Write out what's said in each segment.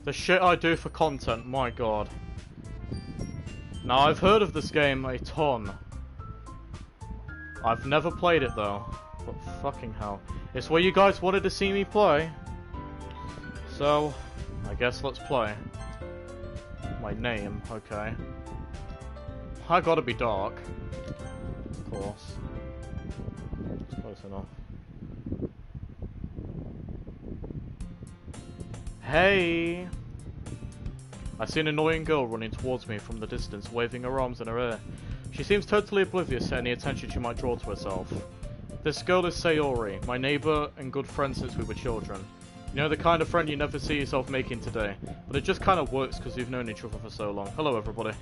The shit I do for content, my god. Now, I've heard of this game a ton. I've never played it though. But fucking hell. It's where you guys wanted to see me play. So, I guess let's play. My name, okay. I gotta be dark. Of course. It's close enough. Hey! I see an annoying girl running towards me from the distance, waving her arms in her air. She seems totally oblivious to any attention she might draw to herself. This girl is Sayori, my neighbour and good friend since we were children. You know, the kind of friend you never see yourself making today, but it just kind of works because you've known each other for so long. Hello everybody.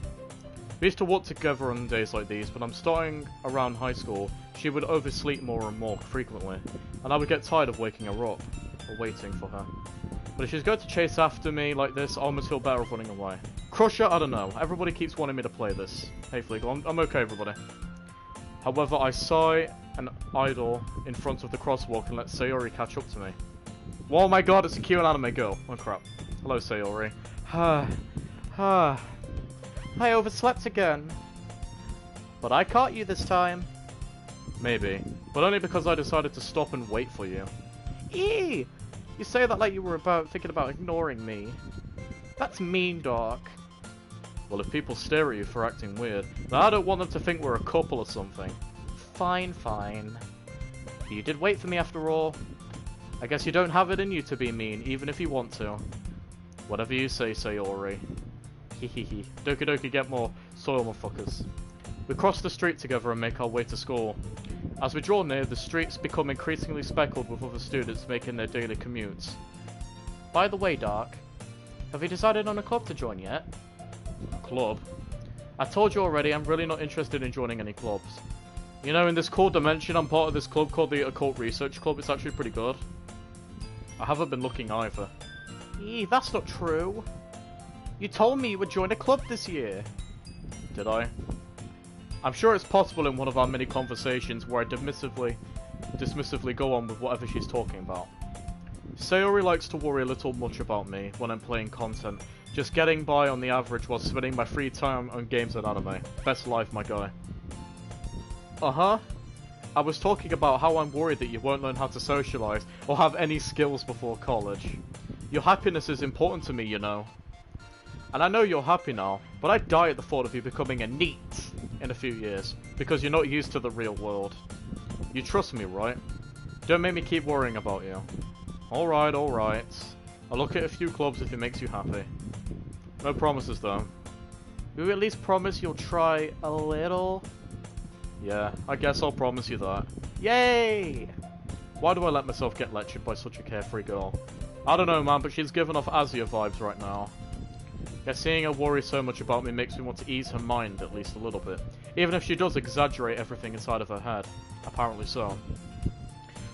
We used to walk together on days like these, but I'm starting around high school. She would oversleep more and more frequently, and I would get tired of waking her up, or waiting for her. But if she's going to chase after me like this, I almost feel better of running away. Crusher, I don't know. Everybody keeps wanting me to play this. Hey Fleagle, I'm okay everybody. However, I saw an idol in front of the crosswalk and let Sayori catch up to me. Oh my god, it's a cute anime girl. Oh crap. Hello Sayori. I overslept again. But I caught you this time. Maybe. But only because I decided to stop and wait for you. Eee! You say that like you were thinking about ignoring me. That's mean, Doc. Well, if people stare at you for acting weird, then I don't want them to think we're a couple or something. Fine, fine. You did wait for me after all. I guess you don't have it in you to be mean, even if you want to. Whatever you say, Sayori. Hehehe. Doki doki get more soil motherfuckers. We cross the street together and make our way to school. As we draw near, the streets become increasingly speckled with other students making their daily commutes. By the way, Dark, have you decided on a club to join yet? A club? I told you already, I'm really not interested in joining any clubs. You know, in this cool dimension, I'm part of this club called the Occult Research Club. It's actually pretty good. I haven't been looking either. Eee, that's not true. You told me you would join a club this year. Did I? I'm sure it's possible in one of our many conversations where I dismissively go on with whatever she's talking about. Sayori likes to worry a little much about me when I'm playing content, just getting by on the average while spending my free time on games and anime. Best life, my guy. Uh-huh. I was talking about how I'm worried that you won't learn how to socialize or have any skills before college. Your happiness is important to me, you know. And I know you're happy now, but I'd die at the thought of you becoming a NEET in a few years, because you're not used to the real world. You trust me, right? Don't make me keep worrying about you. Alright, alright. I'll look at a few clubs if it makes you happy. No promises, though. You at least promise you'll try a little? Yeah, I guess I'll promise you that. Yay! Why do I let myself get lectured by such a carefree girl? I don't know, man, but she's giving off Asia vibes right now. Yeah, seeing her worry so much about me makes me want to ease her mind at least a little bit. Even if she does exaggerate everything inside of her head. Apparently so.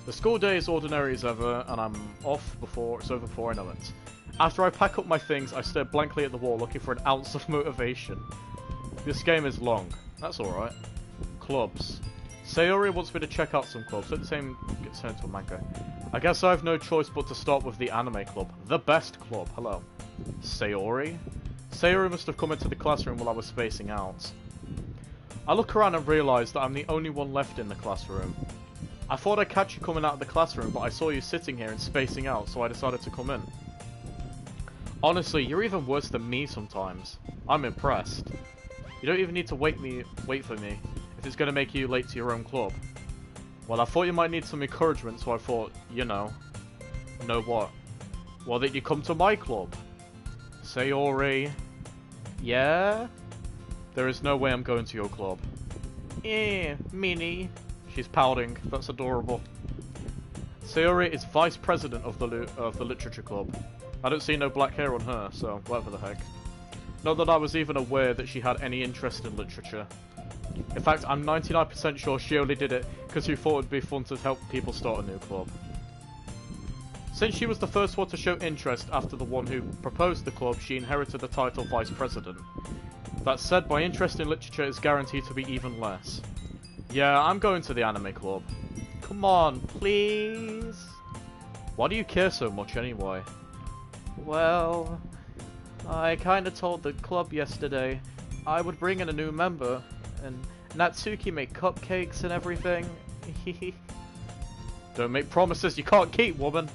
The school day is ordinary as ever, and I'm off before it's over before I know it. After I pack up my things, I stare blankly at the wall looking for an ounce of motivation. This game is long. That's alright. Clubs. Sayori wants me to check out some clubs. Let the same get turned to a manga. I guess I have no choice but to start with the anime club. The best club. Hello. Sayori? Sayori must have come into the classroom while I was spacing out. I look around and realise that I'm the only one left in the classroom. I thought I'd catch you coming out of the classroom, but I saw you sitting here and spacing out, so I decided to come in. Honestly, you're even worse than me sometimes. I'm impressed. You don't even need to wait for me if it's going to make you late to your own club. Well, I thought you might need some encouragement, so I thought, you know what? Well, that you come to my club. Sayori. Yeah? There is no way I'm going to your club. Minnie. She's pouting. That's adorable. Sayori is vice president of the literature club. I don't see no black hair on her, so whatever the heck. Not that I was even aware that she had any interest in literature. In fact, I'm 99% sure she only did it because she thought it would be fun to help people start a new club. Since she was the first one to show interest after the one who proposed the club, she inherited the title Vice President. That said, my interest in literature is guaranteed to be even less. Yeah, I'm going to the anime club. Come on, please? Why do you care so much anyway? Well, I kinda told the club yesterday I would bring in a new member, and Natsuki made cupcakes and everything. Don't make promises you can't keep, woman!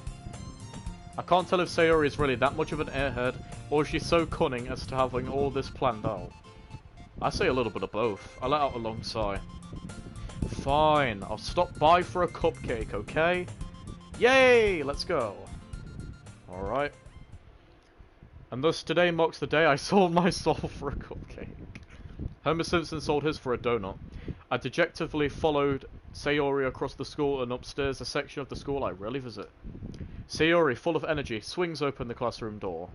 I can't tell if Sayori is really that much of an airhead, or she's so cunning as to having all this planned out. I say a little bit of both. I let out a long sigh. Fine, I'll stop by for a cupcake, okay? Yay! Let's go! Alright. And thus today marks the day I sold my soul for a cupcake. Homer Simpson sold his for a donut. I dejectedly followed Sayori across the school and upstairs, a section of the school I rarely visit. Sayori, full of energy, swings open the classroom door.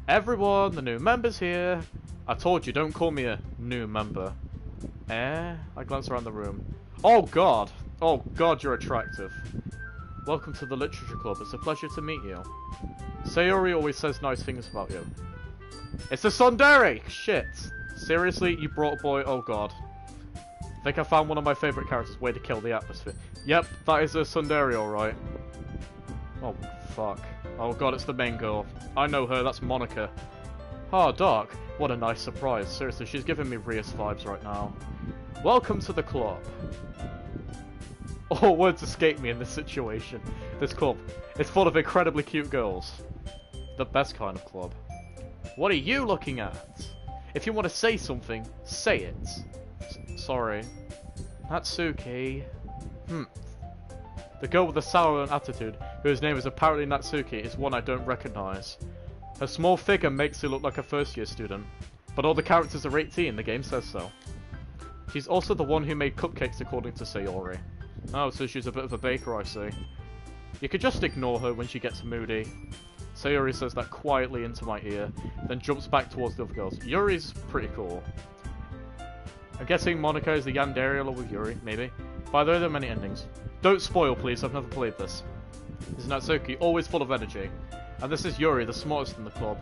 Everyone, the new member's here. I told you, don't call me a new member. I glance around the room. Oh god! Oh god, you're attractive. Welcome to the Literature Club, it's a pleasure to meet you. Sayori always says nice things about you. It's a tsundere! Shit! Seriously, you brought a boy? Oh god. I think I found one of my favourite characters. Way to kill the atmosphere. Yep, that is a tsundere, alright. Oh, fuck. Oh god, it's the main girl. I know her, that's Monica. Ah, Dark. What a nice surprise. Seriously, she's giving me Rias vibes right now. Welcome to the club. All words escape me in this situation. This club. It's full of incredibly cute girls. The best kind of club. What are you looking at? If you want to say something, say it. Sorry. Natsuki. The girl with the sour attitude, whose name is apparently Natsuki, is one I don't recognise. Her small figure makes her look like a first-year student, but all the characters are 18, the game says so. She's also the one who made cupcakes according to Sayori. Oh, so she's a bit of a baker, I see. You could just ignore her when she gets moody. Sayori says that quietly into my ear, then jumps back towards the other girls. Yuri's pretty cool. I'm guessing Monica is the yandere along with Yuri, maybe. By the way, there are many endings. Don't spoil, please, I've never played this. This is Natsuki, always full of energy. And this is Yuri, the smartest in the club.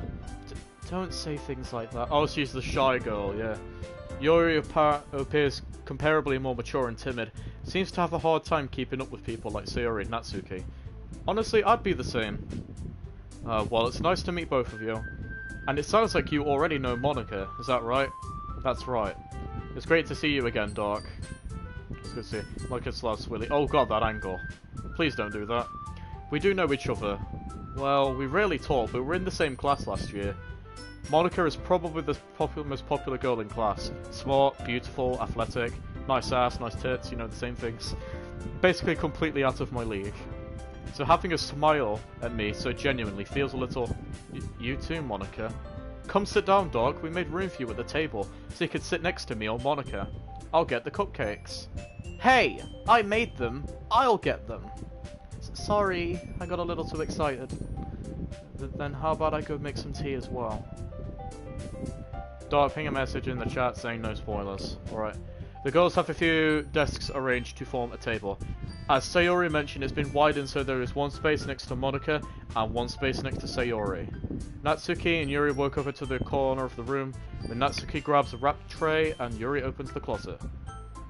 Don't say things like that. Oh, she's the shy girl, yeah. Yuri appears comparably more mature and timid. Seems to have a hard time keeping up with people like Sayori and Natsuki. Honestly, I'd be the same. Well, it's nice to meet both of you. And it sounds like you already know Monica, is that right? That's right. It's great to see you again, Dark. It's good to see you. Monica / Willy. Oh god, that angle. Please don't do that. We do know each other. Well, we rarely talk, but we were in the same class last year. Monica is probably the most popular girl in class. Smart, beautiful, athletic, nice ass, nice tits, you know, the same things. Basically completely out of my league. So having a smile at me so genuinely feels a little... You too, Monica. Come sit down, dog. We made room for you at the table, so you could sit next to me or Monica. I'll get the cupcakes. Hey! I made them. I'll get them. Sorry, I got a little too excited. Then how about I go make some tea as well? Dark, ping a message in the chat saying no spoilers. Alright. The girls have a few desks arranged to form a table. As Sayori mentioned, it's been widened so there is one space next to Monica and one space next to Sayori. Natsuki and Yuri walk over to the corner of the room when Natsuki grabs a wrapped tray and Yuri opens the closet.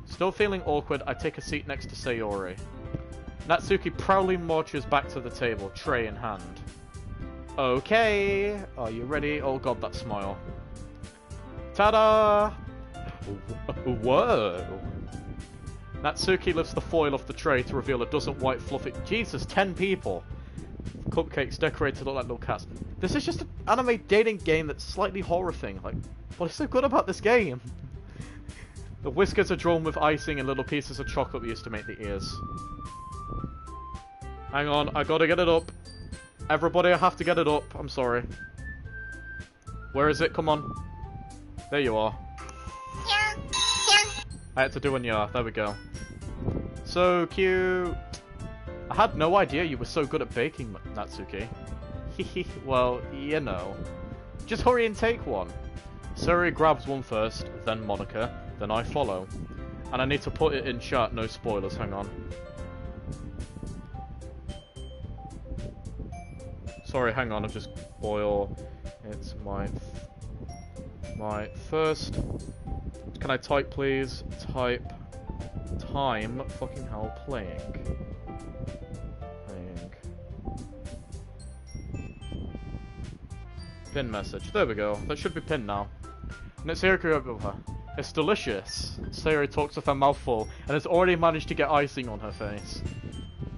Still feeling awkward, I take a seat next to Sayori. Natsuki proudly marches back to the table, tray in hand. Okay, are you ready? Oh god, that smile. Ta-da! Whoa! Natsuki lifts the foil off the tray to reveal a dozen white fluffy... Jesus, 10 people! Cupcakes decorated to look like little cats. This is just an anime dating game that's slightly horrifying. Like, what is so good about this game? The whiskers are drawn with icing and little pieces of chocolate we used to make the ears. Hang on, I gotta get it up. Everybody, I have to get it up. I'm sorry. Where is it? Come on. There you are. I had to do one, yeah. There we go. So cute. I had no idea you were so good at baking, Natsuki. Well, you know. Just hurry and take one. Sayori grabs one first, then Monica, then I follow. And I need to put it in chat, no spoilers, hang on. Sorry, hang on, I've just boil. It's my first. Can I type, please? Type time. Fucking hell, playing. Pin message. There we go. That should be pinned now. And it's Sayori. It's delicious. Sayori talks with her mouth full and has already managed to get icing on her face.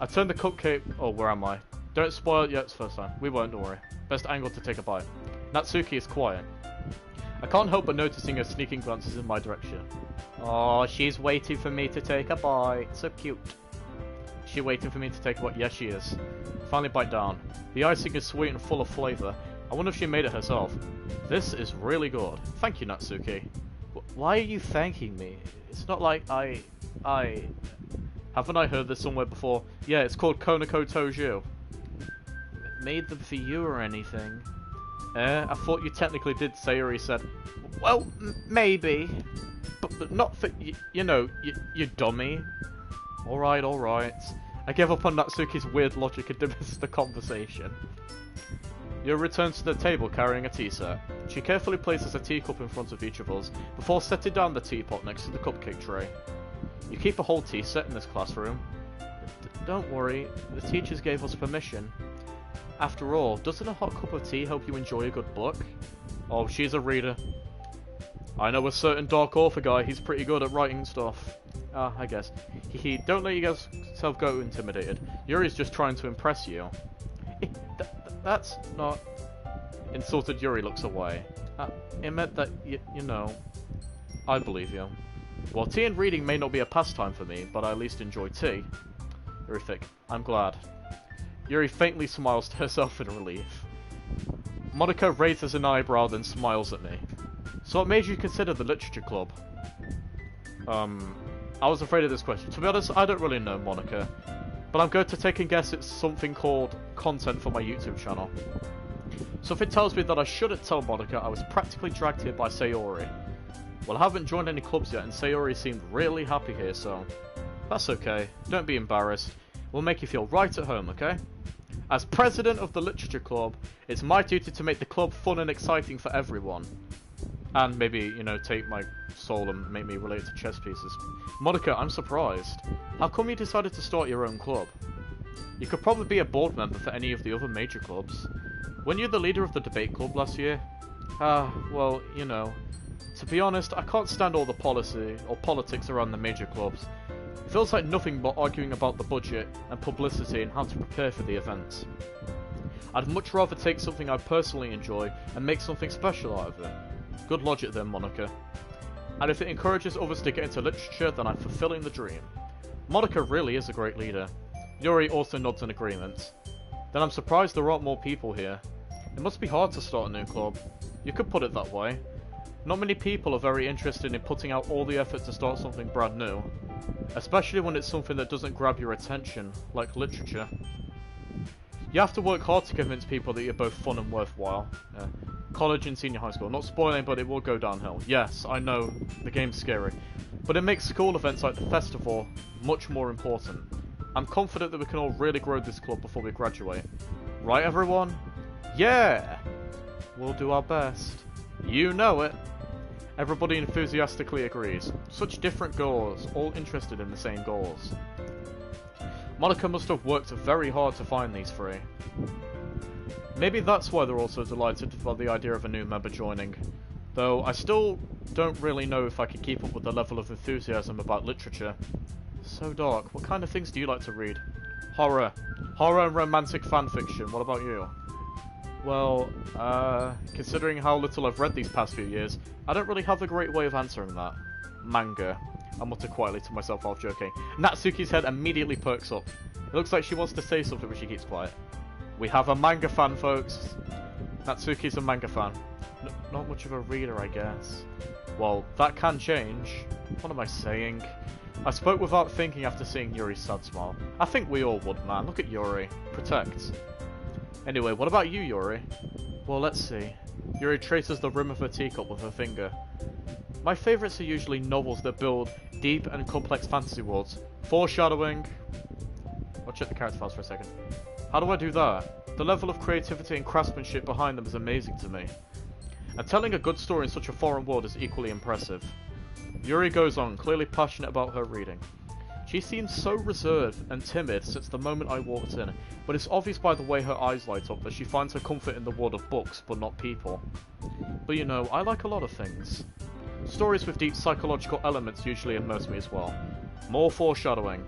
I turned the cupcake. Oh, where am I? Don't spoil it yet. It's first time. We won't, don't worry. Best angle to take a bite. Natsuki is quiet. I can't help but noticing her sneaking glances in my direction. Oh, she's waiting for me to take a bite. So cute. Is she waiting for me to take a bite? Yes, she is. Finally bite down. The icing is sweet and full of flavour. I wonder if she made it herself. This is really good. Thank you, Natsuki. Why are you thanking me? It's not like I... Haven't I heard this somewhere before? Yeah, it's called Konako Toju. Made them for you or anything? I thought you technically did, Sayori said. Well, maybe. But not for... You know, you dummy. Alright, alright. I gave up on Natsuki's weird logic and dismissed the conversation. Yuri returns to the table carrying a tea set. She carefully places a teacup in front of each of us, before setting down the teapot next to the cupcake tray. You keep a whole tea set in this classroom? Don't worry, the teachers gave us permission. After all, doesn't a hot cup of tea help you enjoy a good book? Oh, she's a reader. I know a certain dark author guy, he's pretty good at writing stuff. I guess. Don't let yourself go intimidated. Yuri's just trying to impress you. That's not... Insulted Yuri looks away. It meant that, you know... I believe you. Well, tea and reading may not be a pastime for me, but I at least enjoy tea. Horrific. I'm glad. Yuri faintly smiles to herself in relief. Monica raises an eyebrow, then smiles at me. So what made you consider the literature club? I was afraid of this question. To be honest, I don't really know, Monica. But I'm going to take a guess it's something called content for my YouTube channel. Something tells me that I shouldn't tell Monica I was practically dragged here by Sayori. Well, I haven't joined any clubs yet, and Sayori seemed really happy here, so... That's okay. Don't be embarrassed. We'll make you feel right at home, okay? As president of the literature club, it's my duty to make the club fun and exciting for everyone. And maybe, you know, take my soul and make me relate to chess pieces. Monica, I'm surprised. How come you decided to start your own club? You could probably be a board member for any of the other major clubs. Weren't you the leader of the debate club last year? Well, you know. To be honest, I can't stand all the policy or politics around the major clubs. It feels like nothing but arguing about the budget and publicity and how to prepare for the events. I'd much rather take something I personally enjoy and make something special out of it. Good logic then, Monica. And if it encourages others to get into literature, then I'm fulfilling the dream. Monica really is a great leader. Yuri also nods in agreement. Then I'm surprised there aren't more people here. It must be hard to start a new club. You could put it that way. Not many people are very interested in putting out all the effort to start something brand new. Especially when it's something that doesn't grab your attention, like literature. You have to work hard to convince people that you're both fun and worthwhile. College and senior high school. Not spoiling, but it will go downhill. Yes, I know, the game's scary. But it makes school events like the festival much more important. I'm confident that we can all really grow this club before we graduate. Right, everyone? Yeah! We'll do our best. You know it! Everybody enthusiastically agrees. Such different goals, all interested in the same goals. Monica must have worked very hard to find these three. Maybe that's why they're all so delighted by the idea of a new member joining. Though I still don't really know if I can keep up with the level of enthusiasm about literature. So dark. What kind of things do you like to read? Horror. Horror and romantic fanfiction. What about you? Well, considering how little I've read these past few years, I don't really have a great way of answering that. Manga. I mutter quietly to myself while joking. Natsuki's head immediately perks up. It looks like she wants to say something, but she keeps quiet. We have a manga fan, folks. Natsuki's a manga fan. Not much of a reader, I guess. Well, that can change. What am I saying? I spoke without thinking after seeing Yuri's sad smile. I think we all would, man. Look at Yuri. Protect. Anyway, what about you, Yuri? Well, let's see. Yuri traces the rim of her teacup with her finger. My favourites are usually novels that build deep and complex fantasy worlds. Foreshadowing. I'll check the character files for a second. How do I do that? The level of creativity and craftsmanship behind them is amazing to me. And telling a good story in such a foreign world is equally impressive. Yuri goes on, clearly passionate about her reading. She seems so reserved and timid since the moment I walked in, but it's obvious by the way her eyes light up that she finds her comfort in the world of books, but not people. But you know, I like a lot of things. Stories with deep psychological elements usually immerse me as well. More foreshadowing.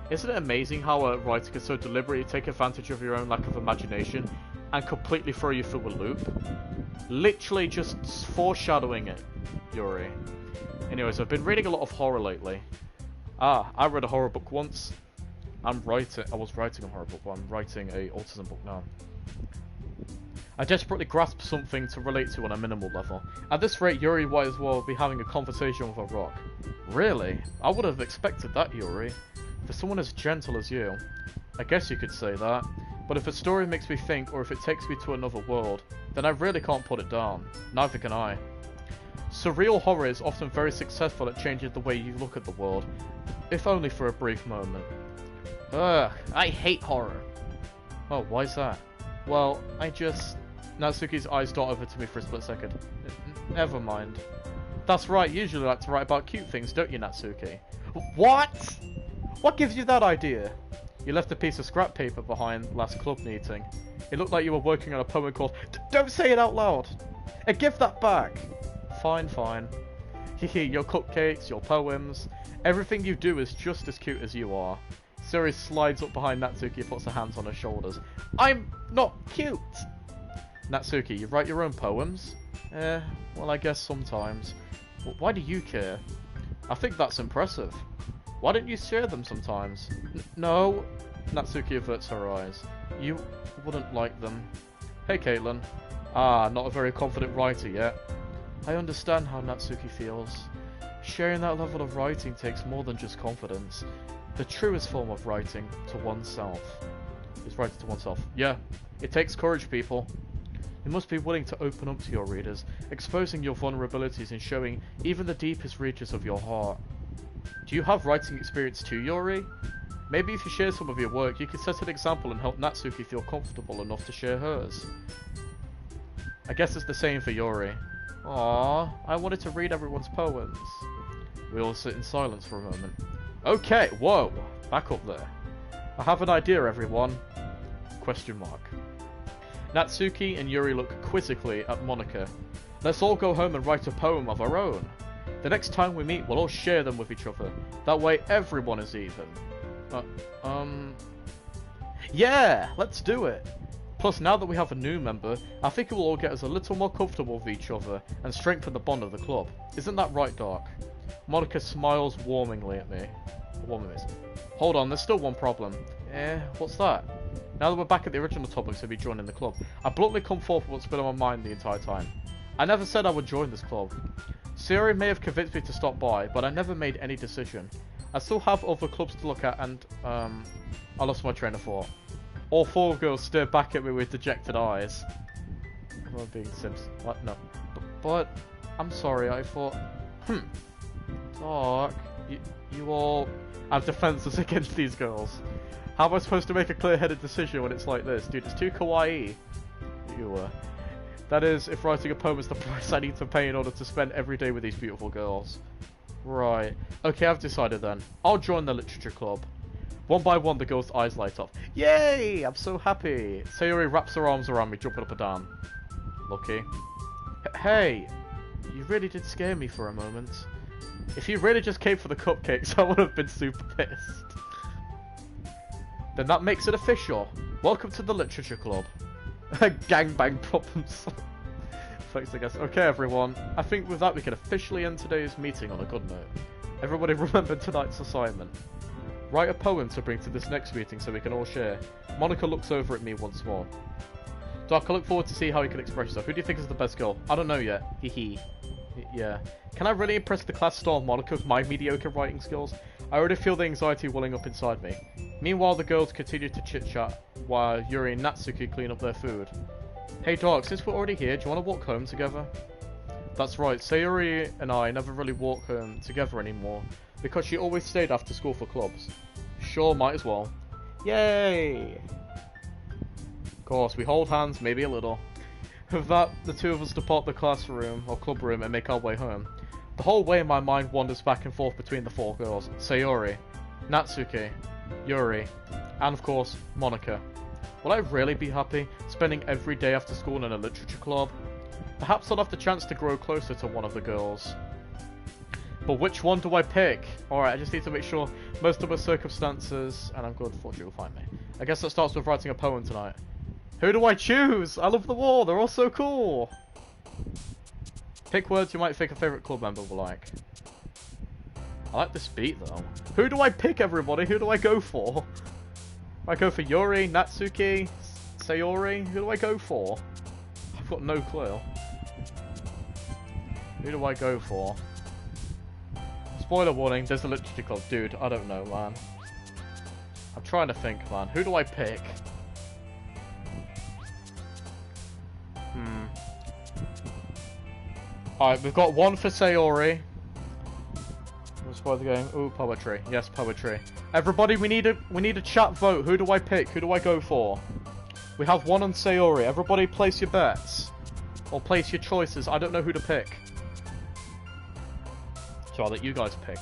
Isn't it amazing how a writer can so deliberately take advantage of your own lack of imagination and completely throw you through a loop? Literally just foreshadowing it, Yuri. Anyways, I've been reading a lot of horror lately. I read a horror book once. I was writing a horror book, but I'm writing a autism book now. I desperately grasp something to relate to on a minimal level. At this rate, Yuri might as well be having a conversation with a rock. Really? I would have expected that, Yuri. For someone as gentle as you. I guess you could say that. But if a story makes me think, or if it takes me to another world, then I really can't put it down. Neither can I. Surreal horror is often very successful at changing the way you look at the world, if only for a brief moment. Ugh, I hate horror. Oh, why's that? Well, Natsuki's eyes dart over to me for a split second. Never mind. That's right, you usually like to write about cute things, don't you, Natsuki? What? What gives you that idea? You left a piece of scrap paper behind last club meeting. It looked like you were working on a poem called... Don't say it out loud! Give that back! Fine, fine. Hehe, your cupcakes, your poems... Everything you do is just as cute as you are. Suri slides up behind Natsuki and puts her hands on her shoulders. I'm not cute! Natsuki, you write your own poems? Well I guess sometimes. Why do you care? I think that's impressive. Why don't you share them sometimes? No. Natsuki averts her eyes. You wouldn't like them. Hey Caitlin. Not a very confident writer yet. I understand how Natsuki feels. Sharing that level of writing takes more than just confidence. The truest form of writing to oneself is writing to oneself. Yeah, it takes courage, people. You must be willing to open up to your readers, exposing your vulnerabilities and showing even the deepest reaches of your heart. Do you have writing experience too, Yuri? Maybe if you share some of your work, you could set an example and help Natsuki feel comfortable enough to share hers. I guess it's the same for Yuri. Aww, I wanted to read everyone's poems. We all sit in silence for a moment. Okay, whoa, back up there. I have an idea, everyone. Question mark. Natsuki and Yuri look quizzically at Monika. Let's all go home and write a poem of our own. The next time we meet, we'll all share them with each other. That way, everyone is even. Yeah, let's do it. Plus, now that we have a new member, I think it will all get us a little more comfortable with each other and strengthen the bond of the club. Isn't that right, Dark? Monika smiles warmingly at me. Hold on, there's still one problem. What's that? Now that we're back at the original topics of me joining the club, I bluntly come forth with what's been on my mind the entire time. I never said I would join this club. Sayori may have convinced me to stop by, but I never made any decision. I still have other clubs to look at and, I lost my train of thought. All four girls stare back at me with dejected eyes. Everyone being Sims. What? No. But I'm sorry, I thought... Dark, you all have defenses against these girls. How am I supposed to make a clear-headed decision when it's like this? Dude, it's too kawaii. That is, if writing a poem is the price I need to pay in order to spend every day with these beautiful girls. Right. Okay, I've decided then. I'll join the literature club. One by one, the girls' eyes light up. Yay! I'm so happy. Sayori wraps her arms around me, jumping up and down. Lucky. Hey! You really did scare me for a moment. If you really just came for the cupcakes, I would have been super pissed. Then that makes it official. Welcome to the literature club. Gangbang problems. Thanks, I guess. Okay, everyone. I think with that we can officially end today's meeting on a good note. Everybody remember tonight's assignment. Write a poem to bring to this next meeting so we can all share. Monika looks over at me once more. Doc, I look forward to see how you can express yourself. Who do you think is the best girl? I don't know yet. Hee. Yeah. Can I really impress the class star Monika with my mediocre writing skills? I already feel the anxiety welling up inside me. Meanwhile, the girls continue to chit-chat while Yuri and Natsuki clean up their food. Hey Doc, since we're already here, do you want to walk home together? That's right, Sayori and I never really walk home together anymore, because she always stayed after school for clubs. Sure, might as well. Yay! Of course, we hold hands, maybe a little. With that, the two of us depart the classroom, or club room, and make our way home. The whole way my mind wanders back and forth between the four girls. Sayori. Natsuki, Yuri, and of course, Monica. Will I really be happy spending every day after school in a literature club? Perhaps I'll have the chance to grow closer to one of the girls. But which one do I pick? Alright, I just need to make sure most of my circumstances, and I'm good, fortune will find me. I guess that starts with writing a poem tonight. Who do I choose? I love them all, they're all so cool! Pick words you might think a favourite club member will like. I like this beat though. Who do I pick, everybody? Who do I go for? I go for Yuri, Natsuki, Sayori? Who do I go for? I've got no clue. Who do I go for? Spoiler warning, there's a literature club. Dude, I don't know, man. I'm trying to think, man. Who do I pick? Alright, we've got one for Sayori. We'll spoil the game. Ooh, poetry. Yes, poetry. Everybody, we need a chat vote. Who do I pick? Who do I go for? We have one on Sayori. Everybody place your bets. Or place your choices. I don't know who to pick. So I'll let you guys pick.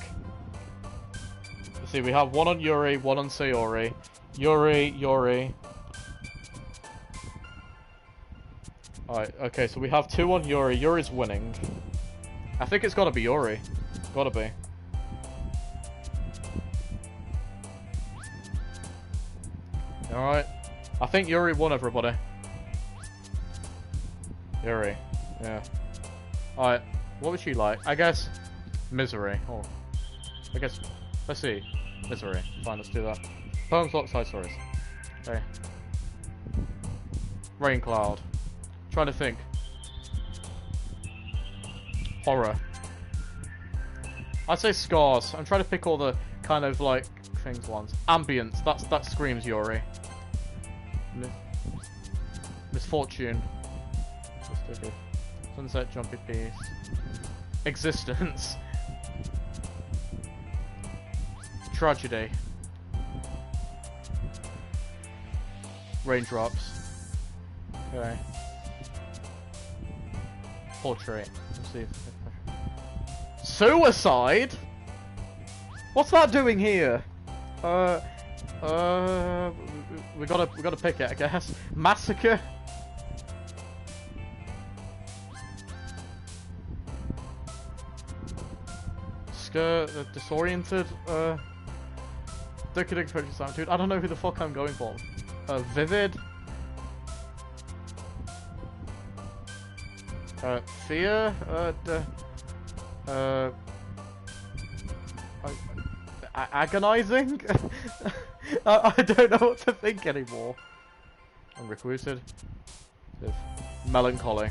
You see, we have one on Yuri, one on Sayori. Yuri. Alright, okay, so we have two on Yuri. Yuri's winning. I think it's gotta be Yuri. Gotta be. Alright. I think Yuri won, everybody. Yuri. Yeah. Alright. What would she like? I guess... Misery. Oh. I guess... Let's see. Misery. Fine, let's do that. Poems, lock, side stories. Okay. Rain cloud. Trying to think. Horror. I'd say scars. I'm trying to pick all the kind of like things ones. Ambience. That screams Yuri. Misfortune. Sunset, jumpy piece. Existence. Tragedy. Raindrops. Okay. Portrait. Let's see. Suicide? What's that doing here? We gotta pick it, I guess. Massacre. Disoriented. Decadent sound, dude. I don't know who the fuck I'm going for. Vivid. Fear. Agonizing. I don't know what to think anymore. I'm recruited. Melancholy.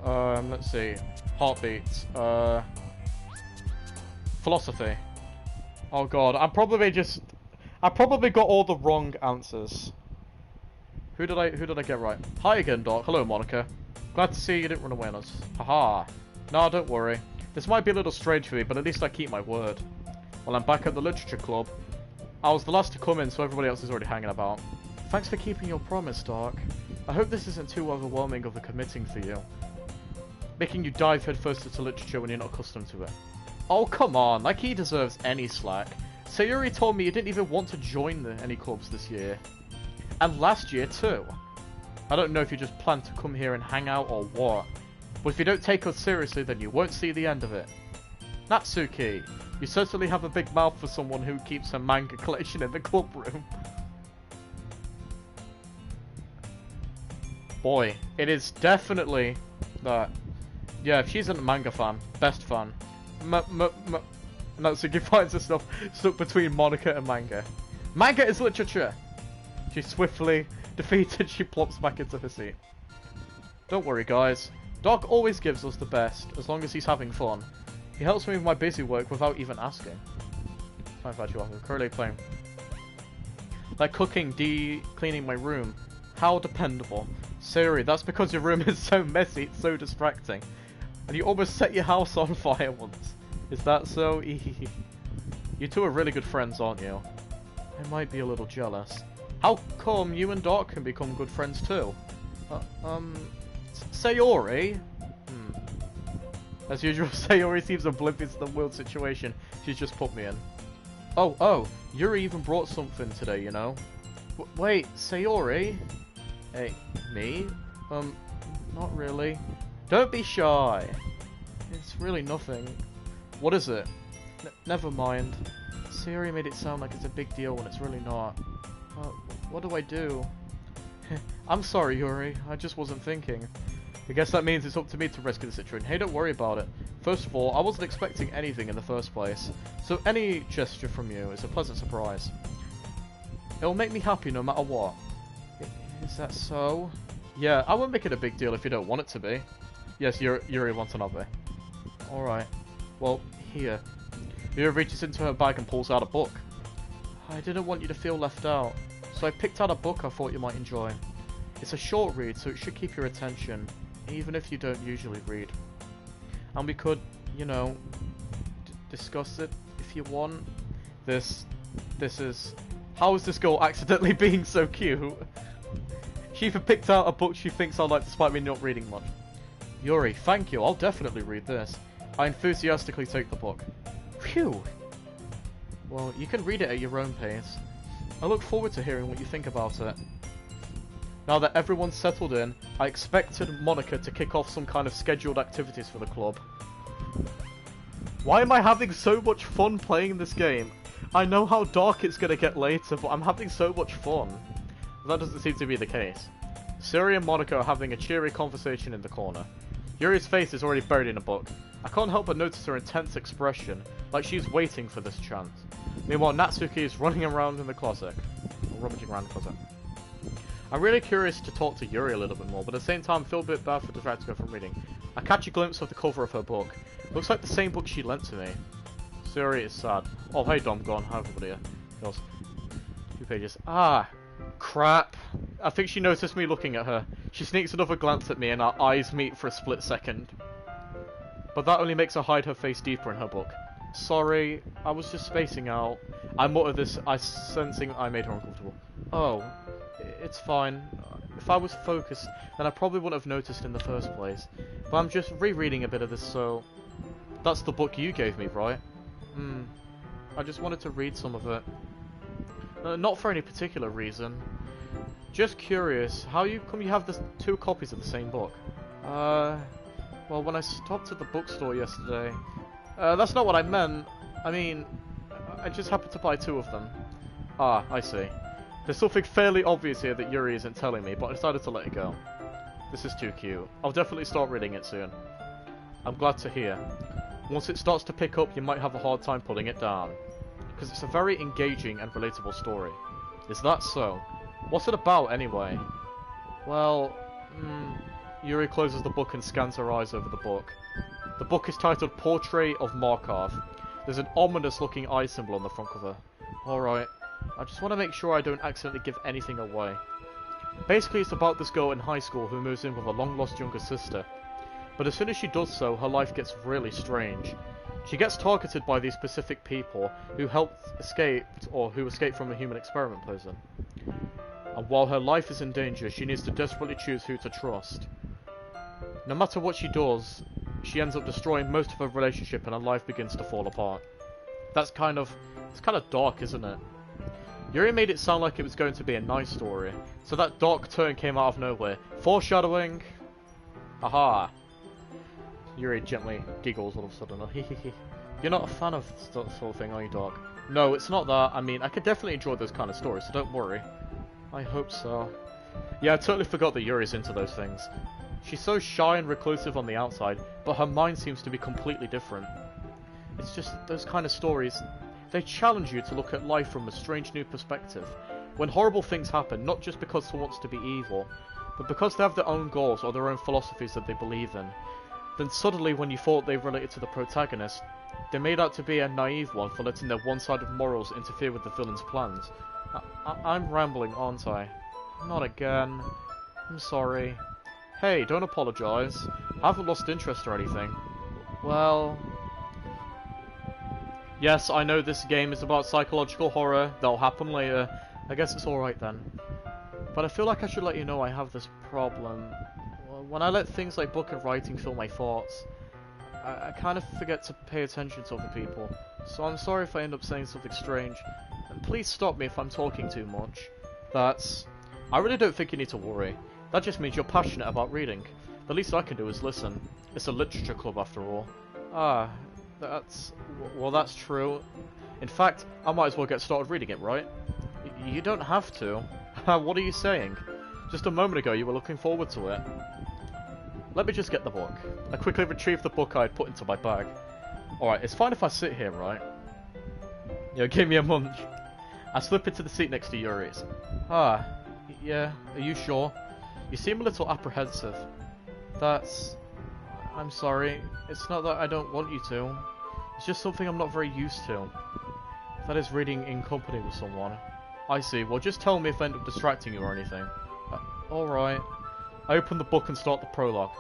Let's see. Heartbeats. Philosophy. Oh god, I probably got all the wrong answers. Who did I get right? Hi again, Doc. Hello, Monica. Glad to see you didn't run away on us. Haha. No, don't worry. This might be a little strange for me, but at least I keep my word. Well, I'm back at the literature club. I was the last to come in, so everybody else is already hanging about. Thanks for keeping your promise, Doc. I hope this isn't too overwhelming of a committing for you. Making you dive headfirst into literature when you're not accustomed to it. Oh, come on. Like he deserves any slack. Sayuri told me you didn't even want to join any clubs this year. And last year, too. I don't know if you just plan to come here and hang out or what. But if you don't take us seriously, then you won't see the end of it. Natsuki, you certainly have a big mouth for someone who keeps a manga collection in the club room. Boy, it is definitely that. Yeah, if she's a manga fan, best fan. Natsuki finds herself stuck between Monica and manga. Manga is literature! She's swiftly defeated, she plops back into her seat. Don't worry, guys. Doc always gives us the best, as long as he's having fun. He helps me with my busy work without even asking. I'm currently playing. Like cooking, cleaning my room. How dependable. Sayori, that's because your room is so messy, it's so distracting. And you almost set your house on fire once. Is that so? You two are really good friends, aren't you? I might be a little jealous. How come you and Doc can become good friends too? Sayori? As usual, Sayori seems oblivious to the weird situation she's just put me in. Oh, Yuri even brought something today, you know? Wait, Sayori? Hey, me? Not really. Don't be shy. It's really nothing. What is it? Never mind. Sayori made it sound like it's a big deal when it's really not. What do I do? I'm sorry, Yuri. I just wasn't thinking. I guess that means it's up to me to rescue the situation. Hey, don't worry about it. First of all, I wasn't expecting anything in the first place, so any gesture from you is a pleasant surprise. It'll make me happy no matter what. Is that so? Yeah, I won't make it a big deal if you don't want it to be. Yes, Yuri wants another. Alright. Well, here. Yuri reaches into her bag and pulls out a book. I didn't want you to feel left out, so I picked out a book I thought you might enjoy. It's a short read, so it should keep your attention, even if you don't usually read. And we could, you know, discuss it if you want. This is... How is this girl accidentally being so cute? She even picked out a book she thinks I like despite me not reading much. Yuri, thank you, I'll definitely read this. I enthusiastically take the book. Phew! Well, you can read it at your own pace. I look forward to hearing what you think about it. Now that everyone's settled in, I expected Monica to kick off some kind of scheduled activities for the club. Why am I having so much fun playing this game? I know how dark it's gonna get later, but I'm having so much fun. That doesn't seem to be the case. Suri and Monica are having a cheery conversation in the corner. Yuri's face is already buried in a book. I can't help but notice her intense expression, like she's waiting for this chance. Meanwhile, Natsuki is running around in the closet. Or rummaging around the closet. I'm really curious to talk to Yuri a little bit more, but at the same time I feel a bit bad for distracting her from reading. I catch a glimpse of the cover of her book. Looks like the same book she lent to me. Suri is sad. Oh, hey Domgon, hi everybody else. 2 pages. Ah, crap. I think she noticed me looking at her. She sneaks another glance at me and our eyes meet for a split second. But that only makes her hide her face deeper in her book. Sorry, I was just spacing out. I muttered this, sensing I made her uncomfortable. Oh, it's fine. If I was focused, then I probably wouldn't have noticed in the first place. But I'm just rereading a bit of this, so... That's the book you gave me, right? I just wanted to read some of it. Not for any particular reason. Just curious, how come you have the 2 copies of the same book? Well, when I stopped at the bookstore yesterday... that's not what I meant. I mean, I just happened to buy 2 of them. Ah, I see. There's something fairly obvious here that Yuri isn't telling me, but I decided to let it go. This is too cute. I'll definitely start reading it soon. I'm glad to hear. Once it starts to pick up, you might have a hard time putting it down. Because it's a very engaging and relatable story. Is that so? What's it about, anyway? Well, Yuri closes the book and scans her eyes over the book. The book is titled Portrait of Markov. There's an ominous-looking eye symbol on the front cover. Alright. I just want to make sure I don't accidentally give anything away. Basically, it's about this girl in high school who moves in with a long-lost younger sister. But as soon as she does so, her life gets really strange. She gets targeted by these specific people who who escaped from a human experiment prison. And while her life is in danger, she needs to desperately choose who to trust. No matter what she does, she ends up destroying most of her relationship and her life begins to fall apart. It's kind of dark, isn't it? Yuri made it sound like it was going to be a nice story, so that dark turn came out of nowhere. Foreshadowing! Aha! Yuri gently giggles all of a sudden. You're not a fan of that sort of thing, are you, dog? No, it's not that. I mean, I could definitely enjoy those kind of stories, so don't worry. I hope so. Yeah, I totally forgot that Yuri's into those things. She's so shy and reclusive on the outside, but her mind seems to be completely different. It's just those kind of stories... They challenge you to look at life from a strange new perspective. When horrible things happen, not just because someone wants to be evil, but because they have their own goals or their own philosophies that they believe in. Then suddenly, when you thought they related to the protagonist, they made out to be a naive one for letting their one-sided morals interfere with the villain's plans. I'm rambling, aren't I? Not again. I'm sorry. Hey, don't apologise. I haven't lost interest or anything. Well... Yes, I know this game is about psychological horror. That'll happen later. I guess it's alright then. But I feel like I should let you know I have this problem. When I let things like book and writing fill my thoughts, I kind of forget to pay attention to other people, so I'm sorry if I end up saying something strange. And please stop me if I'm talking too much. I really don't think you need to worry. That just means you're passionate about reading. The least I can do is listen. It's a literature club after all. Well, that's true. In fact, I might as well get started reading it, right? You don't have to. What are you saying? Just a moment ago you were looking forward to it. Let me just get the book. I quickly retrieved the book I had put into my bag. Alright, it's fine if I sit here, right? Give me a munch. I slip into the seat next to Yuri's. Yeah, are you sure? You seem a little apprehensive. I'm sorry. It's not that I don't want you to. It's just something I'm not very used to. That is reading in company with someone. I see. Well, just tell me if I end up distracting you or anything. Alright. I open the book and start the prologue.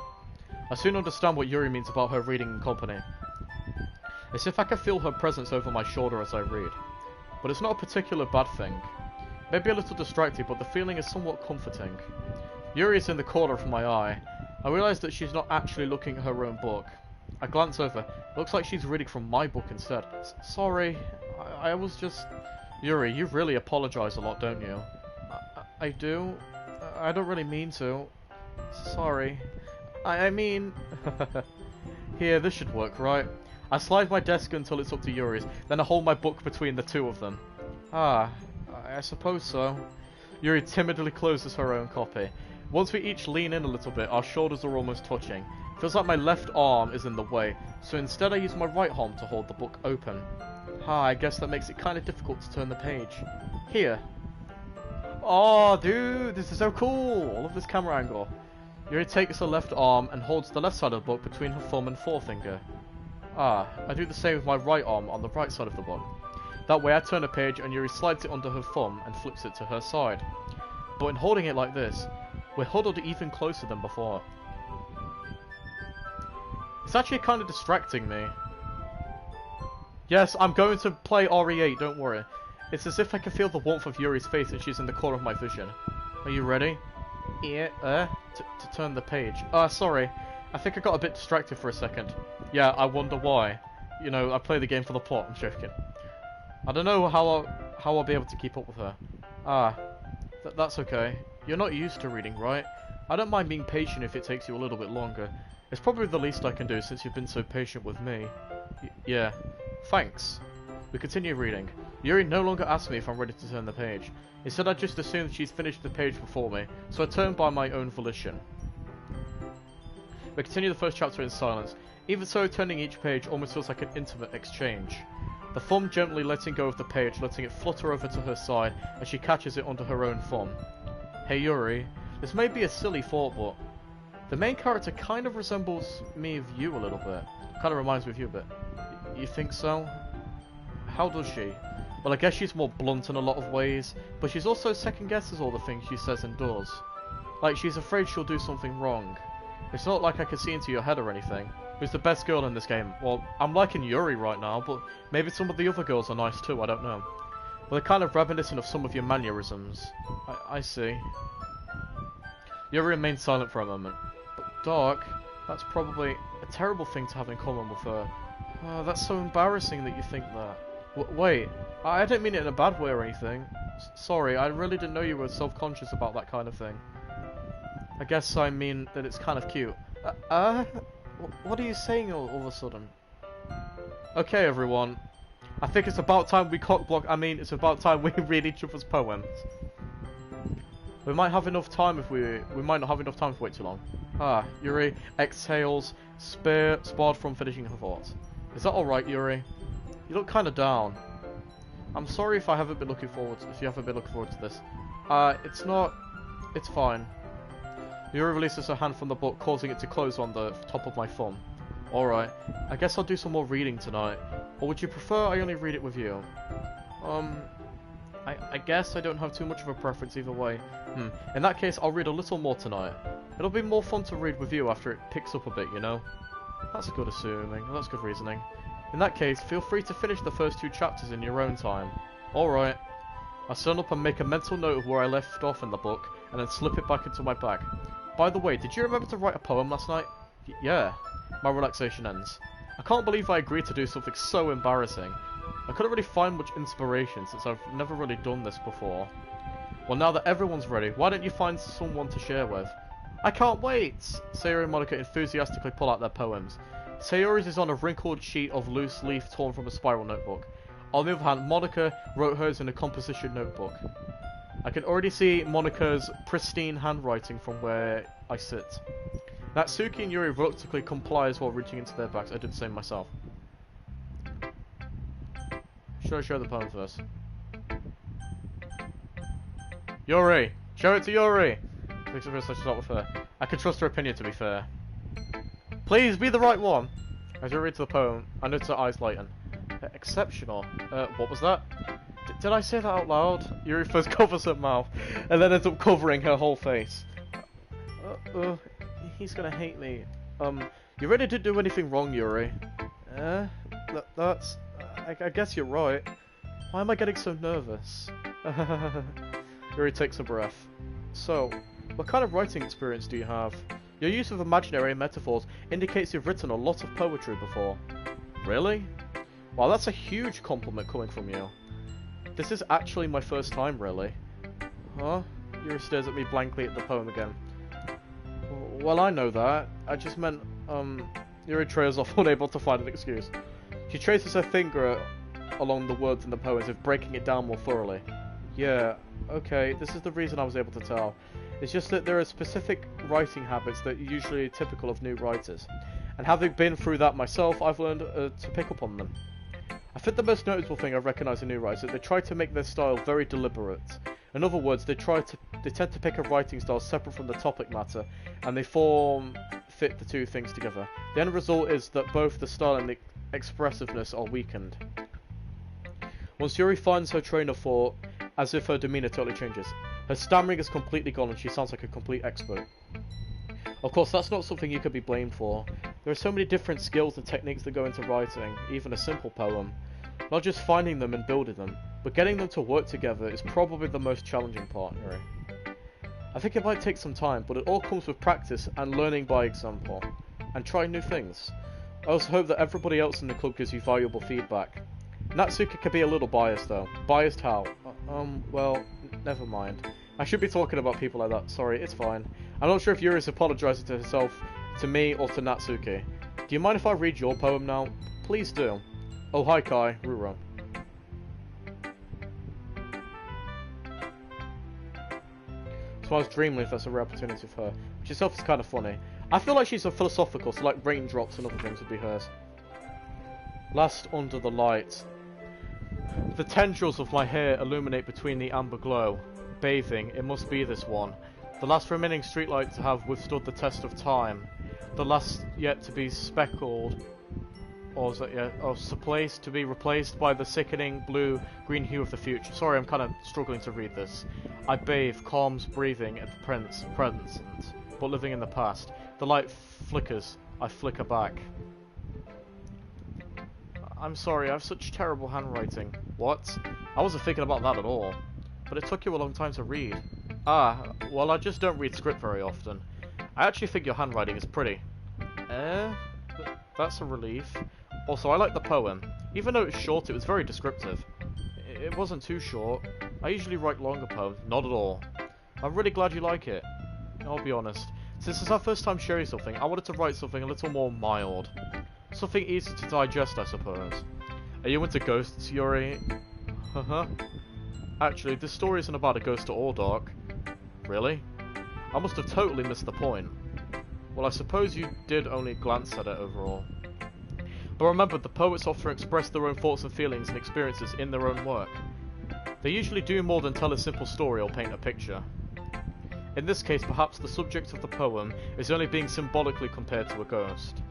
I soon understand what Yuri means about her reading in company. It's if I can feel her presence over my shoulder as I read. But it's not a particular bad thing. Maybe a little distracting, but the feeling is somewhat comforting. Yuri is in the corner of my eye. I realise that she's not actually looking at her own book. I glance over. It looks like she's reading from my book instead. Sorry, I was just... Yuri, you really apologise a lot, don't you? I do? I don't really mean to. Sorry. I mean... Here, this should work, right? I slide my desk until it's up to Yuri's, then I hold my book between the two of them. I suppose so. Yuri timidly closes her own copy. Once we each lean in a little bit, our shoulders are almost touching. Feels like my left arm is in the way, so instead I use my right arm to hold the book open. I guess that makes it kind of difficult to turn the page. Here. Oh, dude, this is so cool! I love this camera angle. Yuri takes her left arm and holds the left side of the book between her thumb and forefinger. I do the same with my right arm on the right side of the book. That way I turn a page and Yuri slides it under her thumb and flips it to her side. But in holding it like this, we're huddled even closer than before. It's actually kind of distracting me. Yes, I'm going to play RE8, don't worry. It's as if I can feel the warmth of Yuri's face and she's in the corner of my vision. Are you ready? Yeah, to turn the page. Sorry. I think I got a bit distracted for a second. Yeah, I wonder why. You know, I play the game for the plot, I'm joking. I don't know how I'll be able to keep up with her. That's okay. You're not used to reading, right? I don't mind being patient if it takes you a little bit longer. It's probably the least I can do since you've been so patient with me. Yeah. Thanks. We continue reading. Yuri no longer asks me if I'm ready to turn the page. Instead, I just assume she's finished the page before me, so I turn by my own volition. We continue the first chapter in silence. Even so, turning each page almost feels like an intimate exchange. The thumb gently letting go of the page, letting it flutter over to her side as she catches it under her own thumb. Hey Yuri, this may be a silly thought, but the main character kind of resembles me of you a little bit. Kind of reminds me of you a bit. You think so? How does she? Well, I guess she's more blunt in a lot of ways, but she's also second guesses all the things she says and does. Like, she's afraid she'll do something wrong. It's not like I can see into your head or anything. Who's the best girl in this game? Well, I'm liking Yuri right now, but maybe some of the other girls are nice too, I don't know. Well, they're kind of reminiscent of some of your mannerisms. I see. Yuri remains silent for a moment. But Dark, that's probably a terrible thing to have in common with her. That's so embarrassing that you think that. Wait, I didn't mean it in a bad way or anything. Sorry, I really didn't know you were self-conscious about that kind of thing. I guess I mean that it's kind of cute. What are you saying all of a sudden? Okay, everyone. I think it's about time we it's about time we read each other's poems. We might have enough time if we might not have enough time if we wait too long. Yuri exhales, sparred from finishing her thoughts. Is that alright, Yuri? You look kind of down. I'm sorry if you haven't been looking forward to this. It's not... It's fine. Yuri releases her hand from the book, causing it to close on the top of my thumb. Alright, I guess I'll do some more reading tonight. Or would you prefer I only read it with you? I guess I don't have too much of a preference either way. In that case, I'll read a little more tonight. It'll be more fun to read with you after it picks up a bit, you know? That's good assuming. That's good reasoning. In that case, feel free to finish the first 2 chapters in your own time. Alright. I stand up and make a mental note of where I left off in the book, and then slip it back into my bag. By the way, did you remember to write a poem last night? Yeah. my relaxation ends. I can't believe I agreed to do something so embarrassing. I couldn't really find much inspiration since I've never really done this before. Well, now that everyone's ready, why don't you find someone to share with? I can't wait! Sayori and Monica enthusiastically pull out their poems. Sayori's is on a wrinkled sheet of loose leaf torn from a spiral notebook. On the other hand, Monica wrote hers in a composition notebook. I can already see Monica's pristine handwriting from where I sit. Natsuki and Yuri reluctantly complies while reaching into their bags. I did the same myself. Should I show the poem first? Yuri! Show it to Yuri! Thanks for such a start with her. I can trust her opinion, to be fair. Please be the right one! As you read to the poem, I notice her eyes lighten. Exceptional. What was that? Did I say that out loud? Yuri first covers her mouth, and then ends up covering her whole face. He's gonna hate me. You really didn't do anything wrong, Yuri. I guess you're right. Why am I getting so nervous? Yuri takes a breath. So, what kind of writing experience do you have? Your use of imaginary metaphors indicates you've written a lot of poetry before. Really? Wow, that's a huge compliment coming from you. This is actually my first time, really. Huh? Yuri stares at me blankly at the poem again. Well, I know that. I just meant, Yuri trails off, unable to find an excuse. She traces her finger along the words in the poem as if breaking it down more thoroughly. Yeah, okay, this is the reason I was able to tell. It's just that there are specific writing habits that are usually typical of new writers. And having been through that myself, I've learned to pick up on them. I think the most noticeable thing I've recognised in new writers is that they try to make their style very deliberate. In other words, they tend to pick a writing style separate from the topic matter, and they fit the two things together. The end result is that both the style and the expressiveness are weakened. Once Yuri finds her train of thought, as if her demeanour totally changes. Her stammering is completely gone and she sounds like a complete expert. Of course, that's not something you could be blamed for. There are so many different skills and techniques that go into writing, even a simple poem. Not just finding them and building them, but getting them to work together is probably the most challenging part, Yuri. I think it might take some time, but it all comes with practice and learning by example, and trying new things. I also hope that everybody else in the club gives you valuable feedback. Natsuki can be a little biased though. Biased how? Well, never mind. I should be talking about people like that, sorry, it's fine. I'm not sure if Yuri's apologising to herself, to me, or to Natsuki. Do you mind if I read your poem now? Please do. Oh, hi Kai, Ruro. Smiles dreamily if that's a rare opportunity for her, which itself is kind of funny. I feel like she's a philosophical, so like raindrops and other things would be hers. Last under the light. The tendrils of my hair illuminate between the amber glow. Bathing, it must be this one. The last remaining streetlight to have withstood the test of time. The last yet to be speckled, or is that yet? Oh, to be replaced by the sickening blue-green hue of the future. Sorry, I'm kind of struggling to read this. I bathe, calms breathing at the present, but living in the past. The light flickers. I flicker back. I'm sorry, I have such terrible handwriting. What? I wasn't thinking about that at all. But it took you a long time to read. Ah, well I just don't read script very often. I actually think your handwriting is pretty. That's a relief. Also, I like the poem. Even though it's short, it was very descriptive. It wasn't too short. I usually write longer poems. Not at all. I'm really glad you like it. I'll be honest. Since it's our first time sharing something, I wanted to write something a little more mild. Something easy to digest, I suppose. Are you into ghosts, Yuri? Actually, this story isn't about a ghost at all, Doc. Really? I must have totally missed the point. Well, I suppose you did only glance at it overall. But remember, the poets often express their own thoughts and feelings and experiences in their own work. They usually do more than tell a simple story or paint a picture. In this case, perhaps the subject of the poem is only being symbolically compared to a ghost.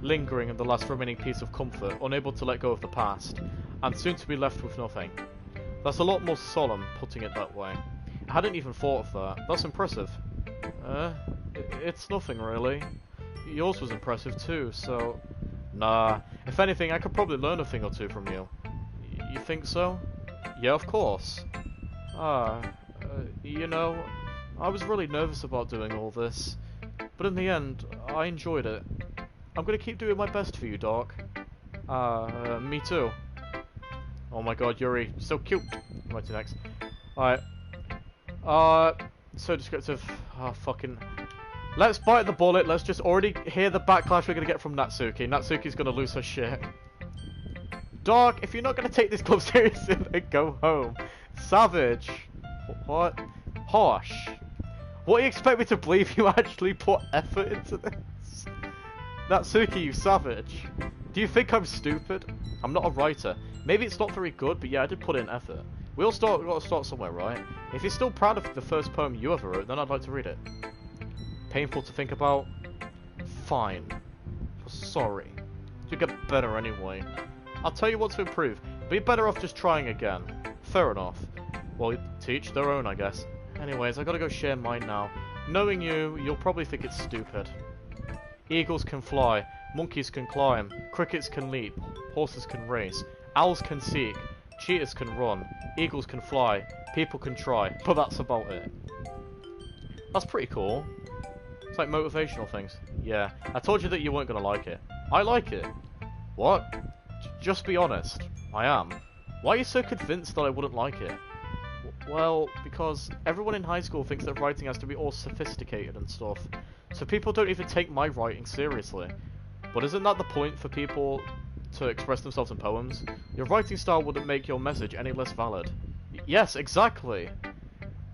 Lingering in the last remaining piece of comfort, unable to let go of the past, and soon to be left with nothing. That's a lot more solemn, putting it that way. I hadn't even thought of that. That's impressive. It's nothing really. Yours was impressive too, so... Nah, if anything, I could probably learn a thing or two from you. You think so? Yeah, of course. You know, I was really nervous about doing all this, but in the end, I enjoyed it. I'm gonna keep doing my best for you, Doc. Me too. Oh my god, Yuri, so cute. Right to next. Alright. So descriptive. Oh, fucking... Let's bite the bullet. Let's just already hear the backlash we're gonna get from Natsuki. Natsuki's gonna lose her shit. Doc, if you're not gonna take this club seriously, then go home. Savage. What? Harsh. What do you expect me to believe you actually put effort into this? Natsuki, you savage. Do you think I'm stupid? I'm not a writer. Maybe it's not very good, but yeah, I did put in effort. We all gotta start somewhere, right? If you're still proud of the first poem you ever wrote, then I'd like to read it. Painful to think about? Fine. Sorry. You get better anyway. I'll tell you what to improve, but you're better off just trying again. Fair enough. Well, to each their own, I guess. Anyways, I gotta go share mine now. Knowing you, you'll probably think it's stupid. Eagles can fly, monkeys can climb, crickets can leap, horses can race, owls can seek, cheetahs can run, eagles can fly, people can try, but that's about it. That's pretty cool. It's like motivational things. Yeah, I told you that you weren't gonna like it. I like it. What? Just be honest. I am. Why are you so convinced that I wouldn't like it? Well, because everyone in high school thinks that writing has to be all sophisticated and stuff, so people don't even take my writing seriously. But isn't that the point for people to express themselves in poems? Your writing style wouldn't make your message any less valid. Yes, exactly!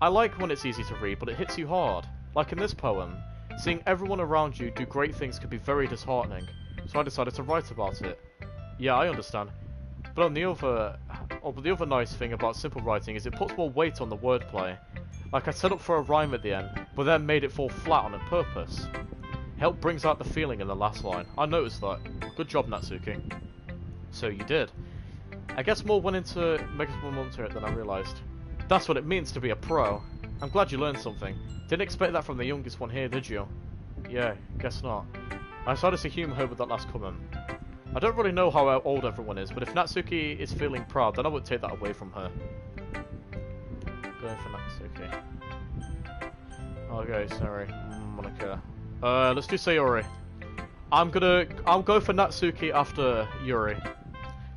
I like when it's easy to read, but it hits you hard. Like in this poem, seeing everyone around you do great things could be very disheartening, so I decided to write about it. Yeah, I understand. But on the other nice thing about simple writing is it puts more weight on the wordplay. Like I set up for a rhyme at the end, but then made it fall flat on purpose. Help brings out the feeling in the last line. I noticed that. Good job, Natsuki. So you did. I guess more went into making more into it than I realised. That's what it means to be a pro. I'm glad you learned something. Didn't expect that from the youngest one here, did you? Yeah, guess not. I decided to humour her with that last comment. I don't really know how old everyone is, but if Natsuki is feeling proud, then I would take that away from her. Going for Natsuki. Okay, sorry, Monica. Let's do Sayori. I'll go for Natsuki after Yuri.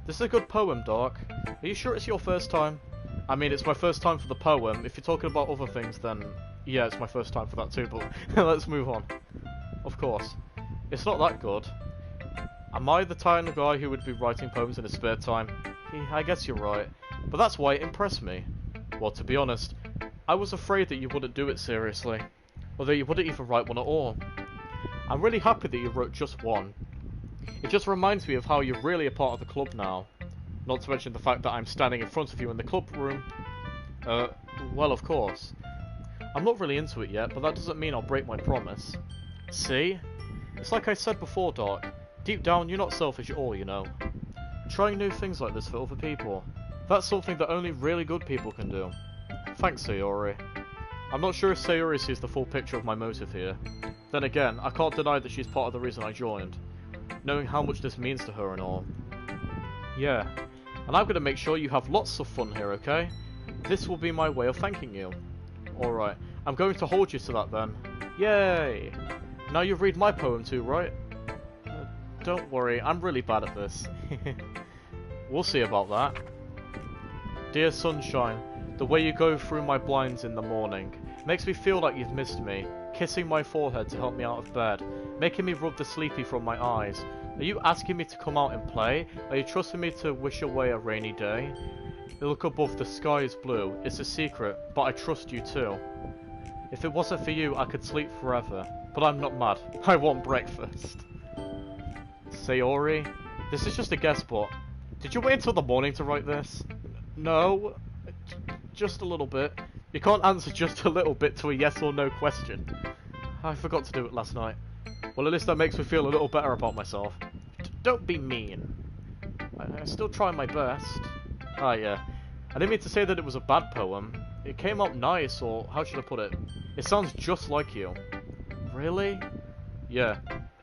This is a good poem, Doc. Are you sure it's your first time? I mean, it's my first time for the poem. If you're talking about other things, then yeah, it's my first time for that too, but let's move on. Of course. It's not that good. Am I the kind of guy who would be writing poems in his spare time? I guess you're right. But that's why it impressed me. Well, to be honest, I was afraid that you wouldn't do it seriously. Or that you wouldn't even write one at all. I'm really happy that you wrote just one. It just reminds me of how you're really a part of the club now. Not to mention the fact that I'm standing in front of you in the club room. Well, of course. I'm not really into it yet, but that doesn't mean I'll break my promise. See? It's like I said before, Doc. Deep down, you're not selfish at all, you know. Trying new things like this for other people. That's something that only really good people can do. Thanks, Sayori. I'm not sure if Sayori sees the full picture of my motive here. Then again, I can't deny that she's part of the reason I joined. Knowing how much this means to her and all. Yeah. And I'm gonna make sure you have lots of fun here, okay? This will be my way of thanking you. Alright, I'm going to hold you to that then. Yay! Now you read my poem too, right? Don't worry, I'm really bad at this. We'll see about that. Dear sunshine, the way you go through my blinds in the morning makes me feel like you've missed me, kissing my forehead to help me out of bed, making me rub the sleepy from my eyes. Are you asking me to come out and play? Are you trusting me to wish away a rainy day? You look above, the sky is blue. It's a secret, but I trust you too. If it wasn't for you, I could sleep forever. But I'm not mad. I want breakfast. Sayori, this is just a guess, but did you wait until the morning to write this? No, just a little bit. You can't answer just a little bit to a yes or no question. I forgot to do it last night. Well, at least that makes me feel a little better about myself. Don't be mean. I still try my best. Ah, yeah. I didn't mean to say that it was a bad poem. It came out nice, or how should I put it? It sounds just like you. Really? Yeah.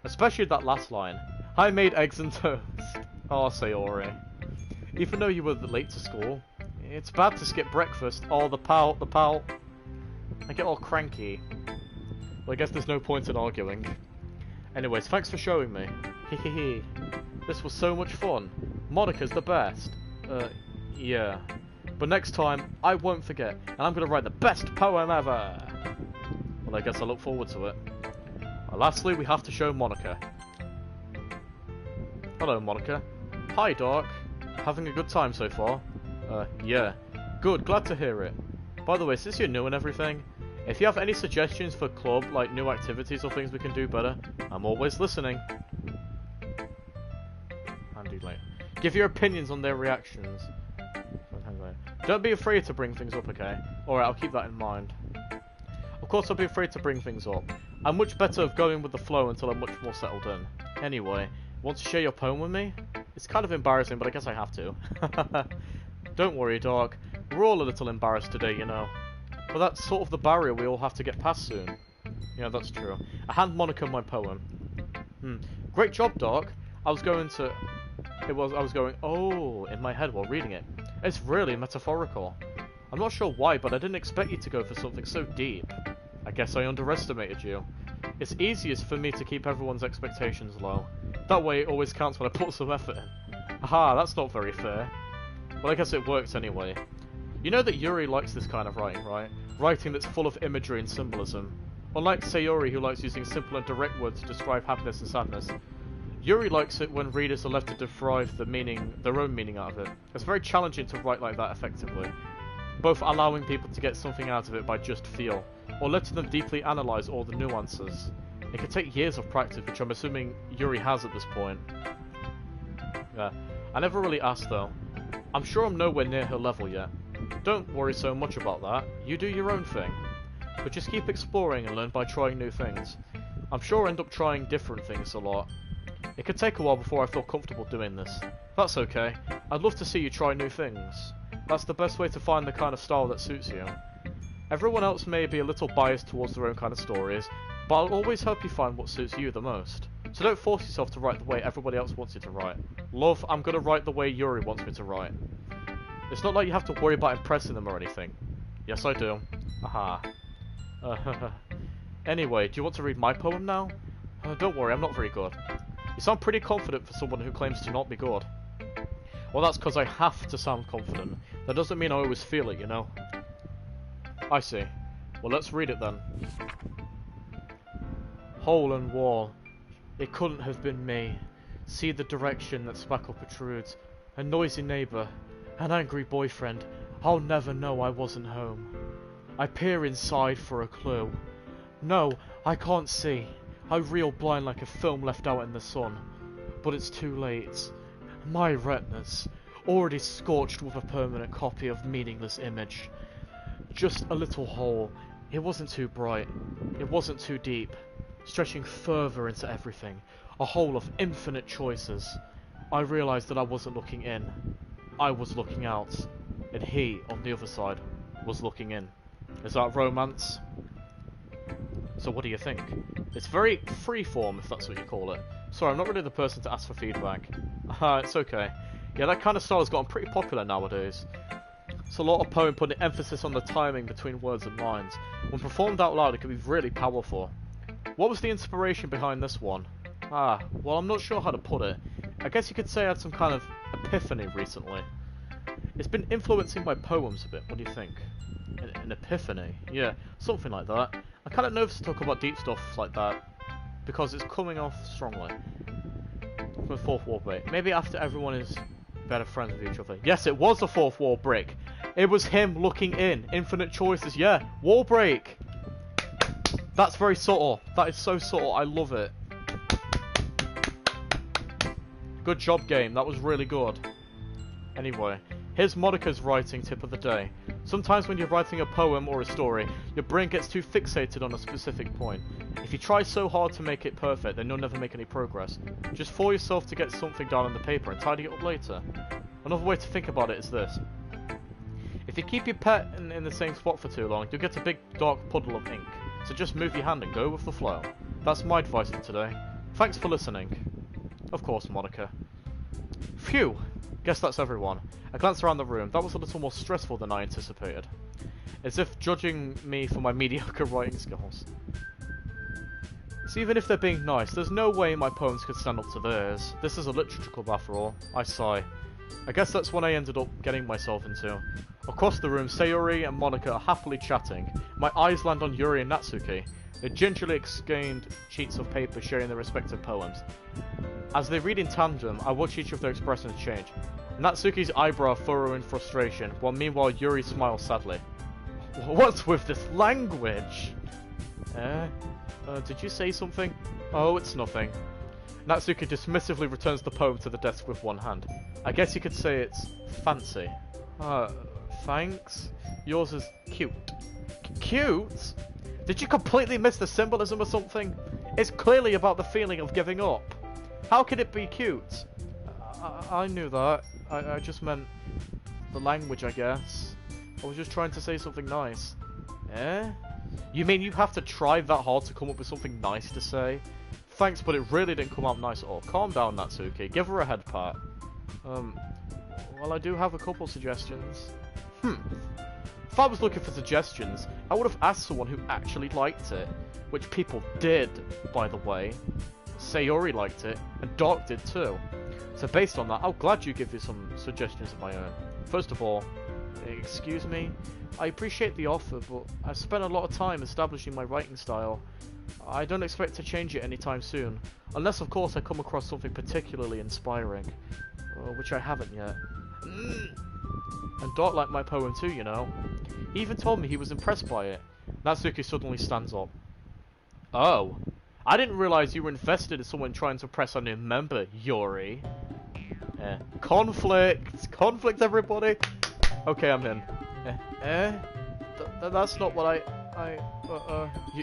Especially that last line. I made eggs and toast. Oh, Sayori. Even though you were late to school, it's bad to skip breakfast. Oh, the pout, the pout. I get all cranky. Well, I guess there's no point in arguing. Anyways, thanks for showing me. Hehehe. This was so much fun. Monica's the best. Yeah. But next time, I won't forget, and I'm gonna write the best poem ever! Well, I guess I look forward to it. Lastly, we have to show Monica. Hello, Monica. Hi, Doc. Having a good time so far? Yeah. Good, glad to hear it. By the way, since you're new and everything, if you have any suggestions for club, like new activities or things we can do better, I'm always listening. Handy later. Give your opinions on their reactions. Don't be afraid to bring things up, okay? Alright, I'll keep that in mind. Of course I'll be afraid to bring things up. I'm much better of going with the flow until I'm much more settled in. Anyway, want to share your poem with me? It's kind of embarrassing, but I guess I have to. Don't worry, Doc. We're all a little embarrassed today, you know. But that's sort of the barrier we all have to get past soon. Yeah, that's true. I hand Monica my poem. Great job, Doc. I was going, oh, in my head while reading it. It's really metaphorical. I'm not sure why, but I didn't expect you to go for something so deep. I guess I underestimated you. It's easiest for me to keep everyone's expectations low. That way it always counts when I put some effort in. Aha, that's not very fair. Well, I guess it works anyway. You know that Yuri likes this kind of writing, right? Writing that's full of imagery and symbolism. Unlike Sayori, who likes using simple and direct words to describe happiness and sadness, Yuri likes it when readers are left to derive their own meaning out of it. It's very challenging to write like that effectively, both allowing people to get something out of it by just feel, or letting them deeply analyse all the nuances. It can take years of practice, which I'm assuming Yuri has at this point. Yeah, I never really asked though. I'm sure I'm nowhere near her level yet. Don't worry so much about that, you do your own thing. But just keep exploring and learn by trying new things. I'm sure I'll end up trying different things a lot. It could take a while before I feel comfortable doing this. That's okay. I'd love to see you try new things. That's the best way to find the kind of style that suits you. Everyone else may be a little biased towards their own kind of stories, but I'll always help you find what suits you the most. So don't force yourself to write the way everybody else wants you to write. Love, I'm gonna write the way Yuri wants me to write. It's not like you have to worry about impressing them or anything. Yes, I do. Aha. Anyway, do you want to read my poem now? Don't worry, I'm not very good. You sound pretty confident for someone who claims to not be good. Well, that's because I have to sound confident. That doesn't mean I always feel it, you know. I see. Well, let's read it then. Hole and wall. It couldn't have been me. See the direction that spackle protrudes. A noisy neighbour. An angry boyfriend. I'll never know I wasn't home. I peer inside for a clue. No, I can't see. I reel blind like a film left out in the sun. But it's too late. My retinas, already scorched with a permanent copy of meaningless image. Just a little hole. It wasn't too bright. It wasn't too deep. Stretching further into everything. A hole of infinite choices. I realised that I wasn't looking in. I was looking out. And he, on the other side, was looking in. Is that romance? So what do you think? It's very freeform, if that's what you call it. Sorry, I'm not really the person to ask for feedback. It's okay. Yeah, that kind of style has gotten pretty popular nowadays. It's a lot of poem putting emphasis on the timing between words and lines. When performed out loud, it can be really powerful. What was the inspiration behind this one? Well, I'm not sure how to put it. I guess you could say I had some kind of epiphany recently. It's been influencing my poems a bit. What do you think? An epiphany? Yeah, something like that. I'm kind of nervous to talk about deep stuff like that, because it's coming off strongly. From a fourth wall break. Maybe after everyone is better friends with each other. Yes, it was a fourth wall break. It was him looking in. Infinite choices. Yeah, wall break. That's very subtle. That is so subtle. I love it. Good job, game. That was really good. Anyway, here's Monica's writing tip of the day. Sometimes when you're writing a poem or a story, your brain gets too fixated on a specific point. If you try so hard to make it perfect, then you'll never make any progress. Just force yourself to get something down on the paper and tidy it up later. Another way to think about it is this. If you keep your pen in the same spot for too long, you'll get a big dark puddle of ink. So just move your hand and go with the flow. That's my advice for today. Thanks for listening. Of course, Monica. Phew! Guess that's everyone. I glanced around the room. That was a little more stressful than I anticipated. As if judging me for my mediocre writing skills. So even if they're being nice, there's no way my poems could stand up to theirs. This is a literature club after all. I sigh. I guess that's what I ended up getting myself into. Across the room, Sayori and Monica are happily chatting. My eyes land on Yuri and Natsuki. They gingerly exchange sheets of paper sharing their respective poems. As they read in tandem, I watch each of their expressions change. Natsuki's eyebrow furrow in frustration, while meanwhile Yuri smiles sadly. What's with this language? Did you say something? Oh, it's nothing. Natsuki dismissively returns the poem to the desk with one hand. I guess you could say it's fancy. Thanks. Yours is cute. Cute? Did you completely miss the symbolism or something? It's clearly about the feeling of giving up. How can it be cute? I knew that. I just meant the language, I guess. I was just trying to say something nice. Eh? You mean you have to try that hard to come up with something nice to say? Thanks, but it really didn't come out nice at all. Calm down, Natsuki. Give her a head pat. Well, I do have a couple suggestions. If I was looking for suggestions, I would have asked someone who actually liked it. Which people did, by the way. Sayori liked it, and Dark did too. So based on that, I'm glad you give me some suggestions of my own. First of all, excuse me? I appreciate the offer, but I've spent a lot of time establishing my writing style. I don't expect to change it anytime soon. Unless, of course, I come across something particularly inspiring. Which I haven't yet. And Dot liked my poem too, you know. He even told me he was impressed by it. Natsuki suddenly stands up. Oh. I didn't realize you were invested in someone trying to press on a new member, Yuri. Conflict! Conflict, everybody! Okay, I'm in. That's not what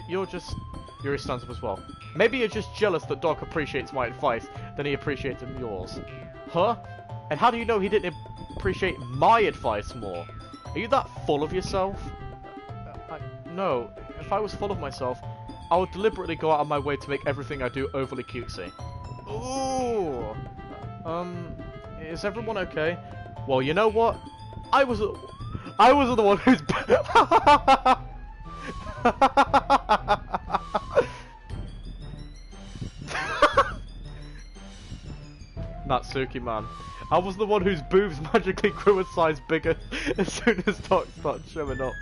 you're just... Yuri stands up as well. Maybe you're just jealous that Doc appreciates my advice than he appreciates yours. Huh? And how do you know he didn't appreciate my advice more? Are you that full of yourself? No. If I was full of myself, I would deliberately go out of my way to make everything I do overly cutesy. Ooh! Is everyone okay? Well, you know what? I was the one who's... Natsuki, man. I was the one whose boobs magically grew a size bigger as soon as Doc started showing up.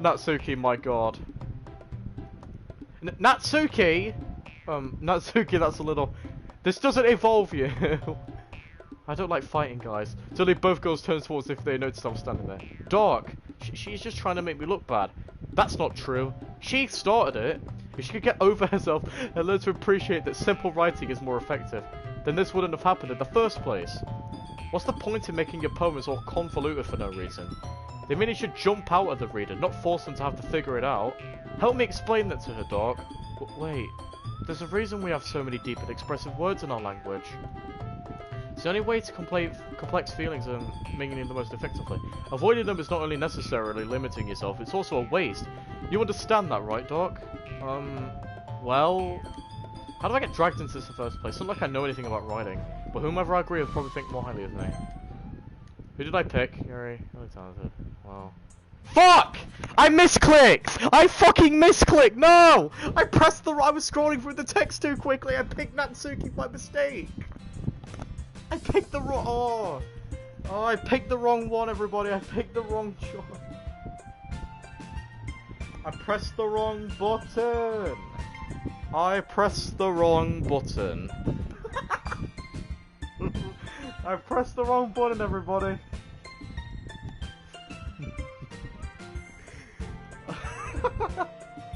Natsuki, my god. Natsuki! Natsuki, that's a little... This doesn't involve you. I don't like fighting, guys. Suddenly both girls turn towards if they notice I'm standing there. Doc, she's just trying to make me look bad. That's not true. She started it. If she could get over herself and learn to appreciate that simple writing is more effective, then this wouldn't have happened in the first place. What's the point in making your poems all convoluted for no reason? They mean it should jump out at the reader, not force them to have to figure it out. Help me explain that to her, Doc. But wait, there's a reason we have so many deep and expressive words in our language. It's the only way to complex feelings and meaning the most effectively. Avoiding them is not only necessarily limiting yourself, it's also a waste. You understand that, right, Doc? Well... How did I get dragged into this in the first place? It's not like I know anything about writing, but whomever I agree with probably think more highly of me. Who did I pick? Yuri, really talented. Wow. Fuck! I misclicked! I fucking misclicked! No! I pressed the... I was scrolling through the text too quickly. I picked Natsuki by mistake. I picked the wrong... Oh, I picked the wrong one, everybody. I picked the wrong choice. I pressed the wrong button. I pressed the wrong button. I pressed the wrong button, everybody.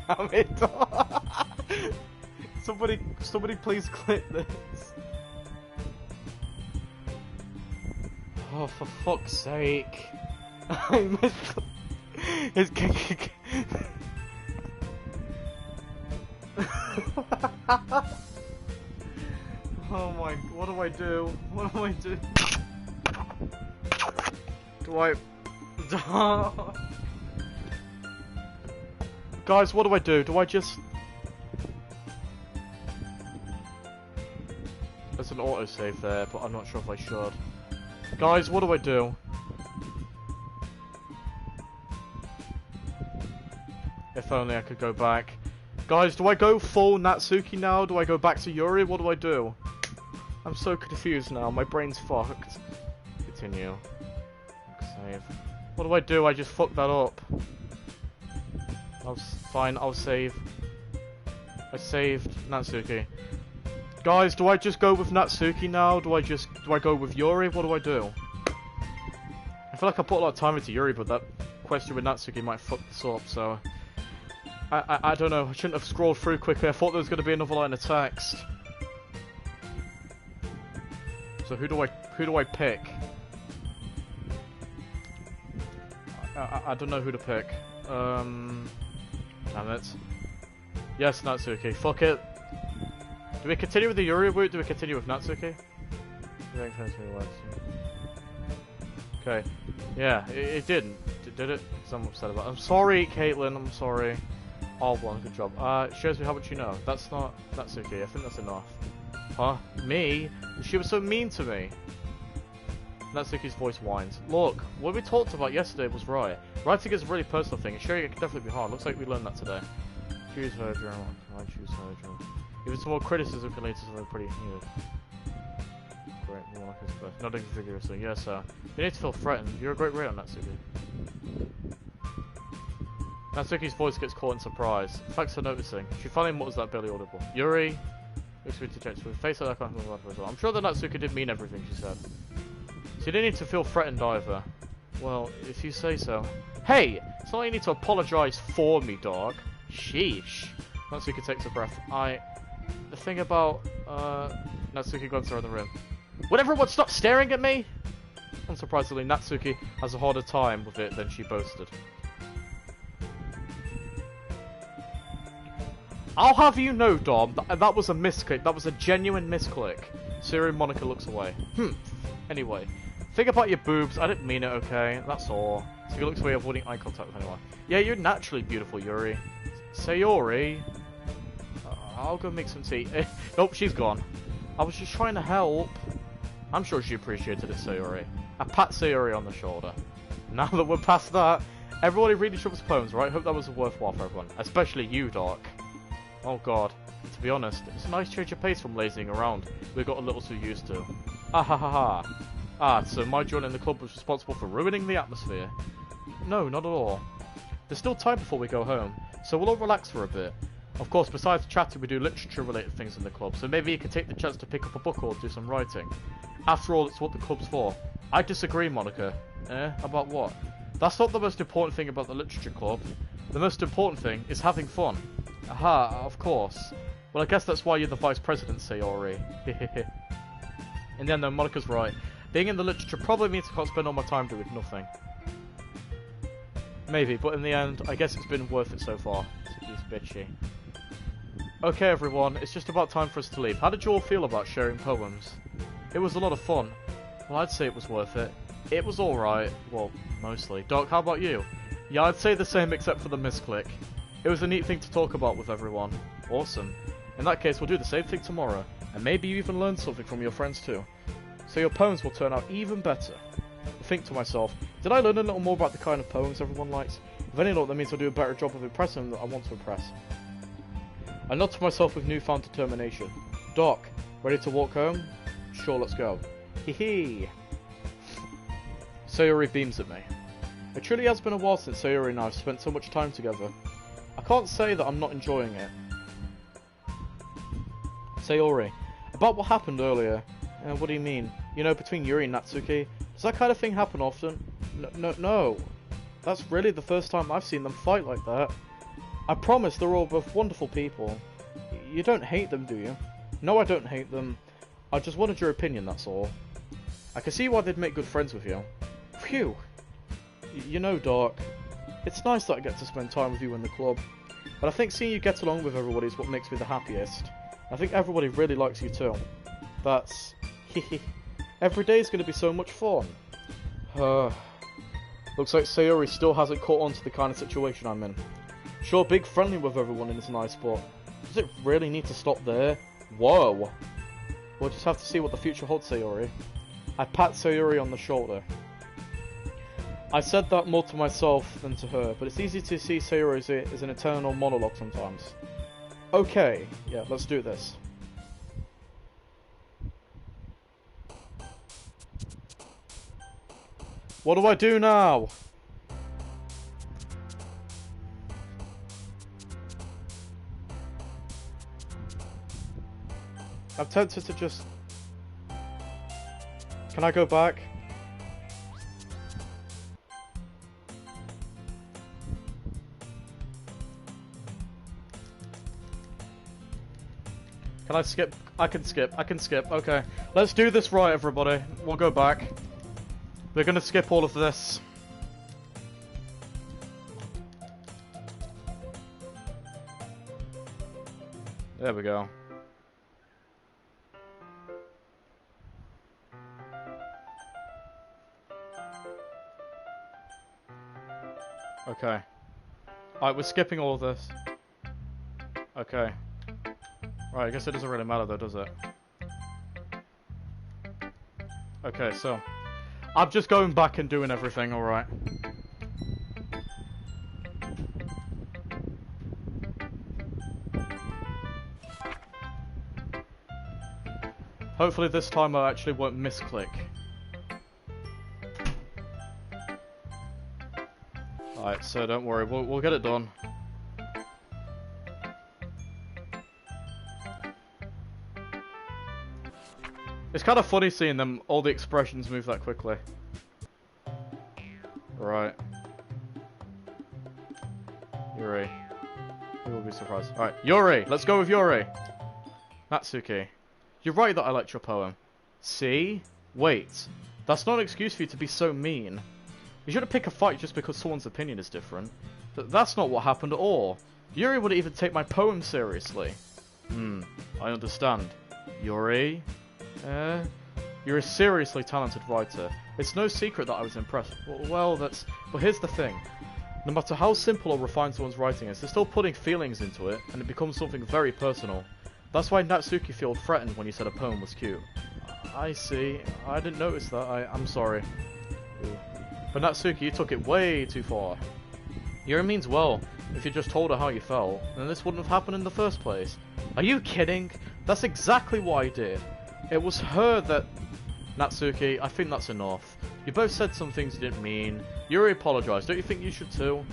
Damn it. Somebody please clip this. Oh, for fuck's sake. I missed... It's... Oh my... What do I do? What do I do? Do I... Guys, what do I do? Do I just... There's an autosave there, but I'm not sure if I should. Guys, what do I do? If only I could go back. Guys, do I go full Natsuki now? Do I go back to Yuri? What do I do? I'm so confused now. My brain's fucked. Continue. Save. What do I do? I just fucked that up. Fine, I'll save. I saved Natsuki. Guys, do I just go with Natsuki now? Do I go with Yuri? What do I do? I feel like I put a lot of time into Yuri, but that question with Natsuki might fuck this up, so... I don't know, I shouldn't have scrolled through quickly. I thought there was going to be another line of text. So who do I pick? I don't know who to pick. Damn it. Yes, Natsuki. Fuck it. Do we continue with the Yuri route? Do we continue with Natsuki? Okay. Yeah, it didn't. Did it? Because I'm upset about it. I'm sorry, Caitlin. I'm sorry. Oh, well, good job. Shows me how much you know. That's not Natsuki. I think that's enough. Huh? Me? She was so mean to me. Natsuki's voice whines. Look, what we talked about yesterday was right. Writing is a really personal thing. Sharing it can definitely be hard. Looks like we learned that today. Choose her journal. I choose her journal. Even some more criticism can lead to something pretty new. Great, more like his birth. Nodding vigorously. Yes, sir. You need to feel threatened. You're a great reader, Natsuki. Natsuki's voice gets caught in surprise. Thanks for noticing. She finally mutters that barely audible. Yuri looks me to change with face like that kind of as well. I'm sure that Natsuki did mean everything she said. So you didn't need to feel threatened either. Well, if you say so. Hey! It's not like you need to apologise for me, dog. Sheesh. Natsuki takes a breath. The thing about, Natsuki grunts around the room. Would everyone stop staring at me? Unsurprisingly, Natsuki has a harder time with it than she boasted. I'll have you know, Dom, that was a misclick. That was a genuine misclick. Siri Monica looks away. Anyway, think about your boobs. I didn't mean it, okay? That's all. So he looks away, avoiding eye contact with anyone. Yeah, you're naturally beautiful, Yuri. Sayori. I'll go make some tea. Nope, she's gone. I was just trying to help. I'm sure she appreciated it, Sayori. I pat Sayori on the shoulder. Now that we're past that, everybody read each other's poems, right? Hope that was worthwhile for everyone. Especially you, Doc. Oh god. To be honest, it's a nice change of pace from lazying around. We got a little too used to. Ah ha ha ha. Ah, so my joining the club was responsible for ruining the atmosphere? No, not at all. There's still time before we go home, so we'll all relax for a bit. Of course, besides chatting, we do literature-related things in the club, so maybe you could take the chance to pick up a book or do some writing. After all, it's what the club's for. I disagree, Monica. About what? That's not the most important thing about the literature club. The most important thing is having fun. Aha, of course. Well, I guess that's why you're the vice president, Sayori. In the end, though, Monica's right. Being in the literature probably means I can't spend all my time doing nothing. Maybe, but in the end, I guess it's been worth it so far. He's bitchy. Okay, everyone, it's just about time for us to leave. How did you all feel about sharing poems? It was a lot of fun. Well, I'd say it was worth it. It was alright. Well, mostly. Doc, how about you? Yeah, I'd say the same except for the misclick. It was a neat thing to talk about with everyone. Awesome. In that case, we'll do the same thing tomorrow. And maybe you even learn something from your friends too. So your poems will turn out even better. I think to myself, did I learn a little more about the kind of poems everyone likes? If any luck, that means I'll do a better job of impressing them that I want to impress. I nod to myself with newfound determination. Doc, ready to walk home? Sure, let's go. Hee hee. Sayori beams at me. It truly has been a while since Sayori and I have spent so much time together. I can't say that I'm not enjoying it. Sayori, about what happened earlier. What do you mean? You know, between Yuri and Natsuki? Does that kind of thing happen often? No. That's really the first time I've seen them fight like that. I promise they're all both wonderful people. You don't hate them, do you? No, I don't hate them. I just wanted your opinion, that's all. I can see why they'd make good friends with you. Phew. You know, Doc, it's nice that I get to spend time with you in the club. But I think seeing you get along with everybody is what makes me the happiest. I think everybody really likes you too. That's... Every day is going to be so much fun. Looks like Sayori still hasn't caught on to the kind of situation I'm in. Sure, being friendly with everyone is nice, but does it really need to stop there? Whoa! We'll just have to see what the future holds, Sayori. I pat Sayori on the shoulder. I said that more to myself than to her, but it's easy to see Sayori as an eternal monologue sometimes. Okay, yeah, let's do this. What do I do now? I'm tempted to just... Can I go back? Can I skip? I can skip. I can skip. Okay. Let's do this right, everybody. We'll go back. We're gonna skip all of this. There we go. Okay. Alright, we're skipping all of this. Okay. Right, I guess it doesn't really matter though, does it? Okay, so... I'm just going back and doing everything, alright. Hopefully this time I actually won't misclick. Alright, so don't worry, we'll get it done. It's kind of funny seeing them, all the expressions move that quickly. Right. Yuri. You will be surprised. Alright, Yuri! Let's go with Yuri! Natsuki. You're right that I liked your poem. See? Wait. That's not an excuse for you to be so mean. You shouldn't pick a fight just because someone's opinion is different. That's not what happened at all. Yuri wouldn't even take my poem seriously. I understand. Yuri? You're a seriously talented writer. It's no secret that I was impressed. Well, here's the thing. No matter how simple or refined someone's writing is, they're still putting feelings into it, and it becomes something very personal. That's why Natsuki felt threatened when you said a poem was cute. I see. I didn't notice that. I'm sorry. But Natsuki, you took it way too far. Yuri means well. If you just told her how you felt, then this wouldn't have happened in the first place. Are you kidding? That's exactly what I did. It was her that... Natsuki, I think that's enough. You both said some things you didn't mean. Yuri apologized. Don't you think you should too?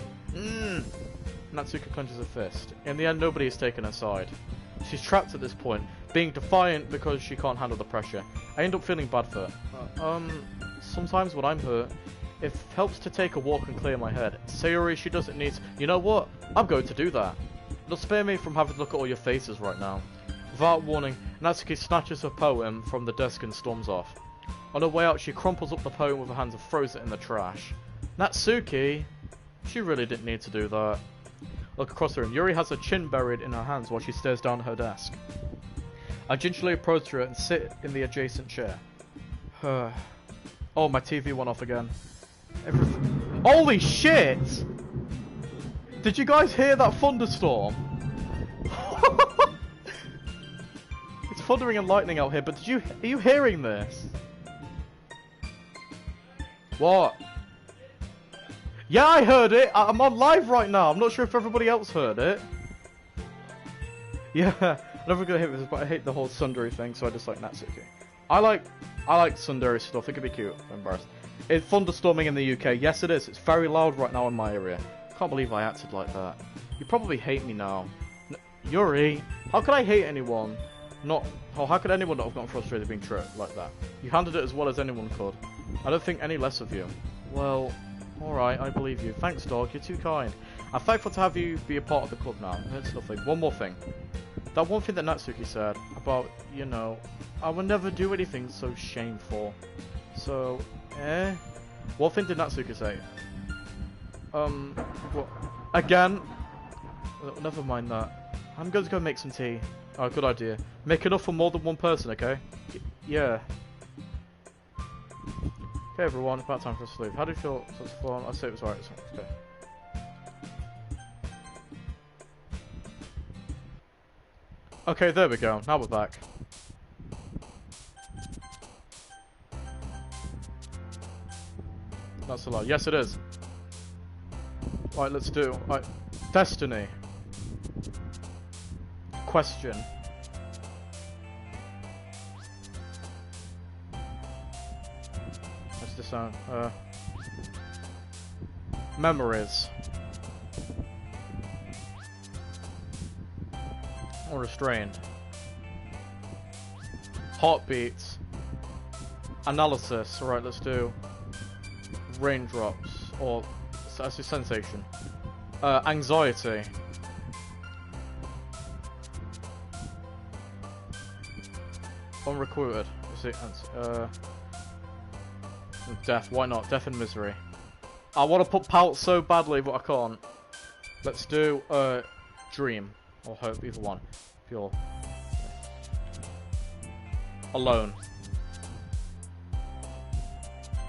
Natsuki clenches her fist. In the end, nobody has taken her side. She's trapped at this point, being defiant because she can't handle the pressure. I end up feeling bad for her. Sometimes when I'm hurt, it helps to take a walk and clear my head. Sayori, she doesn't need... You know what? I'm going to do that. It'll spare me from having to look at all your faces right now. Without warning, Natsuki snatches her poem from the desk and storms off. On her way out, she crumples up the poem with her hands and throws it in the trash. Natsuki? She really didn't need to do that. Look across the room. Yuri has her chin buried in her hands while she stares down at her desk. I gingerly approach her and sit in the adjacent chair. Oh, my TV went off again. Holy shit! Did you guys hear that thunderstorm? It's thundering and lightning out here, but are you hearing this? What? Yeah, I heard it. I'm on live right now. I'm not sure if everybody else heard it. Yeah, I'm never gonna hit this, but I hate the whole tsundere thing, so I just like Natsuki. I like tsundere stuff. It could be cute. I'm embarrassed. It's thunderstorming in the UK. Yes, it is. It's very loud right now in my area. Can't believe I acted like that. You probably hate me now. Yuri, how could I hate anyone? How could anyone not have gotten frustrated being tricked like that? You handled it as well as anyone could. I don't think any less of you. Well, alright, I believe you. Thanks, dog. You're too kind. I'm thankful to have you be a part of the club now. That's lovely. One more thing. That one thing that Natsuki said about, you know, I would never do anything so shameful. So, what thing did Natsuki say? What? Again? Never mind that. I'm going to go make some tea. Oh, good idea. Make enough for more than one person, okay? Yeah. Okay, everyone, about time for us to leave. How do you feel? I'll say it was alright. Okay. Okay, there we go. Now we're back. That's a lot. Yes, it is. Right, let's do. Right, Destiny. question. What's this sound? Memories. Or restrained. Heartbeats. Analysis. Alright, let's do raindrops. Or that's a sensation. Anxiety. Unrecruited. Death. Why not? Death and misery. I want to put pout so badly, but I can't. Let's do dream or hope. Either one. Pure. Alone.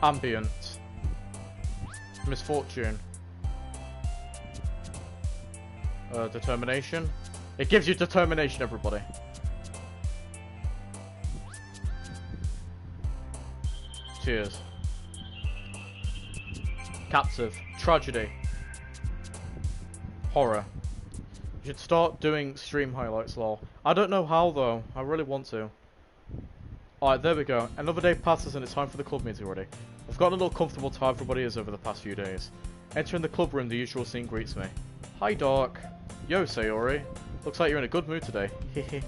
Ambient. Misfortune. Determination. It gives you determination, everybody. Tears. Captive. Tragedy. Horror. You should start doing stream highlights, lol. I don't know how, though. I really want to. Alright, there we go. Another day passes and it's time for the club meeting already. I've gotten a little comfortable to how everybody is over the past few days. Entering the club room, the usual scene greets me. Hi, Dark. Yo, Sayori. Looks like you're in a good mood today. Hehe.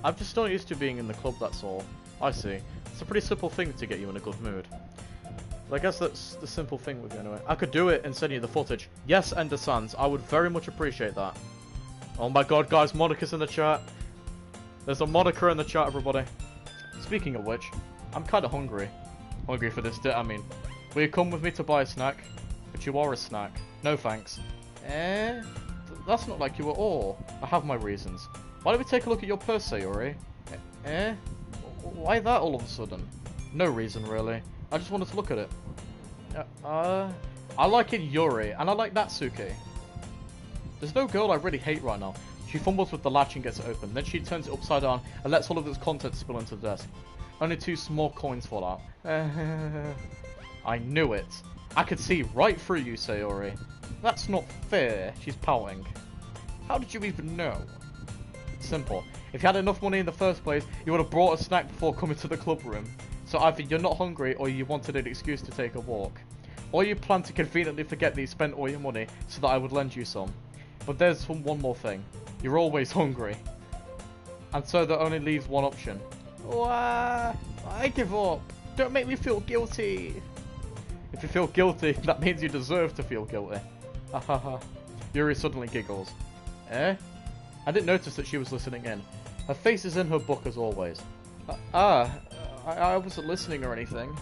I'm just not used to being in the club, that's all. I see. It's a pretty simple thing to get you in a good mood. But I guess that's the simple thing with you anyway. I could do it and send you the footage. Yes, Ender Sands. I would very much appreciate that. Oh my god, guys. Monica's in the chat. There's a Monica in the chat, everybody. Speaking of which, I'm kind of hungry. Hungry for this I mean, will you come with me to buy a snack? But you are a snack. No thanks. That's not like you at all. I have my reasons. Why don't we take a look at your purse, Sayori? Why that all of a sudden? No reason, really. I just wanted to look at it. I like it Yuri, and I like Natsuki. There's no girl I really hate right now. She fumbles with the latch and gets it open. Then she turns it upside down and lets all of its contents spill into the desk. Only 2 small coins fall out. I knew it. I could see right through you, Sayori. That's not fair. She's pouting. How did you even know? Simple. If you had enough money in the first place, you would have brought a snack before coming to the club room. So either you're not hungry or you wanted an excuse to take a walk. Or you plan to conveniently forget that you spent all your money so that I would lend you some. But there's one more thing. You're always hungry. And so that only leaves one option. I give up. Don't make me feel guilty. If you feel guilty, that means you deserve to feel guilty. Hahaha. Yuri suddenly giggles. I didn't notice that she was listening in. Her face is in her book as always. I wasn't listening or anything.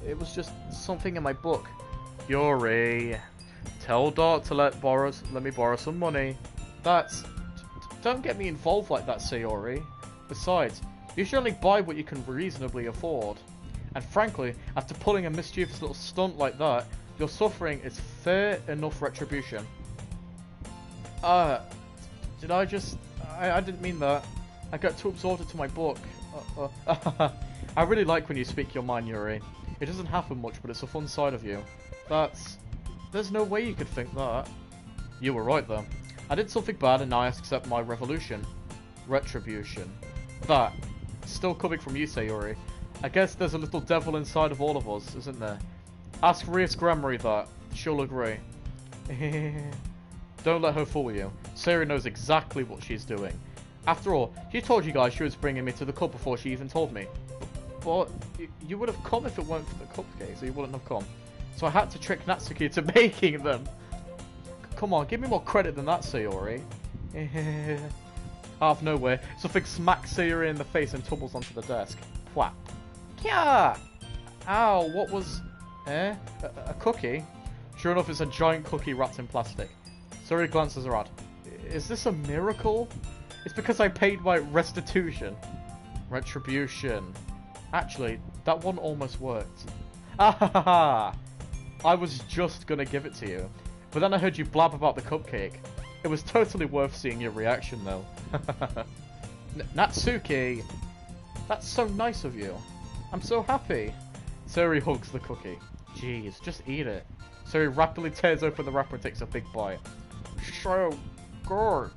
It was just something in my book. Yuri, tell Dart to let me borrow some money. Don't get me involved like that, Sayori. Besides, you should only buy what you can reasonably afford. And frankly, after pulling a mischievous little stunt like that, your suffering is fair enough retribution. Did I just... I didn't mean that. I got too absorbed into my book. I really like when you speak your mind, Yuri. It doesn't happen much, but it's a fun side of you. There's no way you could think that. You were right, though. I did something bad, and now I accept my retribution. That. Still coming from you, Sayori. I guess there's a little devil inside of all of us, isn't there? Ask Rias Grammary that. She'll agree. Don't let her fool you. Sayori knows exactly what she's doing. After all, she told you guys she was bringing me to the club before she even told me. But you would have come if it weren't for the cupcakes, so you wouldn't have come. So I had to trick Natsuki into making them. Come on, give me more credit than that, Sayori. Out of nowhere, something smacks Sayori in the face and tumbles onto the desk. Whap. Kya! Ow, what was... A cookie? Sure enough, it's a giant cookie wrapped in plastic. Sayori glances around. Is this a miracle? It's because I paid my restitution. Retribution. Actually, that one almost worked. Ah! I was just gonna give it to you. But then I heard you blab about the cupcake. It was totally worth seeing your reaction, though. Natsuki! That's so nice of you. I'm so happy. Sayori hugs the cookie. Jeez, just eat it. Sayori rapidly tears open the wrapper and takes a big bite. So good.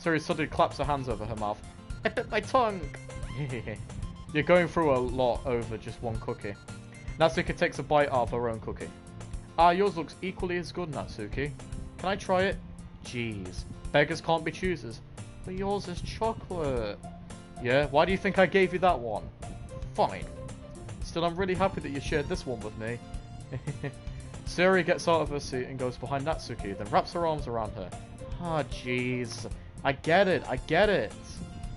Sayori suddenly claps her hands over her mouth. I bit my tongue! You're going through a lot over just one cookie. Natsuki takes a bite out of her own cookie. Ah, yours looks equally as good, Natsuki. Can I try it? Jeez. Beggars can't be choosers. But yours is chocolate. Yeah? Why do you think I gave you that one? Fine. Still, I'm really happy that you shared this one with me. Sayori gets out of her seat and goes behind Natsuki, then wraps her arms around her. Ah, jeez. I get it. I get it.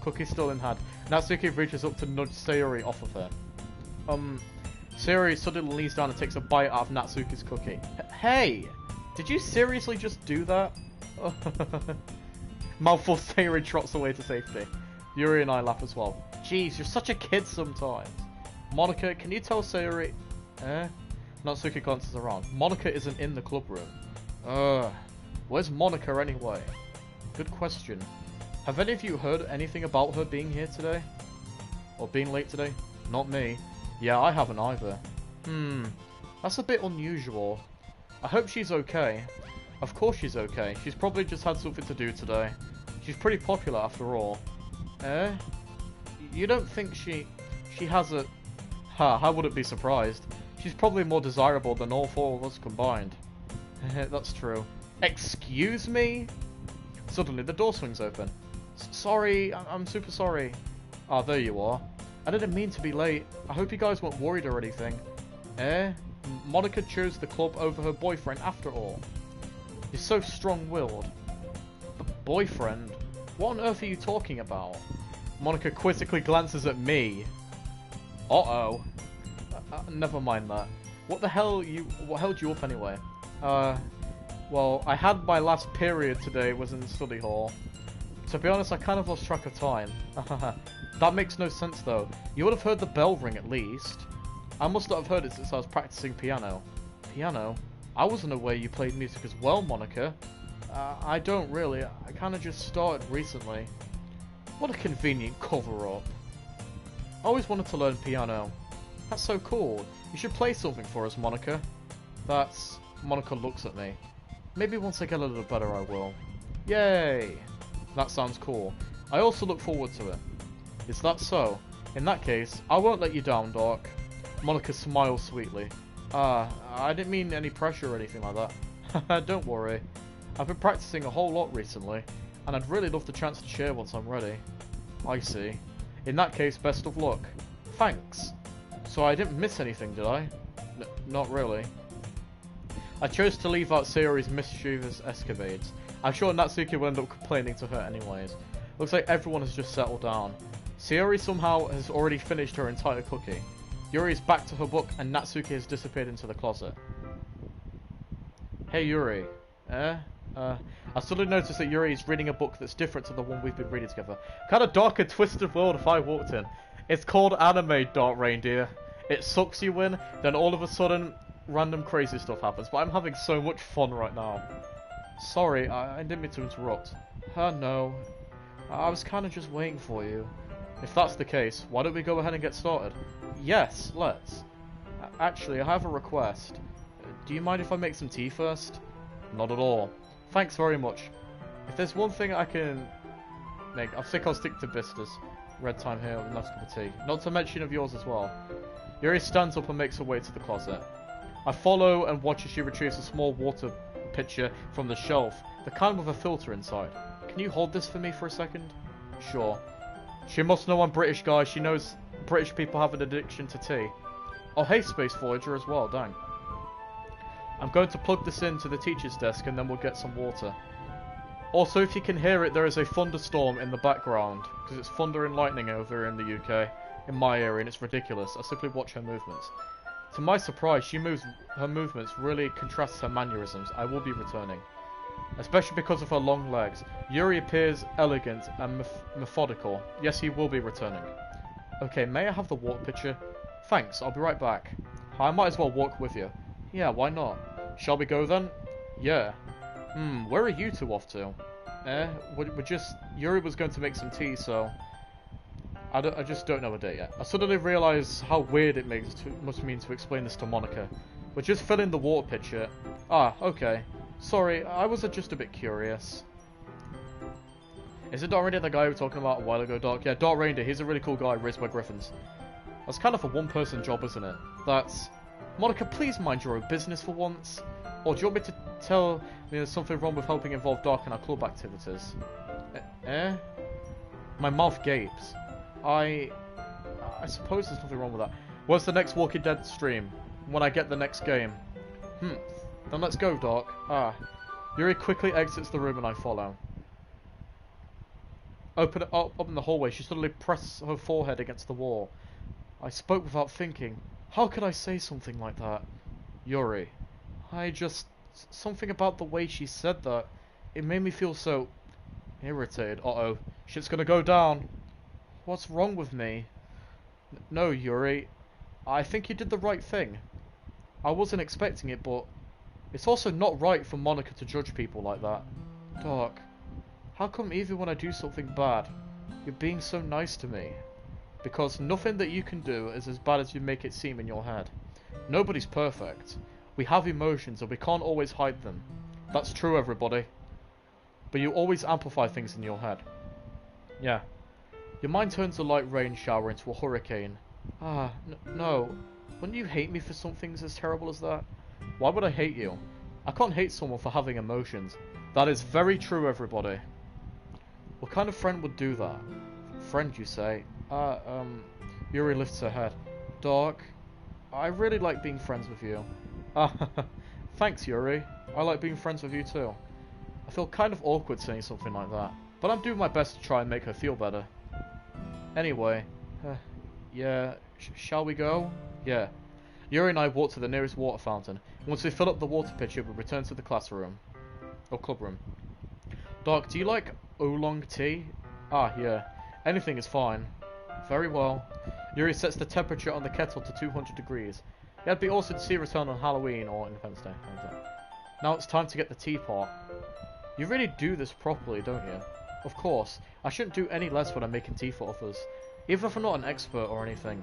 Cookie still in hand. Natsuki reaches up to nudge Sayori off of her. Sayori suddenly leans down and takes a bite out of Natsuki's cookie. Hey! Did you seriously just do that? Mouthful, Sayori trots away to safety. Yuri and I laugh as well. Jeez, you're such a kid sometimes. Monica, can you tell Sayori... Natsuki glances around. Monica isn't in the club room. Where's Monica anyway? Good question. Have any of you heard anything about her being here today? Or being late today? Not me. Yeah, I haven't either. That's a bit unusual. I hope she's okay. Of course she's okay. She's probably just had something to do today. She's pretty popular after all. You don't think she has a... I wouldn't be surprised. She's probably more desirable than all four of us combined. That's true. Excuse me? Suddenly the door swings open. Sorry, I'm super sorry. Ah, there you are. I didn't mean to be late. I hope you guys weren't worried or anything. Monica chose the club over her boyfriend after all. You're so strong-willed. But boyfriend? What on earth are you talking about? Monica quizzically glances at me. Uh-oh. Never mind that. What held you up anyway? Well, I had my last period today was in the study hall. To be honest, I kind of lost track of time. That makes no sense though. You would have heard the bell ring at least. I must not have heard it since I was practicing piano. Piano? I wasn't aware you played music as well, Monica. I don't really. I kind of just started recently. What a convenient cover-up. I always wanted to learn piano. That's so cool. You should play something for us, Monica. That's... Monica looks at me. Maybe once I get a little better I will. Yay! That sounds cool. I also look forward to it. Is that so? In that case, I won't let you down, Doc. Monica smiles sweetly. I didn't mean any pressure or anything like that. Don't worry. I've been practicing a whole lot recently, and I'd really love the chance to share once I'm ready. I see. In that case, best of luck. Thanks. So I didn't miss anything, did I? Not really. I chose to leave out Sayori's mischievous escapades. I'm sure Natsuki will end up complaining to her anyways. Looks like everyone has just settled down. Sayori somehow has already finished her entire cookie. Yuri is back to her book and Natsuki has disappeared into the closet. Hey Yuri. I suddenly noticed that Yuri is reading a book that's different to the one we've been reading together. Kind of dark and twisted world if I walked in. It's called anime, Dark Reindeer. It sucks you in, then all of a sudden, random crazy stuff happens. But I'm having so much fun right now. Sorry, I didn't mean to interrupt. No. I was kind of just waiting for you. If that's the case, why don't we go ahead and get started? Yes, let's. Actually, I have a request. Do you mind if I make some tea first? Not at all. Thanks very much. If there's one thing I can make, I think I'll stick to Vistas. Red time here, a nice cup of tea. Not to mention of yours as well. Yuri stands up and makes her way to the closet. I follow and watch as she retrieves a small water pitcher from the shelf, the kind with a filter inside. Can you hold this for me for a second? Sure. She must know I'm British, guys. She knows British people have an addiction to tea. Oh, hey, Space Voyager as well, dang. I'm going to plug this into the teacher's desk and then we'll get some water. Also, if you can hear it, there is a thunderstorm in the background, because it's thunder and lightning over in the UK, in my area, and it's ridiculous. I simply watch her movements. To my surprise, her movements really contrasts her mannerisms. I will be returning. Especially because of her long legs. Yuri appears elegant and methodical. Yes, he will be returning. Okay, may I have the water pitcher? Thanks, I'll be right back. I might as well walk with you. Yeah, why not? Shall we go then? Yeah. Where are you two off to? We're just... Yuri was going to make some tea, so... I just don't know a date yet. I suddenly realise how weird it must mean to explain this to Monica. We're just filling the water pitcher. Ah, okay. Sorry, I was just a bit curious. Is it Dark Reindeer, the guy we were talking about a while ago, Doc? Yeah, Dark Reindeer, he's a really cool guy raised by griffins. That's kind of a one-person job, isn't it? That's... Monica, please mind your own business for once. Or do you want me to tell me there's something wrong with helping involve Dark in our club activities? My mouth gapes. I suppose there's nothing wrong with that. What's the next Walking Dead stream? When I get the next game. Then let's go, Doc. Yuri quickly exits the room and I follow. Up in the hallway, she suddenly presses her forehead against the wall. I spoke without thinking. How could I say something like that? Yuri. Something about the way she said that. It made me feel so... irritated. Uh-oh. Shit's gonna go down. What's wrong with me? No, Yuri. I think you did the right thing. I wasn't expecting it, but... It's also not right for Monica to judge people like that. Doc. How come even when I do something bad, you're being so nice to me? Because nothing that you can do is as bad as you make it seem in your head. Nobody's perfect. We have emotions and we can't always hide them. That's true, everybody. But you always amplify things in your head. Yeah. Your mind turns a light rain shower into a hurricane. No. Wouldn't you hate me for some things as terrible as that? Why would I hate you? I can't hate someone for having emotions. That is very true, everybody. What kind of friend would do that? Friend, you say? Yuri lifts her head. Doc, I really like being friends with you. Thanks, Yuri. I like being friends with you too. I feel kind of awkward saying something like that, but I'm doing my best to try and make her feel better. Anyway, yeah, shall we go? Yeah. Yuri and I walk to the nearest water fountain. Once we fill up the water pitcher, we return to the classroom. Or clubroom. Doc, do you like oolong tea? Yeah. Anything is fine. Very well. Yuri sets the temperature on the kettle to 200 degrees. It'd be awesome to see a return on Halloween or Independence Day. Now it's time to get the teapot. You really do this properly, don't you? Of course. I shouldn't do any less when I'm making tea for others. Even if I'm not an expert or anything.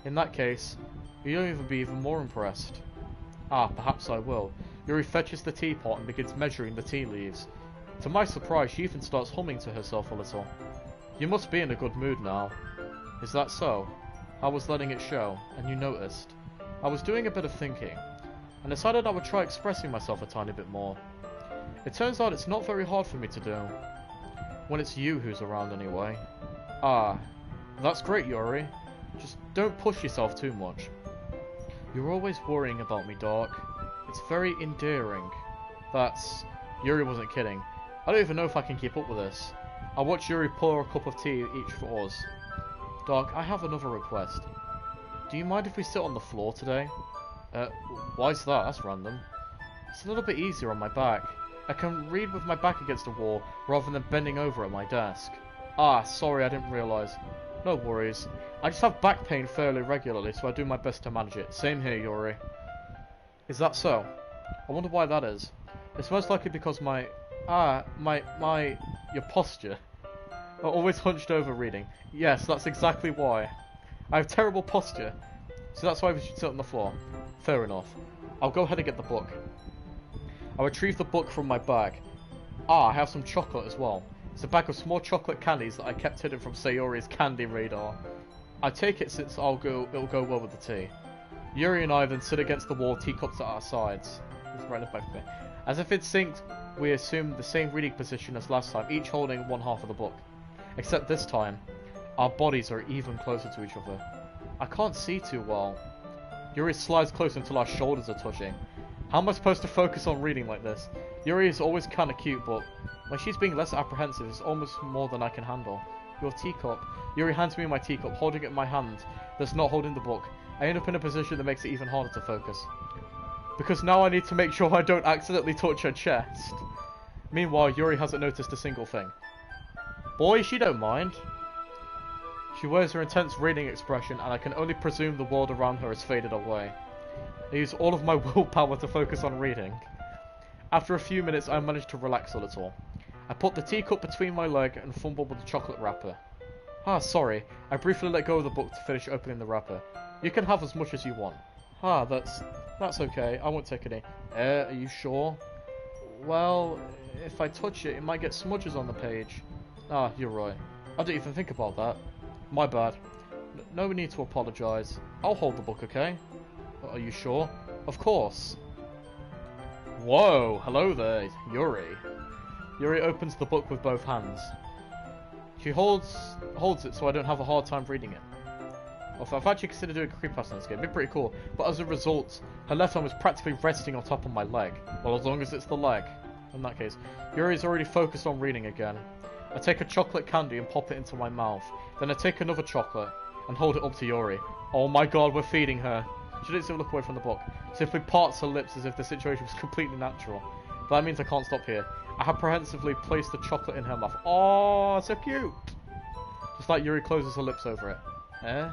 In that case, you'll even be even more impressed. Perhaps I will. Yuri fetches the teapot and begins measuring the tea leaves. To my surprise, she even starts humming to herself a little. You must be in a good mood now. Is that so? I was letting it show, and you noticed. I was doing a bit of thinking, and decided I would try expressing myself a tiny bit more. It turns out it's not very hard for me to do. When it's you who's around anyway. That's great, Yuri. Just don't push yourself too much. You're always worrying about me, Doc. It's very endearing. Yuri wasn't kidding. I don't even know if I can keep up with this. I watch Yuri pour a cup of tea each for us. Doc, I have another request. Do you mind if we sit on the floor today? Why's that? That's random. It's a little bit easier on my back. I can read with my back against the wall rather than bending over at my desk. Sorry, I didn't realise. No worries. I just have back pain fairly regularly, so I do my best to manage it. Same here, Yuri. Is that so? I wonder why that is. It's most likely because your posture. I'm always hunched over reading. Yes, that's exactly why. I have terrible posture. So that's why we should sit on the floor. Fair enough. I'll go ahead and get the book. I retrieve the book from my bag. I have some chocolate as well. It's a bag of small chocolate candies that I kept hidden from Sayori's candy radar. I take it since it'll go well with the tea. Yuri and I then sit against the wall, teacups at our sides. It's right in the back of me. As if it's synced, we assume the same reading position as last time, each holding one half of the book. Except this time, our bodies are even closer to each other. I can't see too well. Yuri slides close until our shoulders are touching. How am I supposed to focus on reading like this? Yuri is always kinda cute, but when she's being less apprehensive, it's almost more than I can handle. Your teacup. Yuri hands me my teacup, holding it in my hand that's not holding the book. I end up in a position that makes it even harder to focus. Because now I need to make sure I don't accidentally touch her chest. Meanwhile, Yuri hasn't noticed a single thing. Boy, she don't mind. She wears her intense reading expression, and I can only presume the world around her has faded away. I use all of my willpower to focus on reading. After a few minutes, I manage to relax a little. I put the teacup between my leg and fumble with the chocolate wrapper. Sorry. I briefly let go of the book to finish opening the wrapper. You can have as much as you want. That's okay. I won't take any. Are you sure? Well, if I touch it, it might get smudges on the page. Ah, you're right. I didn't even think about that. My bad. No need to apologise. I'll hold the book, okay? Are you sure? Of course. Whoa, hello there, Yuri. Yuri opens the book with both hands. She holds it so I don't have a hard time reading it. I've actually considered doing a creepypasta in this game. It'd be pretty cool. But as a result, her left arm is practically resting on top of my leg. Well, as long as it's the leg. In that case, Yuri's already focused on reading again. I take a chocolate candy and pop it into my mouth. Then I take another chocolate and hold it up to Yuri. Oh my god, we're feeding her. She didn't seem to look away from the book. Simply parts her lips as if the situation was completely natural. But that means I can't stop here. I apprehensively place the chocolate in her mouth. Oh, so cute! Just like Yuri closes her lips over it. Eh?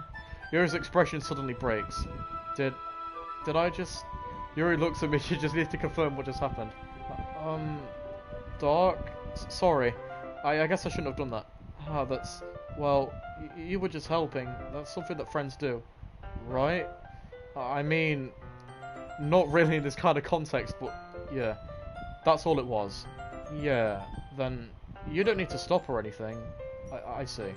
Yuri's expression suddenly breaks. Did I just... Yuri looks at me, she just needs to confirm what just happened. Dark? Sorry. I guess I shouldn't have done that. Ah, that's... Well, you were just helping. That's something that friends do. Right? I mean... Not really in this kind of context, but... Yeah. That's all it was. Yeah. Then... You don't need to stop or anything. I see.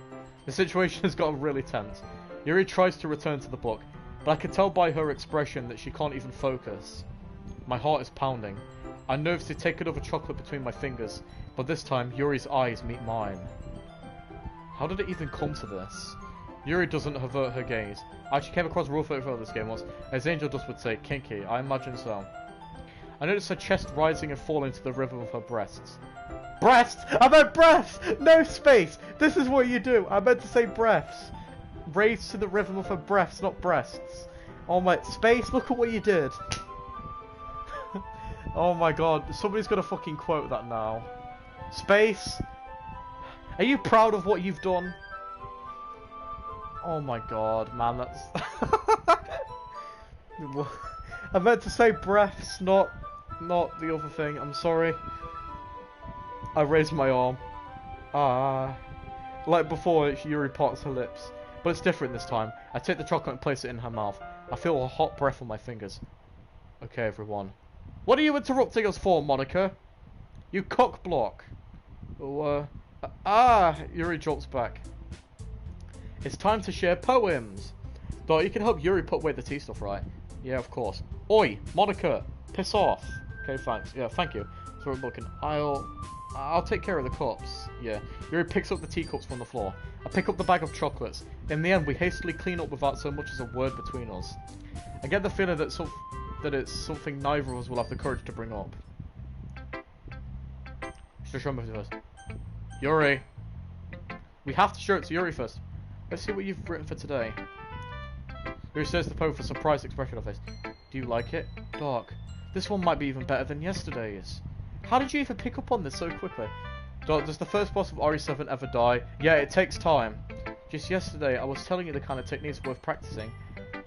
The situation has gotten really tense. Yuri tries to return to the book, but I can tell by her expression that she can't even focus. My heart is pounding. I nervously take another chocolate between my fingers, but this time Yuri's eyes meet mine. How did it even come to this? Yuri doesn't avert her gaze. I actually came across a rule photo of this game once, as Angel Dust would say, kinky. I imagine so. I notice her chest rising and falling to the rhythm of her breasts. Breasts! I meant breaths! No space! This is what you do! I meant to say breaths. Raised to the rhythm of her breaths, not breasts. Oh my... Space, look at what you did. Oh my god, somebody's gonna fucking quote that now. Space, are you proud of what you've done? Oh my god, man, that's... I meant to say breaths, not the other thing. I'm sorry. I raised my arm. Like before, Yuri parts her lips. But it's different this time. I take the chocolate and place it in her mouth. I feel her hot breath on my fingers. Okay, everyone. What are you interrupting us for, Monica? You cock block. Oh, Yuri drops back. It's time to share poems. Though you can help Yuri put away the tea stuff, right? Yeah, of course. Oi, Monica, piss off. Okay, thanks. Yeah, thank you. So we're looking. I'll take care of the cups. Yeah. Yuri picks up the teacups from the floor. I pick up the bag of chocolates. In the end, we hastily clean up without so much as a word between us. I get the feeling that it's something neither of us will have the courage to bring up. Should I show him first? Yuri. We have to show it to Yuri first. Let's see what you've written for today. Yuri says the poem with a surprised expression on her face. Do you like it? Dark. This one might be even better than yesterday's. How did you even pick up on this so quickly? Does the first boss of RE7 ever die? Yeah, it takes time. Just yesterday, I was telling you the kind of techniques worth practicing.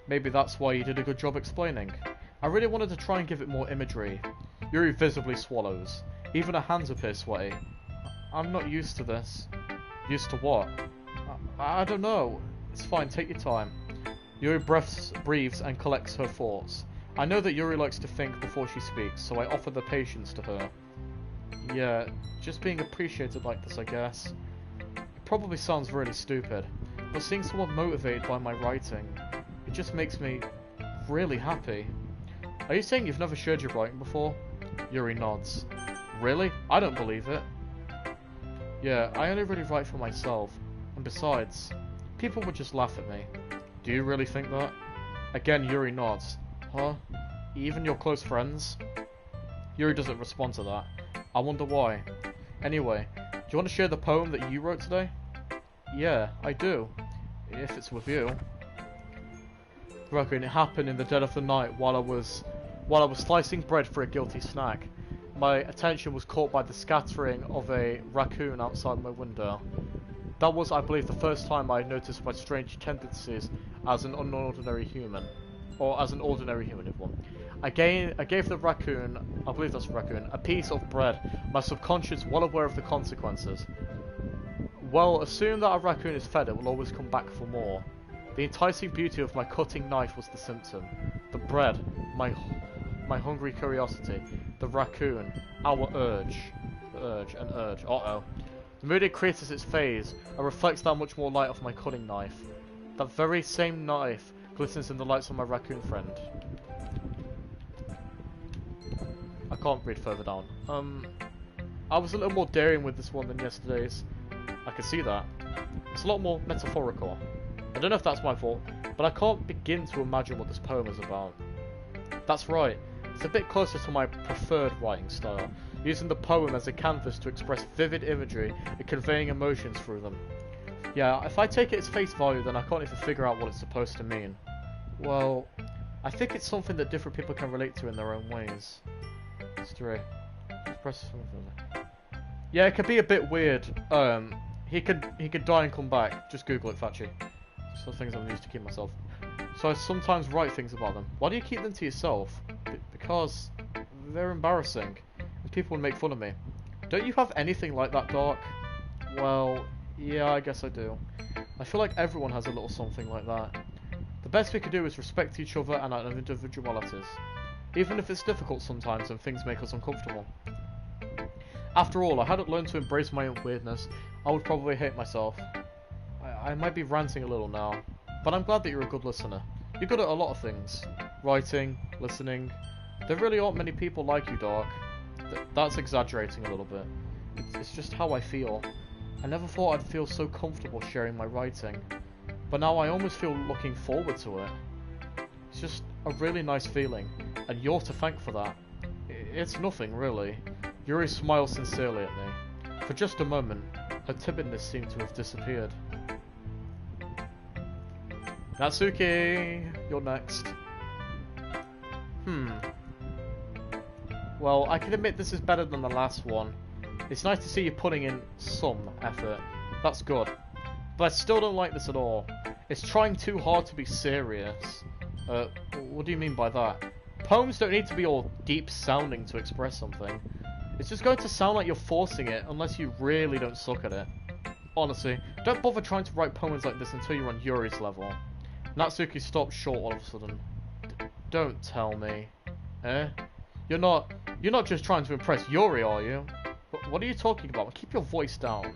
Maybe that's why you did a good job explaining. I really wanted to try and give it more imagery. Yuri visibly swallows. Even her hands appear sweaty. I'm not used to this. Used to what? I don't know. It's fine, take your time. Yuri breathes and collects her thoughts. I know that Yuri likes to think before she speaks, so I offer the patience to her. Yeah, just being appreciated like this, I guess. It probably sounds really stupid, but seeing someone motivated by my writing, it just makes me really happy. Are you saying you've never shared your writing before? Yuri nods. Really? I don't believe it. Yeah, I only really write for myself, and besides, people would just laugh at me. Do you really think that? Again, Yuri nods. Huh? Even your close friends? Yuri doesn't respond to that. I wonder why. Anyway, do you want to share the poem that you wrote today? Yeah, I do. If it's with you. Raccoon, it happened in the dead of the night while I was slicing bread for a guilty snack. My attention was caught by the scattering of a raccoon outside my window. That was, I believe, the first time I had noticed my strange tendencies as an unordinary human. Or as an ordinary human, if one. I gave the raccoon, I believe that's a raccoon, a piece of bread, my subconscious well aware of the consequences. Well, assume that a raccoon is fed, it will always come back for more. The enticing beauty of my cutting knife was the symptom. The bread, my my hungry curiosity, the raccoon, our urge. An urge. Uh-oh. The mood it creates as its phase, and reflects that much more light off my cutting knife. That very same knife glistens in the lights of my raccoon friend. I can't read further down. I was a little more daring with this one than yesterday's. I can see that. It's a lot more metaphorical. I don't know if that's my fault, but I can't begin to imagine what this poem is about. That's right. It's a bit closer to my preferred writing style, using the poem as a canvas to express vivid imagery and conveying emotions through them. Yeah, if I take it as face value, then I can't even figure out what it's supposed to mean. Well, I think it's something that different people can relate to in their own ways. History. Yeah, it could be a bit weird. He could die and come back. Just Google it, Fatchy. Some things I'm used to keep myself. So I sometimes write things about them. Why do you keep them to yourself? Because they're embarrassing, and people would make fun of me. Don't you have anything like that, Dark? Well, yeah, I guess I do. I feel like everyone has a little something like that. The best we can do is respect each other and our individualities, even if it's difficult sometimes and things make us uncomfortable. After all, I hadn't learned to embrace my own weirdness, I would probably hate myself. I might be ranting a little now, but I'm glad that you're a good listener. You're good at a lot of things. Writing, listening. There really aren't many people like you, Dark. That's exaggerating a little bit. It's just how I feel. I never thought I'd feel so comfortable sharing my writing, but now I almost feel looking forward to it. It's just a really nice feeling, and you're to thank for that. It's nothing, really. Yuri smiled sincerely at me. For just a moment, her timidness seemed to have disappeared. Natsuki, you're next. Well, I can admit this is better than the last one. It's nice to see you putting in some effort. That's good. But I still don't like this at all. It's trying too hard to be serious. What do you mean by that? Poems don't need to be all deep sounding to express something. It's just going to sound like you're forcing it unless you really don't suck at it. Honestly, don't bother trying to write poems like this until you're on Yuri's level. Natsuki stopped short all of a sudden. Don't tell me. Eh? You're not just trying to impress Yuri, are you? What are you talking about? Keep your voice down.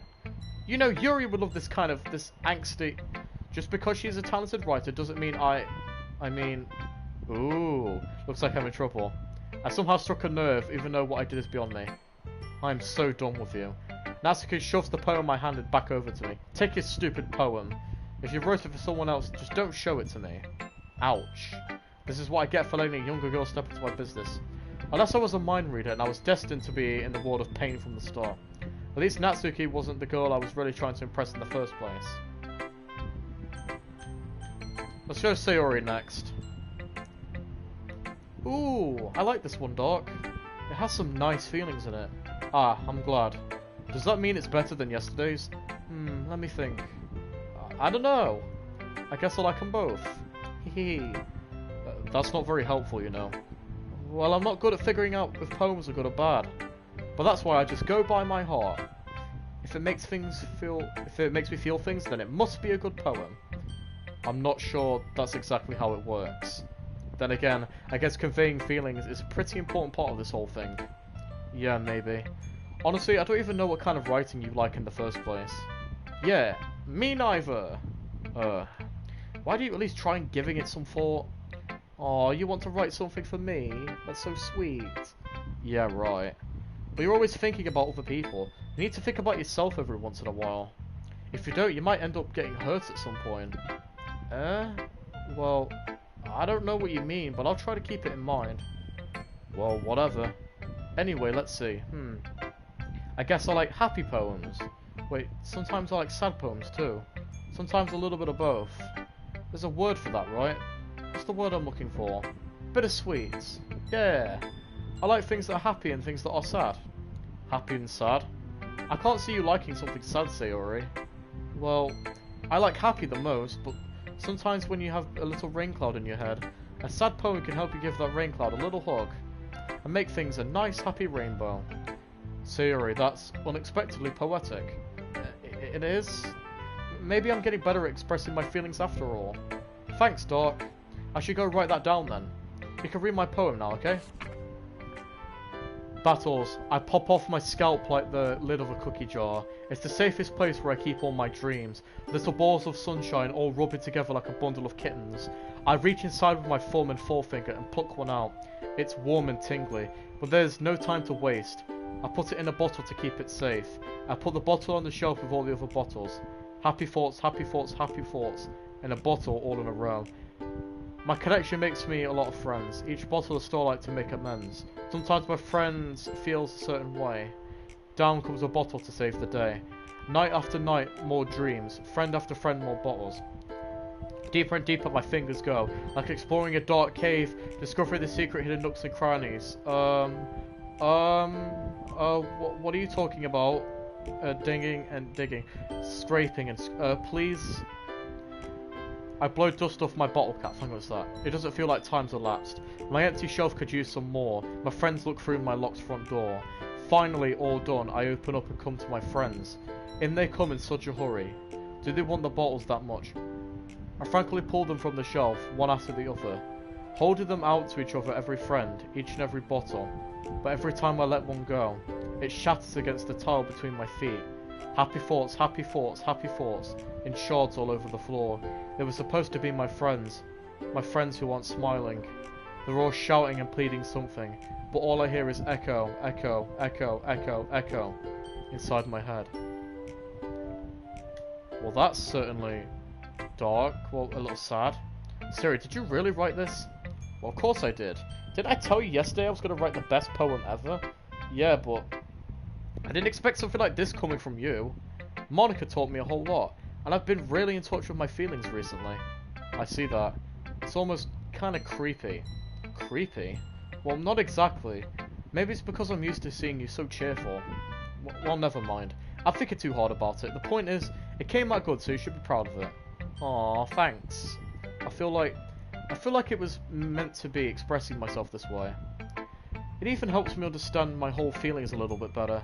You know, Yuri would love this angsty... Just because she's a talented writer doesn't mean I mean... Ooh, looks like I'm in trouble. I somehow struck a nerve, even though what I did is beyond me. I'm so done with you. Natsuki shoves the poem I handed back over to me. Take your stupid poem. If you wrote it for someone else, just don't show it to me. Ouch. This is what I get for letting a younger girl step into my business. Unless I was a mind reader and I was destined to be in the world of pain from the start. At least Natsuki wasn't the girl I was really trying to impress in the first place. Let's go Sayori next. Ooh, I like this one, Dark. It has some nice feelings in it. Ah, I'm glad. Does that mean it's better than yesterday's? Let me think. I don't know. I guess I like them both. Hehe. That's not very helpful, you know. Well, I'm not good at figuring out if poems are good or bad. But that's why I just go by my heart. If it makes me feel things, then it must be a good poem. I'm not sure that's exactly how it works. Then again, I guess conveying feelings is a pretty important part of this whole thing. Yeah, maybe. Honestly, I don't even know what kind of writing you like in the first place. Yeah, me neither. Why do you at least try and giving it some thought? Aw, you want to write something for me? That's so sweet. Yeah, right. But you're always thinking about other people. You need to think about yourself every once in a while. If you don't, you might end up getting hurt at some point. Well, I don't know what you mean, but I'll try to keep it in mind. Well, whatever. Anyway, let's see. I guess I like happy poems. Wait, sometimes I like sad poems too. Sometimes a little bit of both. There's a word for that, right? What's the word I'm looking for? Bittersweet. Yeah. I like things that are happy and things that are sad. Happy and sad? I can't see you liking something sad, Sayori. Well, I like happy the most, but sometimes when you have a little rain cloud in your head, a sad poem can help you give that rain cloud a little hug and make things a nice happy rainbow. Sayori, that's unexpectedly poetic. It is? Maybe I'm getting better at expressing my feelings after all. Thanks, Dark. I should go write that down then. You can read my poem now, okay? Battles. I pop off my scalp like the lid of a cookie jar. It's the safest place where I keep all my dreams. Little balls of sunshine all rubbing together like a bundle of kittens. I reach inside with my thumb and forefinger and pluck one out. It's warm and tingly, but there's no time to waste. I put it in a bottle to keep it safe. I put the bottle on the shelf with all the other bottles. Happy thoughts, happy thoughts, happy thoughts. In a bottle all in a row. My collection makes me a lot of friends. Each bottle is still like to make amends. Sometimes my friends feels a certain way. Down comes a bottle to save the day. Night after night, more dreams. Friend after friend, more bottles. Deeper and deeper my fingers go, like exploring a dark cave, discovering the secret hidden nooks and crannies. What are you talking about? Dinging and digging. Scraping and, please... I blow dust off my bottle cap, thank goodness that. It doesn't feel like time's elapsed. My empty shelf could use some more. My friends look through my locked front door. Finally, all done, I open up and come to my friends. In they come in such a hurry. Do they want the bottles that much? I frankly pull them from the shelf, one after the other. Holding them out to each other, every friend, each and every bottle. But every time I let one go, it shatters against the tile between my feet. Happy thoughts, happy thoughts, happy thoughts, in shards all over the floor. They were supposed to be my friends who aren't smiling. They're all shouting and pleading something, but all I hear is echo, echo, echo, echo, echo, inside my head. Well, that's certainly dark, well, a little sad. Siri, did you really write this? Well, of course I did. Didn't I tell you yesterday I was going to write the best poem ever? Yeah, but I didn't expect something like this coming from you. Monica taught me a whole lot, and I've been really in touch with my feelings recently. I see that. It's almost kind of creepy. Creepy? Well, not exactly. Maybe it's because I'm used to seeing you so cheerful. Well, never mind. I'm thinking too hard about it. The point is, it came out good, so you should be proud of it. Aw, thanks. I feel like it was meant to be expressing myself this way. It even helps me understand my whole feelings a little bit better.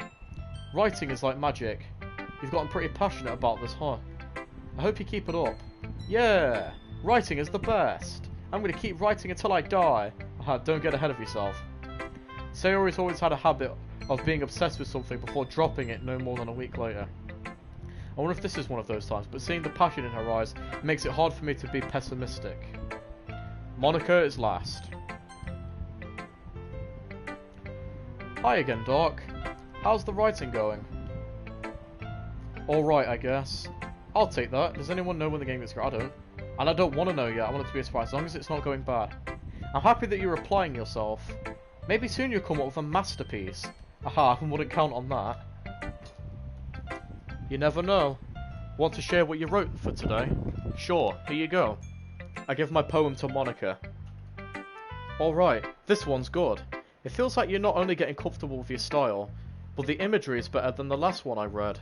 Writing is like magic. You've gotten pretty passionate about this, huh? I hope you keep it up. Yeah! Writing is the best! I'm gonna keep writing until I die! Don't get ahead of yourself. Sayori's always had a habit of being obsessed with something before dropping it no more than a week later. I wonder if this is one of those times, but seeing the passion in her eyes makes it hard for me to be pessimistic. Monica is last. Hi again, Doc. How's the writing going? Alright, I guess. I'll take that. Does anyone know when the game gets going? I don't. And I don't want to know yet. I want it to be a surprise, as long as it's not going bad. I'm happy that you're applying yourself. Maybe soon you'll come up with a masterpiece. Aha, I wouldn't count on that. You never know. Want to share what you wrote for today? Sure, here you go. I give my poem to Monica. Alright, this one's good. It feels like you're not only getting comfortable with your style, but the imagery is better than the last one I read.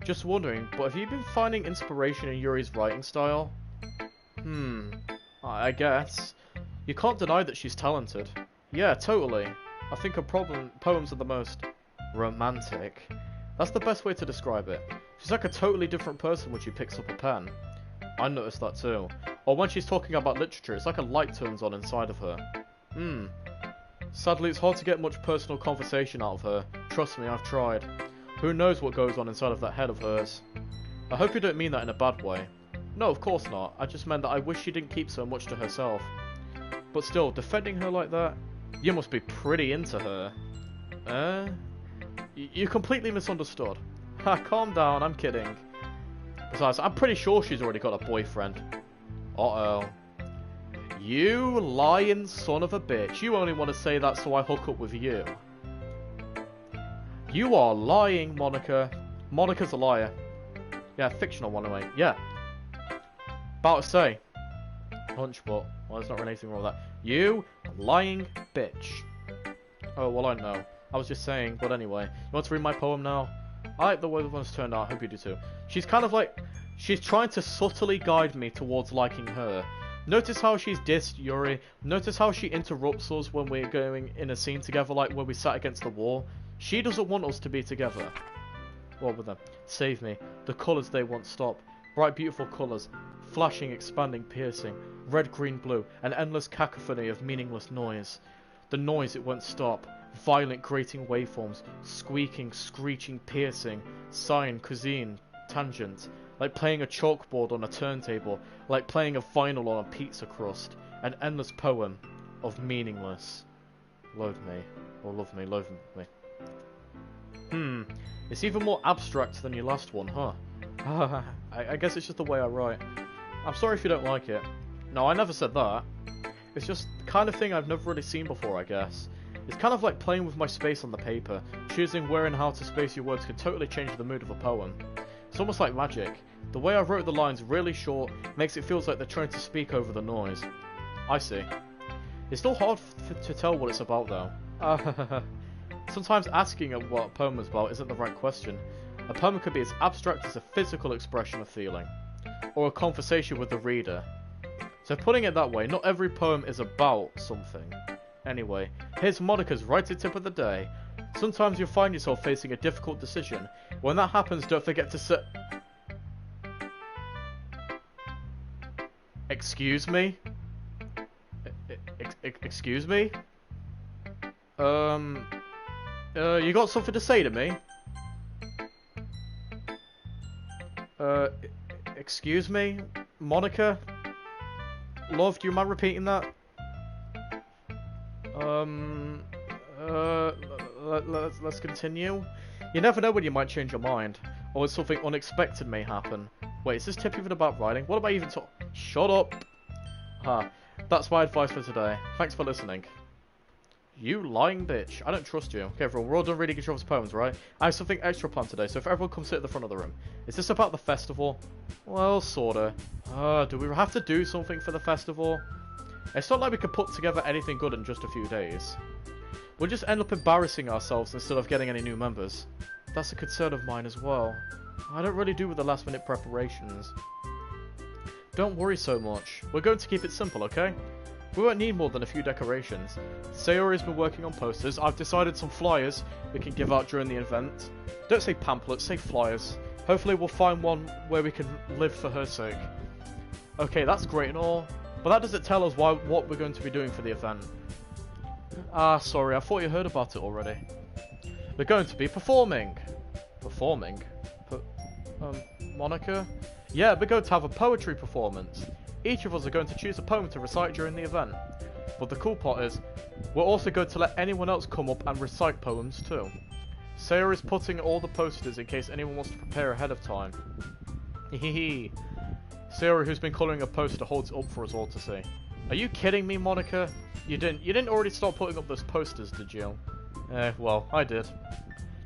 Just wondering, but have you been finding inspiration in Yuri's writing style? I guess. You can't deny that she's talented. Yeah, totally. I think her poems are the most romantic. That's the best way to describe it. She's like a totally different person when she picks up a pen. I noticed that too. Or when she's talking about literature, it's like a light turns on inside of her. Sadly, it's hard to get much personal conversation out of her. Trust me, I've tried. Who knows what goes on inside of that head of hers. I hope you don't mean that in a bad way. No, of course not. I just meant that I wish she didn't keep so much to herself. But still, defending her like that? You must be pretty into her. You completely misunderstood. Ha, calm down, I'm kidding. Besides, I'm pretty sure she's already got a boyfriend. Uh-oh. You lying son of a bitch. You only want to say that so I hook up with you. You are lying, Monica. Monica's a liar. Yeah, fictional one away. Yeah. About to say. Hunch, but well, there's not really anything wrong with that. You lying bitch. Oh, well, I know. I was just saying, but anyway. You want to read my poem now? I like the way the one's turned out. I hope you do too. She's kind of like... She's trying to subtly guide me towards liking her. Notice how she's dissed Yuri. Notice how she interrupts us when we're going in a scene together, like when we sat against the wall. She doesn't want us to be together. What with them? Save me. The colours they want stop. Bright, beautiful colours. flashing, expanding, piercing, red, green, blue, an endless cacophony of meaningless noise. The noise it won't stop, violent grating waveforms, squeaking, screeching, piercing, sine, cosine, tangent, like playing a chalkboard on a turntable, like playing a vinyl on a pizza crust, an endless poem of meaningless. Loathe me, or love me, loathe me. It's even more abstract than your last one, huh? I guess it's just the way I write. I'm sorry if you don't like it. No, I never said that. It's just the kind of thing I've never really seen before, I guess. It's kind of like playing with my space on the paper. Choosing where and how to space your words could totally change the mood of a poem. It's almost like magic. The way I wrote the lines really short makes it feel like they're trying to speak over the noise. I see. It's still hard to tell what it's about though. Sometimes asking what a poem is about isn't the right question. A poem could be as abstract as a physical expression of feeling, or a conversation with the reader. So putting it that way, not every poem is about something. Anyway, here's Monica's writer tip of the day. Sometimes you'll find yourself facing a difficult decision. When that happens, don't forget to say... Excuse me? Excuse me? You got something to say to me? Excuse me? Monica? Love, do you mind repeating that? Let's continue. You never know when you might change your mind, or when something unexpected may happen. Wait, is this tip even about writing? What am I even talking? Shut up! That's my advice for today. Thanks for listening. You lying bitch. I don't trust you. Okay, everyone, we're all done reading each other's poems, right? I have something extra planned today, so if everyone come sit at the front of the room. Is this about the festival? Well, sorta. Do we have to do something for the festival? It's not like we could put together anything good in just a few days. We'll just end up embarrassing ourselves instead of getting any new members. That's a concern of mine as well. I don't really do with the last minute preparations. Don't worry so much. We're going to keep it simple, okay? We won't need more than a few decorations. Sayori's been working on posters. I've decided some flyers we can give out during the event. Don't say pamphlets, say flyers. Hopefully we'll find one where we can live for her sake. Okay, that's great and all, but that doesn't tell us what we're going to be doing for the event. Sorry, I thought you heard about it already. We're going to be performing. Performing? Monica? Yeah, we're going to have a poetry performance. Each of us are going to choose a poem to recite during the event. But the cool part is, we're also going to let anyone else come up and recite poems too. Sayori is putting all the posters in case anyone wants to prepare ahead of time. Hehehe. Sayori, who's been colouring a poster, holds it up for us all to see. Are you kidding me, Monica? You didn't already start putting up those posters, did you? Well, I did. Do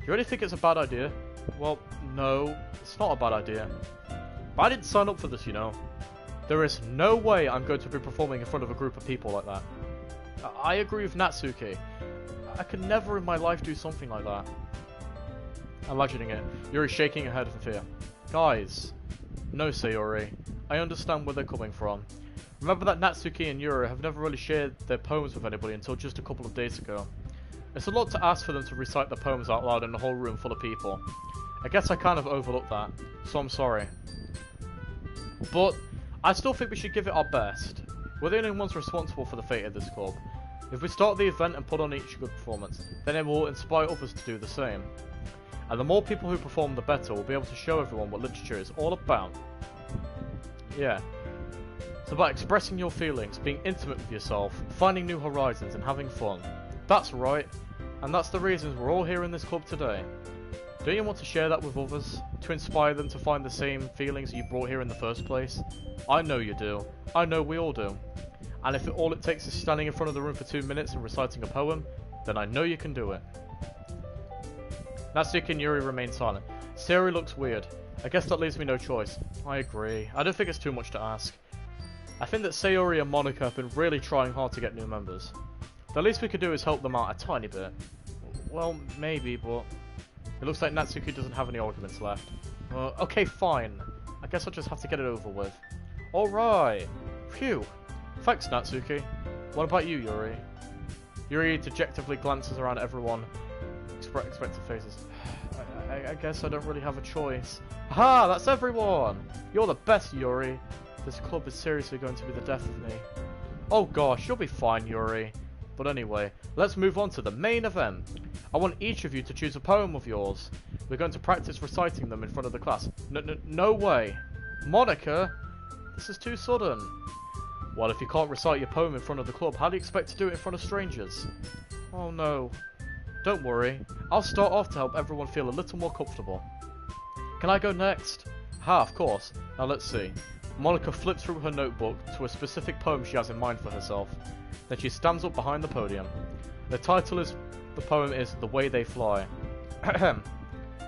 you really think it's a bad idea? Well, no, it's not a bad idea. But I didn't sign up for this, you know. There is no way I'm going to be performing in front of a group of people like that. I agree with Natsuki. I could never in my life do something like that. Imagining it, Yuri shaking her head in fear. Guys. No, Sayori. I understand where they're coming from. Remember that Natsuki and Yuri have never really shared their poems with anybody until just a couple of days ago. It's a lot to ask for them to recite their poems out loud in a whole room full of people. I guess I kind of overlooked that, so I'm sorry. But I still think we should give it our best. We're the only ones responsible for the fate of this club. If we start the event and put on each good performance, then it will inspire others to do the same. And the more people who perform, the better. We'll be able to show everyone what literature is all about. Yeah. It's about expressing your feelings, being intimate with yourself, finding new horizons and having fun. That's right. And that's the reasons we're all here in this club today. Don't you want to share that with others? To inspire them to find the same feelings you brought here in the first place? I know you do. I know we all do. And if all it takes is standing in front of the room for 2 minutes and reciting a poem, then I know you can do it. Natsuki and Yuri remain silent. Sayori looks weird. I guess that leaves me no choice. I agree. I don't think it's too much to ask. I think that Sayori and Monica have been really trying hard to get new members. The least we could do is help them out a tiny bit. Well, maybe, but... It looks like Natsuki doesn't have any arguments left. Okay, fine. I guess I'll just have to get it over with. Alright. Phew. Thanks, Natsuki. What about you, Yuri? Yuri dejectedly glances around at everyone. Expectant faces. I guess I don't really have a choice. Ha! That's everyone! You're the best, Yuri. This club is seriously going to be the death of me. Oh gosh, you'll be fine, Yuri. But anyway, let's move on to the main event. I want each of you to choose a poem of yours. We're going to practice reciting them in front of the class. No way. Monica? This is too sudden. Well, if you can't recite your poem in front of the club, how do you expect to do it in front of strangers? Oh no. Don't worry. I'll start off to help everyone feel a little more comfortable. Can I go next? Ha, of course. Now let's see. Monica flips through her notebook to a specific poem she has in mind for herself. Then she stands up behind the podium. The title is the poem is The Way They Fly.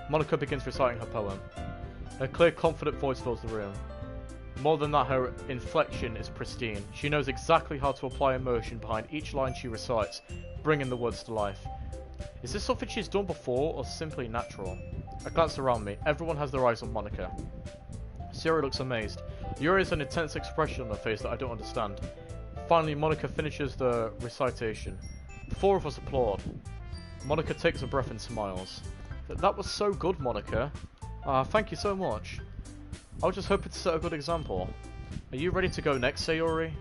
Monica begins reciting her poem. Her clear, confident voice fills the room. More than that, her inflection is pristine. She knows exactly how to apply emotion behind each line she recites, bringing the words to life. Is this something she's done before, or simply natural? I glance around me. Everyone has their eyes on Monica. Siri looks amazed. Yuri has an intense expression on her face that I don't understand. Finally, Monica finishes the recitation. The four of us applaud. Monica takes a breath and smiles. That was so good, Monica. Thank you so much. I was just hoping to set a good example. Are you ready to go next, Sayori?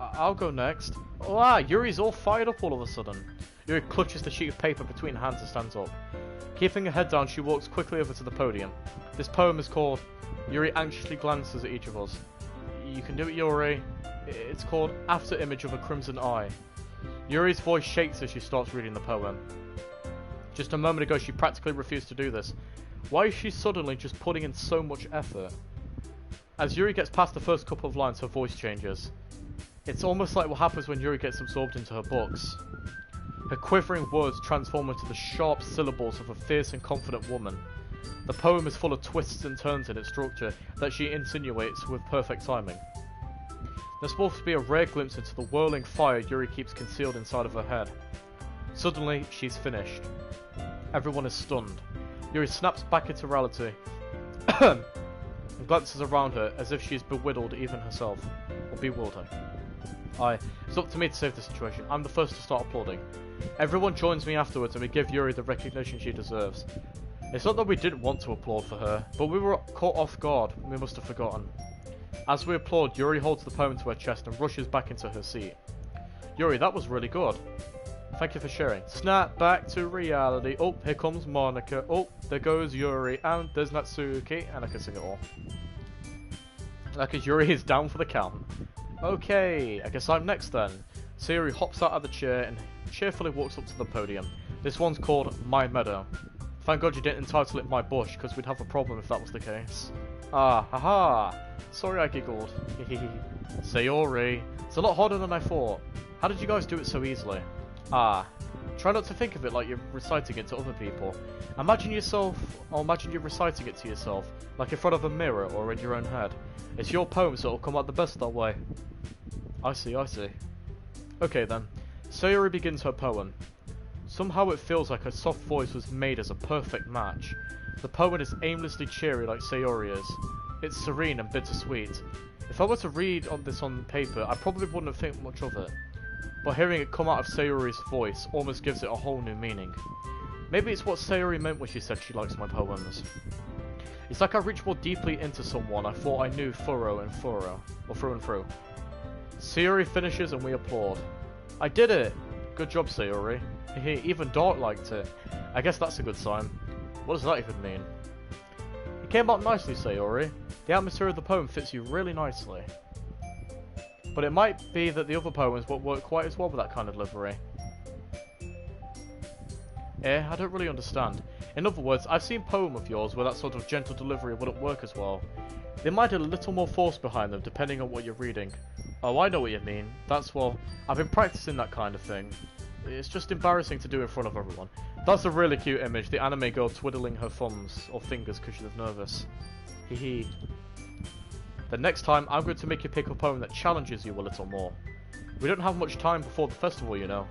I'll go next. Oh, Yuri's all fired up all of a sudden. Yuri clutches the sheet of paper between her hands and stands up. Keeping her head down, she walks quickly over to the podium. This poem is called... Yuri anxiously glances at each of us. You can do it, Yuri. It's called After Image of a Crimson Eye. Yuri's voice shakes as she starts reading the poem. Just a moment ago, she practically refused to do this. Why is she suddenly just putting in so much effort? As Yuri gets past the first couple of lines, her voice changes. It's almost like what happens when Yuri gets absorbed into her books. Her quivering words transform into the sharp syllables of a fierce and confident woman. The poem is full of twists and turns in its structure that she insinuates with perfect timing. There's supposed to be a rare glimpse into the whirling fire Yuri keeps concealed inside of her head. Suddenly, she's finished. Everyone is stunned. Yuri snaps back into reality and glances around her as if she's bewildered even herself. Or bewildered. It's up to me to save the situation. I'm the first to start applauding. Everyone joins me afterwards and we give Yuri the recognition she deserves. It's not that we didn't want to applaud for her, but we were caught off guard and we must have forgotten. As we applaud, Yuri holds the poem to her chest and rushes back into her seat. Yuri, that was really good. Thank you for sharing. Snap back to reality. Oh, here comes Monica. Oh, there goes Yuri. And there's Natsuki. And I can sing it all. Because Yuri is down for the count. Okay, I guess I'm next then. Sayori hops out of the chair and cheerfully walks up to the podium. This one's called My Meadow. Thank God you didn't entitle it My Bush, because we'd have a problem if that was the case. Haha. Sorry I giggled. Sayori. It's a lot harder than I thought. How did you guys do it so easily? Try not to think of it like you're reciting it to other people. Imagine you reciting it to yourself, like in front of a mirror or in your own head. It's your poem, so it'll come out the best that way. I see. Okay then. Sayori begins her poem. Somehow it feels like her soft voice was made as a perfect match. The poem is aimlessly cheery like Sayori is. It's serene and bittersweet. If I were to read this on paper, I probably wouldn't think much of it. But hearing it come out of Sayori's voice almost gives it a whole new meaning. Maybe it's what Sayori meant when she said she likes my poems. It's like I reach more deeply into someone I thought I knew through and through. Sayori finishes and we applaud. I did it! Good job, Sayori. Even Dark liked it. I guess that's a good sign. What does that even mean? It came out nicely, Sayori. The atmosphere of the poem fits you really nicely. But it might be that the other poems won't work quite as well with that kind of delivery. I don't really understand. In other words, I've seen poems of yours where that sort of gentle delivery wouldn't work as well. They might have a little more force behind them depending on what you're reading. Oh, I know what you mean. I've been practicing that kind of thing. It's just embarrassing to do in front of everyone. That's a really cute image, the anime girl twiddling her thumbs or fingers because she's nervous. Hehe. The next time, I'm going to make you pick a poem that challenges you a little more. We don't have much time before the festival, you know.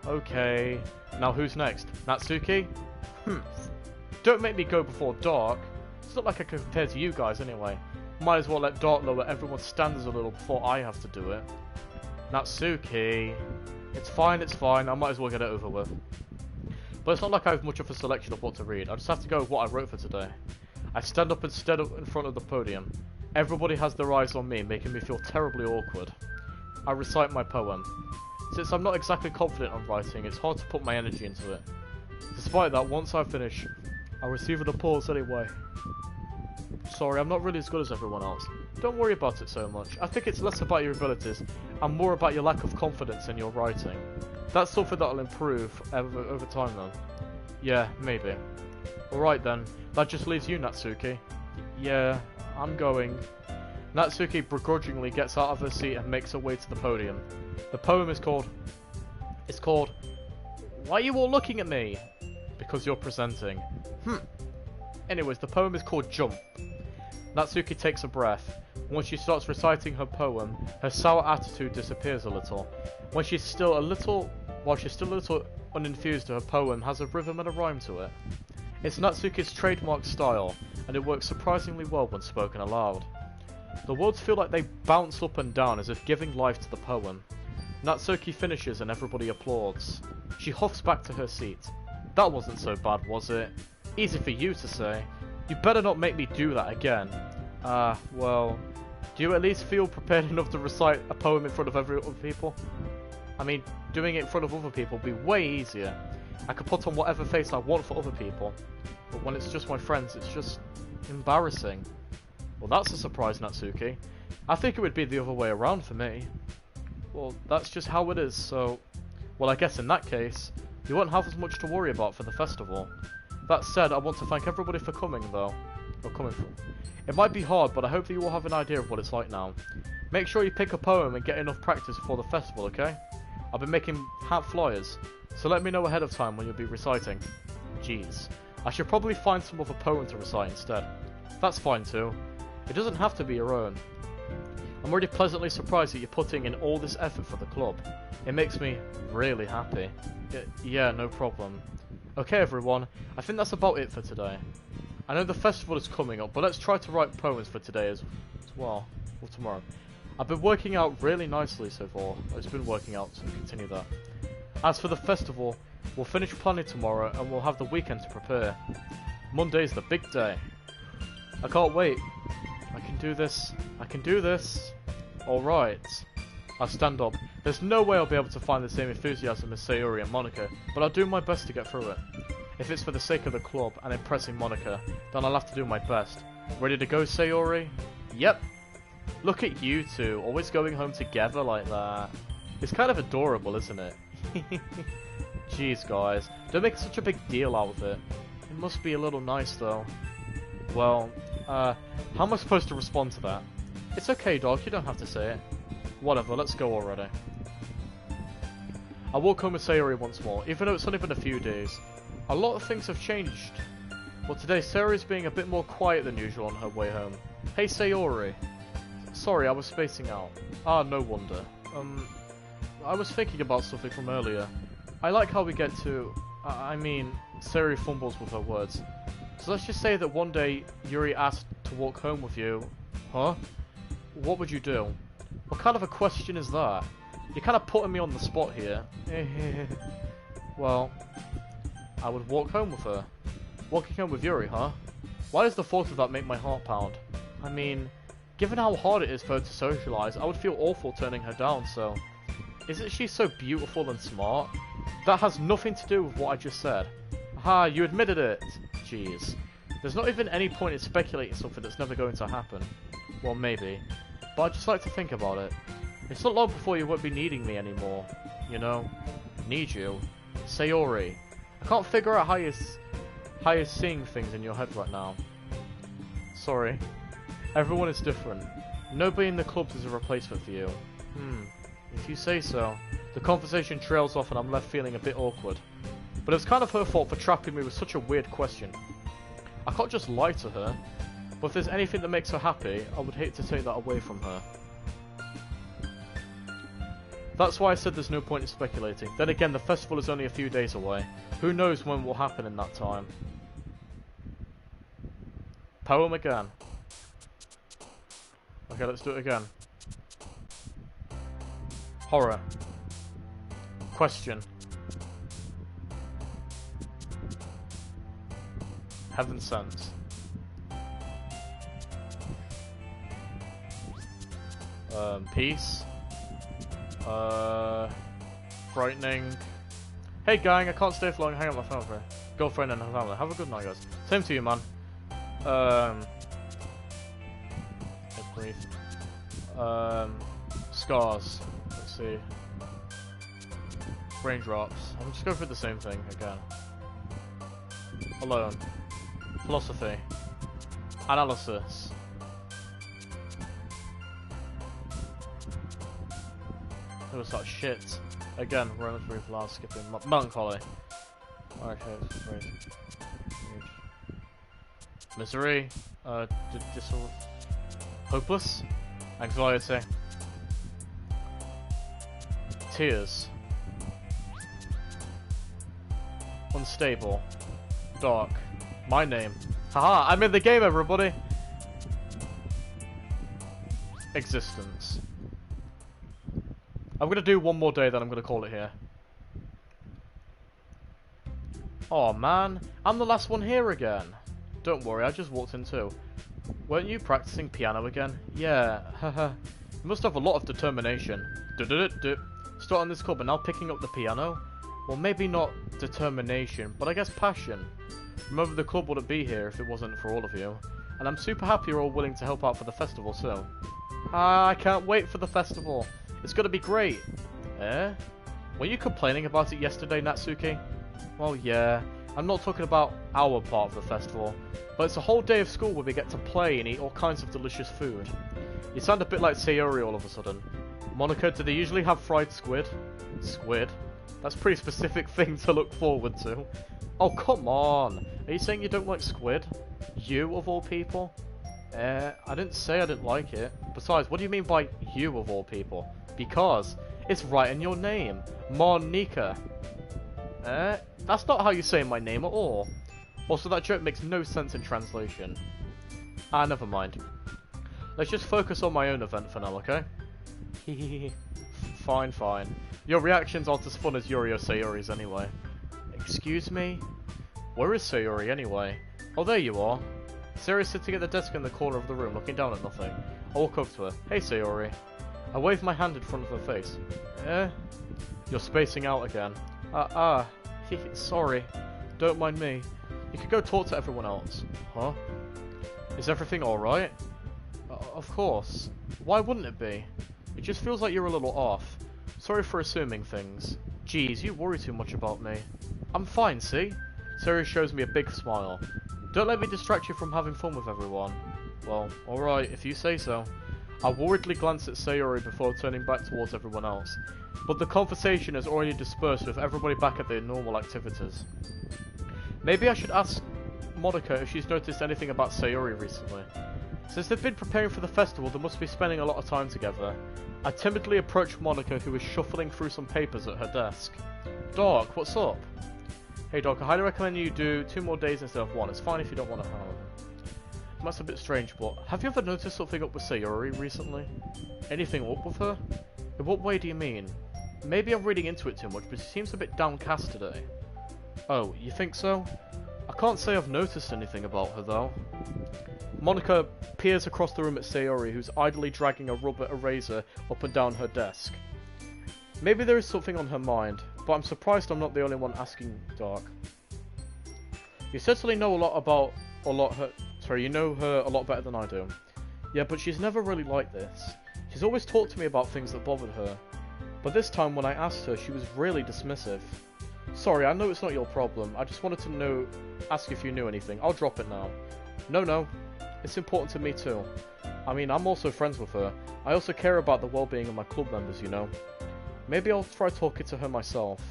Okay. Now who's next? Natsuki? Don't make me go before Dark. It's not like I can compare to you guys anyway. Might as well let Dark lower everyone's standards a little before I have to do it. Natsuki. It's fine. I might as well get it over with. But it's not like I have much of a selection of what to read. I just have to go with what I wrote for today. I stand up instead of in front of the podium. Everybody has their eyes on me, making me feel terribly awkward. I recite my poem. Since I'm not exactly confident on writing, it's hard to put my energy into it. Despite that, once I finish, I'll receive an applause anyway. Sorry, I'm not really as good as everyone else. Don't worry about it so much. I think it's less about your abilities and more about your lack of confidence in your writing. That's something that'll improve over time though. Yeah, maybe. Alright then, that just leaves you, Natsuki. Yeah, I'm going. Natsuki begrudgingly gets out of her seat and makes her way to the podium. The poem is called... It's called... Why are you all looking at me? Because you're presenting. Anyways, the poem is called Jump. Natsuki takes a breath. When she starts reciting her poem, her sour attitude disappears a little. While she's still a little unenthused, her poem has a rhythm and a rhyme to it. It's Natsuki's trademark style, and it works surprisingly well when spoken aloud. The words feel like they bounce up and down as if giving life to the poem. Natsuki finishes and everybody applauds. She huffs back to her seat. That wasn't so bad, was it? Easy for you to say. You better not make me do that again. Well... Do you at least feel prepared enough to recite a poem in front of other people? I mean, doing it in front of other people would be way easier. I could put on whatever face I want for other people. But when it's just my friends, it's just... embarrassing. Well, that's a surprise, Natsuki. I think it would be the other way around for me. Well, that's just how it is, so... Well, I guess in that case, you won't have as much to worry about for the festival. That said, I want to thank everybody for coming, though. Or coming from. It might be hard, but I hope that you all have an idea of what it's like now. Make sure you pick a poem and get enough practice before the festival, okay? I'll be making hat flyers, so let me know ahead of time when you'll be reciting. Jeez. I should probably find some other poem to recite instead. That's fine too. It doesn't have to be your own. I'm already pleasantly surprised that you're putting in all this effort for the club. It makes me really happy. Yeah, no problem. Okay everyone, I think that's about it for today. I know the festival is coming up, but let's try to write poems for today as well, or tomorrow. I've been working out really nicely so far. It's been working out, so continue that. As for the festival, we'll finish planning tomorrow and we'll have the weekend to prepare. Monday's the big day. I can't wait. I can do this. I can do this. Alright. I stand up. There's no way I'll be able to find the same enthusiasm as Sayori and Monica, but I'll do my best to get through it. If it's for the sake of the club and impressing Monica, then I'll have to do my best. Ready to go, Sayori? Yep. Look at you two, always going home together like that. It's kind of adorable, isn't it? Jeez, guys. Don't make such a big deal out of it. It must be a little nice, though. Well, how am I supposed to respond to that? It's okay, dog. You don't have to say it. Whatever, let's go already. I walk home with Sayori once more, even though it's only been a few days. A lot of things have changed. But today, Sayori's being a bit more quiet than usual on her way home. Hey, Sayori. Sorry, I was spacing out. Ah, no wonder. I was thinking about something from earlier. I like how we get to... I mean, Sayori fumbles with her words. So let's just say that one day, Yuri asked to walk home with you. Huh? What would you do? What kind of a question is that? You're kind of putting me on the spot here. Well, I would walk home with her. Walking home with Yuri, huh? Why does the thought of that make my heart pound? I mean, given how hard it is for her to socialise, I would feel awful turning her down, so... Isn't she so beautiful and smart? That has nothing to do with what I just said. Aha, you admitted it! Jeez. There's not even any point in speculating something that's never going to happen. Well, maybe. But I'd just like to think about it. It's not long before you won't be needing me anymore. You know? Need you. Sayori. I can't figure out how you're seeing things in your head right now. Sorry. Everyone is different. Nobody in the clubs is a replacement for you. If you say so. The conversation trails off and I'm left feeling a bit awkward. But it's kind of her fault for trapping me with such a weird question. I can't just lie to her. But if there's anything that makes her happy, I would hate to take that away from her. That's why I said there's no point in speculating. Then again, the festival is only a few days away. Who knows when will happen in that time. Poem again. Okay, let's do it again. Horror. Question. Heaven sent. Peace. Frightening. Hey gang, I can't stay for long, hang out with my family. Girlfriend and her family. Have a good night, guys. Same to you, man. Brief. Scars. Let's see. Raindrops. I'm just going for the same thing again. Alone. Philosophy. Analysis. It was that shit. Again, Romans brief last skipping. Melancholy. Okay, great. Misery. Hopeless. Anxiety. Tears. Unstable. Dark. My name. Haha, I'm in the game, everybody! Existence. I'm gonna do one more day, then I'm gonna call it here. Oh man, I'm the last one here again. Don't worry, I just walked in too. Weren't you practicing piano again? Yeah, haha. You must have a lot of determination. Starting this club and now picking up the piano? Well, maybe not determination, but I guess passion. Remember, the club wouldn't be here if it wasn't for all of you. And I'm super happy you're all willing to help out for the festival too. I can't wait for the festival. It's gonna be great. Eh? Were you complaining about it yesterday, Natsuki? Well, yeah. I'm not talking about our part of the festival, but it's a whole day of school where we get to play and eat all kinds of delicious food. You sound a bit like Sayori all of a sudden. Monica, do they usually have fried squid? Squid? That's a pretty specific thing to look forward to. Oh, come on. Are you saying you don't like squid? You, of all people? I didn't say I didn't like it. Besides, what do you mean by you, of all people? Because it's right in your name. Monica. That's not how you say my name at all. Also, that joke makes no sense in translation. Never mind. Let's just focus on my own event for now, okay? Fine, fine. Your reactions aren't as fun as Yuri or Sayori's anyway. Excuse me? Where is Sayori anyway? Oh, there you are. Sayori's sitting at the desk in the corner of the room, looking down at nothing. I walk over to her. Hey, Sayori. I wave my hand in front of her face. You're spacing out again. Sorry. Don't mind me. You could go talk to everyone else. Huh? Is everything alright? Of course. Why wouldn't it be? It just feels like you're a little off. Sorry for assuming things. Geez, you worry too much about me. I'm fine, see? Sayori shows me a big smile. Don't let me distract you from having fun with everyone. Well, alright, if you say so. I worriedly glance at Sayori before turning back towards everyone else, but the conversation has already dispersed with everybody back at their normal activities. Maybe I should ask Monica if she's noticed anything about Sayori recently. Since they've been preparing for the festival, they must be spending a lot of time together. I timidly approach Monica, who is shuffling through some papers at her desk. Doc, what's up? Hey Doc, I highly recommend you do 2 more days instead of 1. It's fine if you don't want to have it. That's a bit strange, but have you ever noticed something up with Sayori recently? Anything up with her? In what way do you mean? Maybe I'm reading into it too much, but she seems a bit downcast today. Oh, you think so? I can't say I've noticed anything about her though. Monica peers across the room at Sayori, who's idly dragging a rubber eraser up and down her desk. Maybe there is something on her mind, but I'm surprised I'm not the only one asking, Dark. You certainly know you know her a lot better than I do. Yeah, but she's never really like this. She's always talked to me about things that bothered her. But this time when I asked her, she was really dismissive. Sorry, I know it's not your problem. I just wanted to ask if you knew anything. I'll drop it now. No. It's important to me too. I mean, I'm also friends with her. I also care about the well-being of my club members, you know. Maybe I'll try talking to her myself.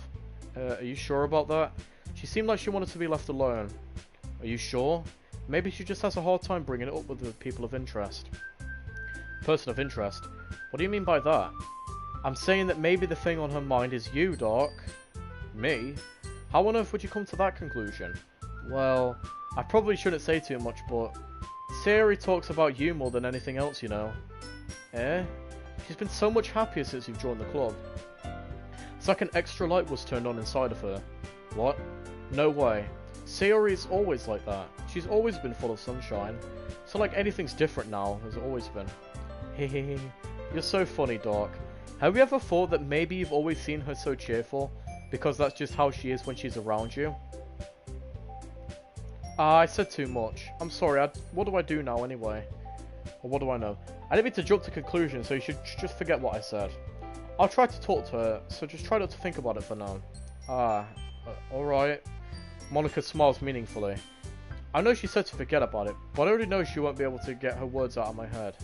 Are you sure about that? She seemed like she wanted to be left alone. Are you sure? Maybe she just has a hard time bringing it up with the people of interest. Person of interest? What do you mean by that? I'm saying that maybe the thing on her mind is you, Doc. Me? How on earth would you come to that conclusion? Well, I probably shouldn't say too much, but Sayori talks about you more than anything else, you know. She's been so much happier since you've joined the club. It's like an extra light was turned on inside of her. What? No way. Sayori's always like that. She's always been full of sunshine. It's not like anything's different now, as it always been. Hehehe. You're so funny, Doc. Have you ever thought that maybe you've always seen her so cheerful? Because that's just how she is when she's around you? Ah, I said too much. I'm sorry, what do I do now anyway? Or what do I know? I didn't mean to jump to conclusions, so you should just forget what I said. I'll try to talk to her, so just try not to think about it for now. Alright. Monica smiles meaningfully. I know she said to forget about it, but I already know she won't be able to get her words out of my head.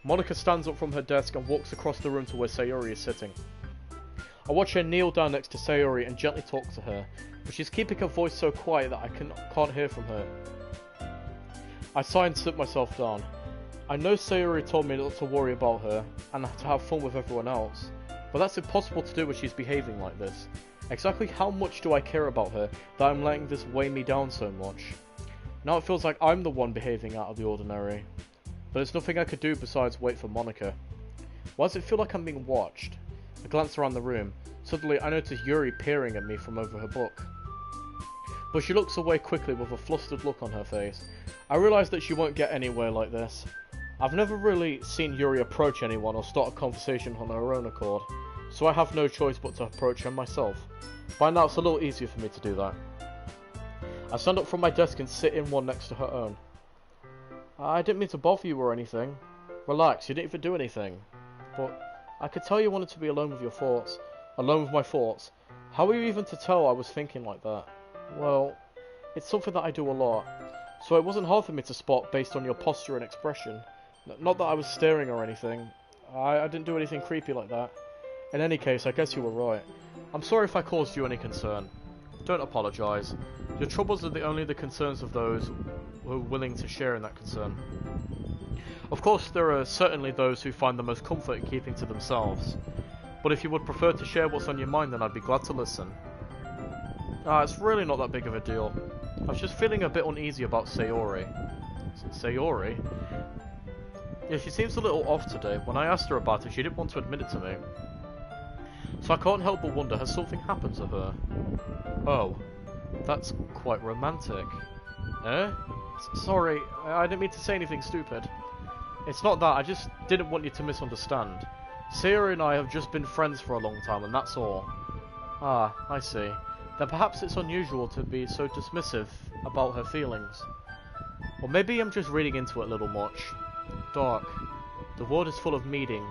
Monica stands up from her desk and walks across the room to where Sayori is sitting. I watch her kneel down next to Sayori and gently talk to her, but she's keeping her voice so quiet that I can't hear from her. I sigh and sit myself down. I know Sayori told me not to worry about her and to have fun with everyone else, but that's impossible to do when she's behaving like this. Exactly how much do I care about her that I'm letting this weigh me down so much? Now it feels like I'm the one behaving out of the ordinary. But there's nothing I could do besides wait for Monica. Why does it feel like I'm being watched? I glance around the room. Suddenly I notice Yuri peering at me from over her book. But she looks away quickly with a flustered look on her face. I realise that she won't get anywhere like this. I've never really seen Yuri approach anyone or start a conversation on her own accord, so I have no choice but to approach her myself. By now it's a little easier for me to do that. I stand up from my desk and sit in one next to her own. I didn't mean to bother you or anything. Relax, you didn't even do anything. But I could tell you wanted to be alone with your thoughts. Alone with my thoughts. How were you even to tell I was thinking like that? Well, it's something that I do a lot. So it wasn't hard for me to spot based on your posture and expression. Not that I was staring or anything. I didn't do anything creepy like that. In any case, I guess you were right. I'm sorry if I caused you any concern. Don't apologise. Your troubles are only the concerns of those who are willing to share in that concern. Of course, there are certainly those who find the most comfort in keeping to themselves. But if you would prefer to share what's on your mind, then I'd be glad to listen. It's really not that big of a deal. I was just feeling a bit uneasy about Sayori. Sayori? Yeah, she seems a little off today. When I asked her about it, she didn't want to admit it to me. So I can't help but wonder, has something happened to her? Oh, that's quite romantic. Eh? Sorry, I didn't mean to say anything stupid. It's not that, I just didn't want you to misunderstand. Sayori and I have just been friends for a long time, and that's all. Ah, I see. Then perhaps it's unusual to be so dismissive about her feelings. Or maybe I'm just reading into it a little much. Dark. The world is full of meaning,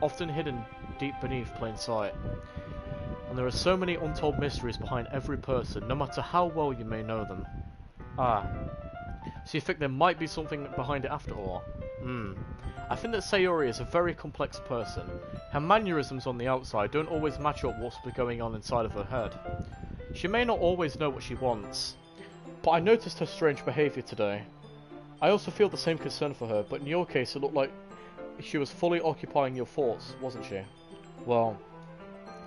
often hidden deep beneath plain sight. And there are so many untold mysteries behind every person, no matter how well you may know them. Ah. So you think there might be something behind it after all? I think that Sayori is a very complex person. Her mannerisms on the outside don't always match up what's going on inside of her head. She may not always know what she wants, but I noticed her strange behaviour today. I also feel the same concern for her, but in your case it looked like she was fully occupying your thoughts, wasn't she? Well,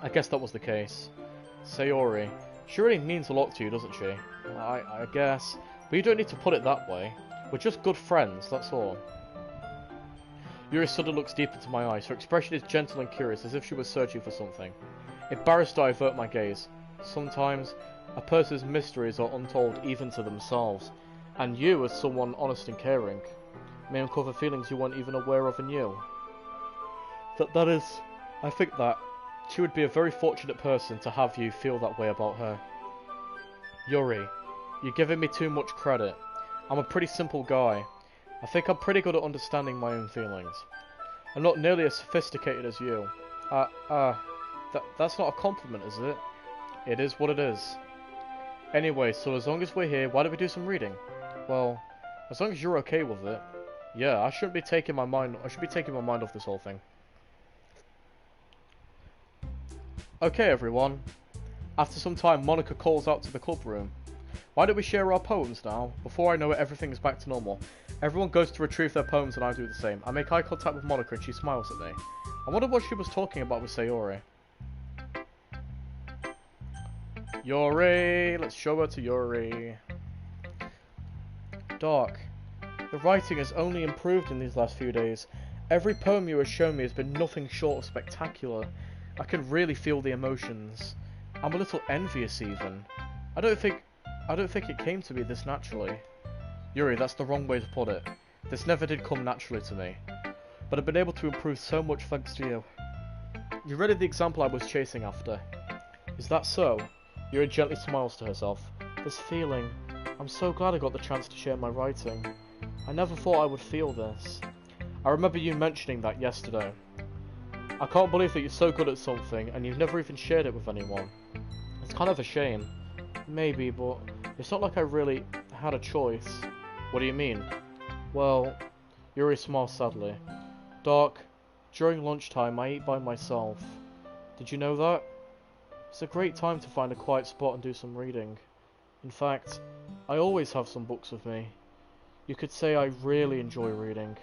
I guess that was the case. Sayori, she really means a lot to you, doesn't she? I guess, but you don't need to put it that way. We're just good friends, that's all. Yuri suddenly looks deep into my eyes. Her expression is gentle and curious, as if she was searching for something. Embarrassed, I avert my gaze. Sometimes, a person's mysteries are untold even to themselves, and you, as someone honest and caring, may uncover feelings you weren't even aware of in you. That is, I think that she would be a very fortunate person to have you feel that way about her. Yuri, you're giving me too much credit. I'm a pretty simple guy. I think I'm pretty good at understanding my own feelings. I'm not nearly as sophisticated as you. That's not a compliment, is it? It is what it is. Anyway, so as long as we're here, why don't we do some reading? Well, as long as you're okay with it. Yeah, I should be taking my mind off this whole thing. Okay, everyone. After some time, Monica calls out to the club room. Why don't we share our poems now? Before I know it, everything is back to normal. Everyone goes to retrieve their poems and I do the same. I make eye contact with Monica and she smiles at me. I wonder what she was talking about with Sayori. Yuri! Let's show her to Yuri. Dark. The writing has only improved in these last few days. Every poem you have shown me has been nothing short of spectacular. I can really feel the emotions. I'm a little envious even. I don't think it came to me this naturally. Yuri, that's the wrong way to put it. This never did come naturally to me. but I've been able to improve so much thanks to you. You're really the example I was chasing after. Is that so? Yuri gently smiles to herself. This feeling, I'm so glad I got the chance to share my writing. I never thought I would feel this. I remember you mentioning that yesterday. I can't believe that you're so good at something and you've never even shared it with anyone. It's kind of a shame. Maybe, but it's not like I really had a choice. What do you mean? Well, Yuri smiles sadly. Dark, during lunchtime I eat by myself. Did you know that? It's a great time to find a quiet spot and do some reading. In fact, I always have some books with me. You could say I really enjoy reading.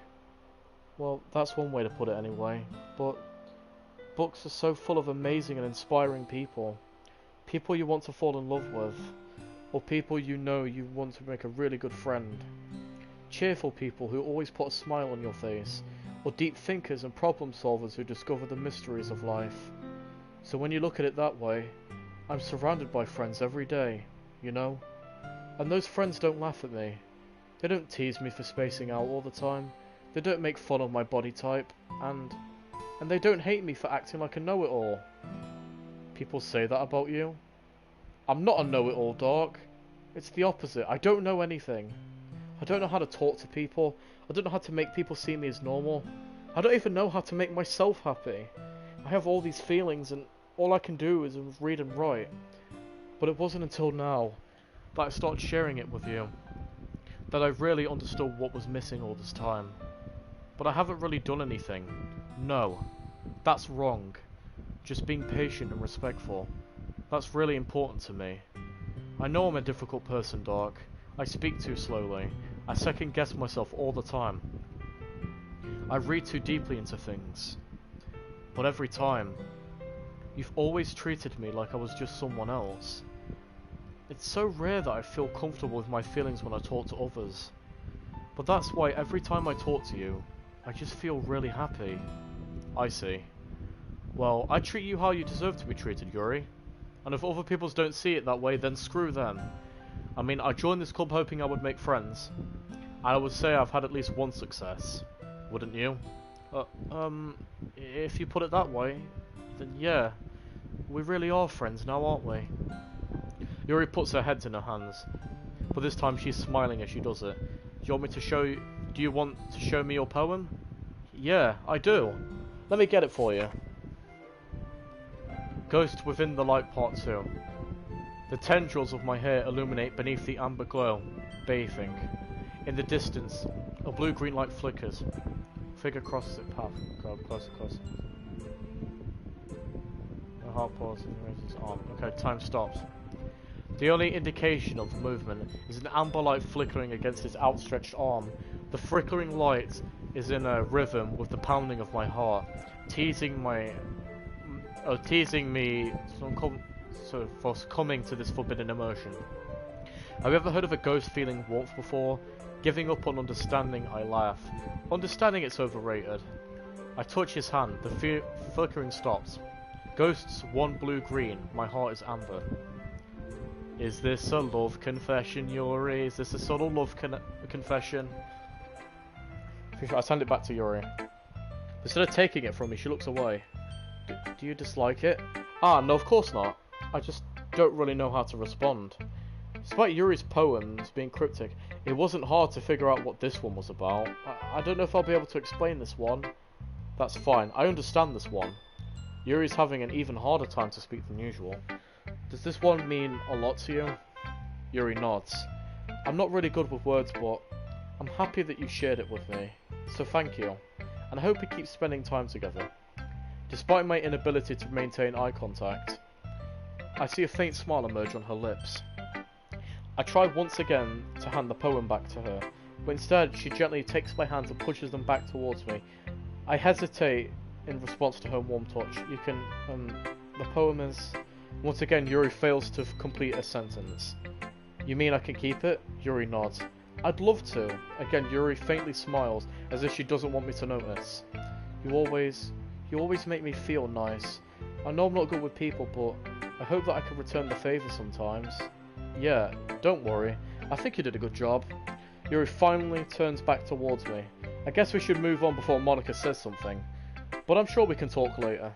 Well, that's one way to put it anyway, but books are so full of amazing and inspiring people. People you want to fall in love with, or people you know you want to make a really good friend. Cheerful people who always put a smile on your face, or deep thinkers and problem solvers who discover the mysteries of life. So when you look at it that way, I'm surrounded by friends every day, you know? And those friends don't laugh at me. They don't tease me for spacing out all the time. They don't make fun of my body type, and they don't hate me for acting like a know-it-all. People say that about you. I'm not a know-it-all, Dark. It's the opposite. I don't know anything. I don't know how to talk to people. I don't know how to make people see me as normal. I don't even know how to make myself happy. I have all these feelings and all I can do is read and write. But it wasn't until now that I started sharing it with you that I really understood what was missing all this time. But I haven't really done anything. No, that's wrong. Just being patient and respectful. That's really important to me. I know I'm a difficult person, Dark. I speak too slowly. I second guess myself all the time. I read too deeply into things. But every time, you've always treated me like I was just someone else. It's so rare that I feel comfortable with my feelings when I talk to others. But that's why every time I talk to you, I just feel really happy. I see. Well, I treat you how you deserve to be treated, Yuri. And if other people don't see it that way, then screw them. I mean, I joined this club hoping I would make friends. I would say I've had at least one success. Wouldn't you? If you put it that way, then yeah. We really are friends now, aren't we? Yuri puts her head in her hands. But this time she's smiling as she does it. Do you want to show me your poem? Yeah, I do. Let me get it for you. Ghost Within the Light Part 2. The tendrils of my hair illuminate beneath the amber glow, bathing. In the distance, a blue-green light flickers. Figure crosses its path. Go closer, closer. The heart pauses and raises its arm. Okay, time stops. The only indication of movement is an amber light flickering against his outstretched arm. The flickering light is in a rhythm with the pounding of my heart, teasing me for succumbing to this forbidden emotion. Have you ever heard of a ghost feeling warmth before? Giving up on understanding, I laugh. Understanding it's overrated. I touch his hand. The flickering stops. Ghosts, one blue-green. My heart is amber. Is this a love confession, Yuri? Is this a subtle love confession? I send it back to Yuri. Instead of taking it from me, she looks away. Do you dislike it? Ah, no, of course not. I just don't really know how to respond. Despite Yuri's poems being cryptic, it wasn't hard to figure out what this one was about. I don't know if I'll be able to explain this one. That's fine, I understand this one. Yuri's having an even harder time to speak than usual. Does this one mean a lot to you? Yuri nods. I'm not really good with words, but I'm happy that you shared it with me. So thank you, and I hope we keep spending time together. Despite my inability to maintain eye contact, I see a faint smile emerge on her lips. I try once again to hand the poem back to her, but instead she gently takes my hands and pushes them back towards me. I hesitate in response to her warm touch. The poem is... Once again, Yuri fails to complete a sentence. You mean I can keep it? Yuri nods. I'd love to. Again, Yuri faintly smiles, as if she doesn't want me to notice. You always make me feel nice. I know I'm not good with people, but I hope that I can return the favour sometimes. Yeah, don't worry. I think you did a good job. Yuri finally turns back towards me. I guess we should move on before Monica says something. But I'm sure we can talk later.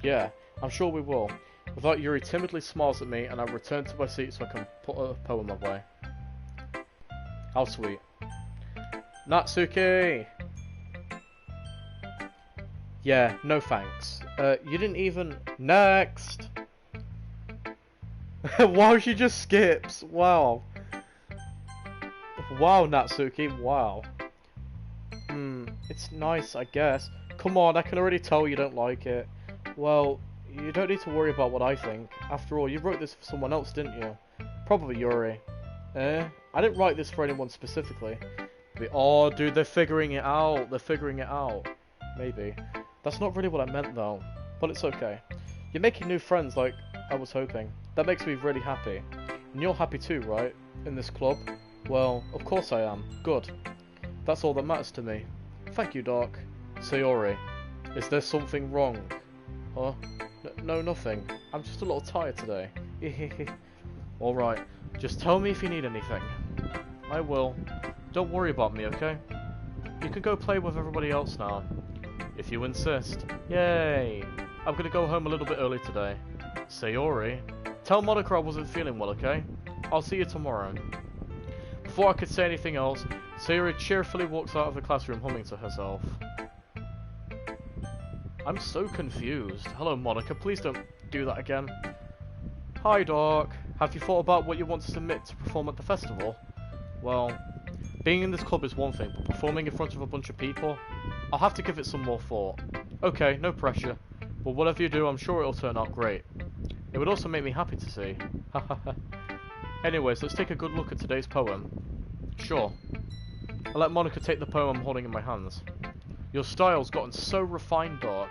Yeah, I'm sure we will. With that, Yuri timidly smiles at me and I return to my seat so I can put a poem away. How sweet. Natsuki! Yeah, no thanks. You didn't even... Next! Wow, she just skips. Wow. Wow, Natsuki, wow. It's nice, I guess. Come on, I can already tell you don't like it. Well, you don't need to worry about what I think. After all, you wrote this for someone else, didn't you? Probably Yuri. I didn't write this for anyone specifically. Oh, dude, they're figuring it out. They're figuring it out. Maybe. That's not really what I meant, though. But it's okay. You're making new friends like I was hoping. That makes me really happy. And you're happy too, right? In this club? Well, of course I am. Good. That's all that matters to me. Thank you, Doc. Sayori, is there something wrong? Huh? No, nothing. I'm just a little tired today. Alright, just tell me if you need anything. I will. Don't worry about me, okay? You can go play with everybody else now. If you insist. Yay! I'm gonna go home a little bit early today. Sayori, tell Monica I wasn't feeling well, okay? I'll see you tomorrow. Before I could say anything else, Sayori cheerfully walks out of the classroom humming to herself. I'm so confused. Hello, Monica. Please don't do that again. Hi, Doc. Have you thought about what you want to submit to perform at the festival? Well, being in this club is one thing, but performing in front of a bunch of people? I'll have to give it some more thought. Okay, no pressure. But whatever you do, I'm sure it'll turn out great. It would also make me happy to see. Anyways, let's take a good look at today's poem. Sure. I'll let Monica take the poem I'm holding in my hands. Your style's gotten so refined, Doc.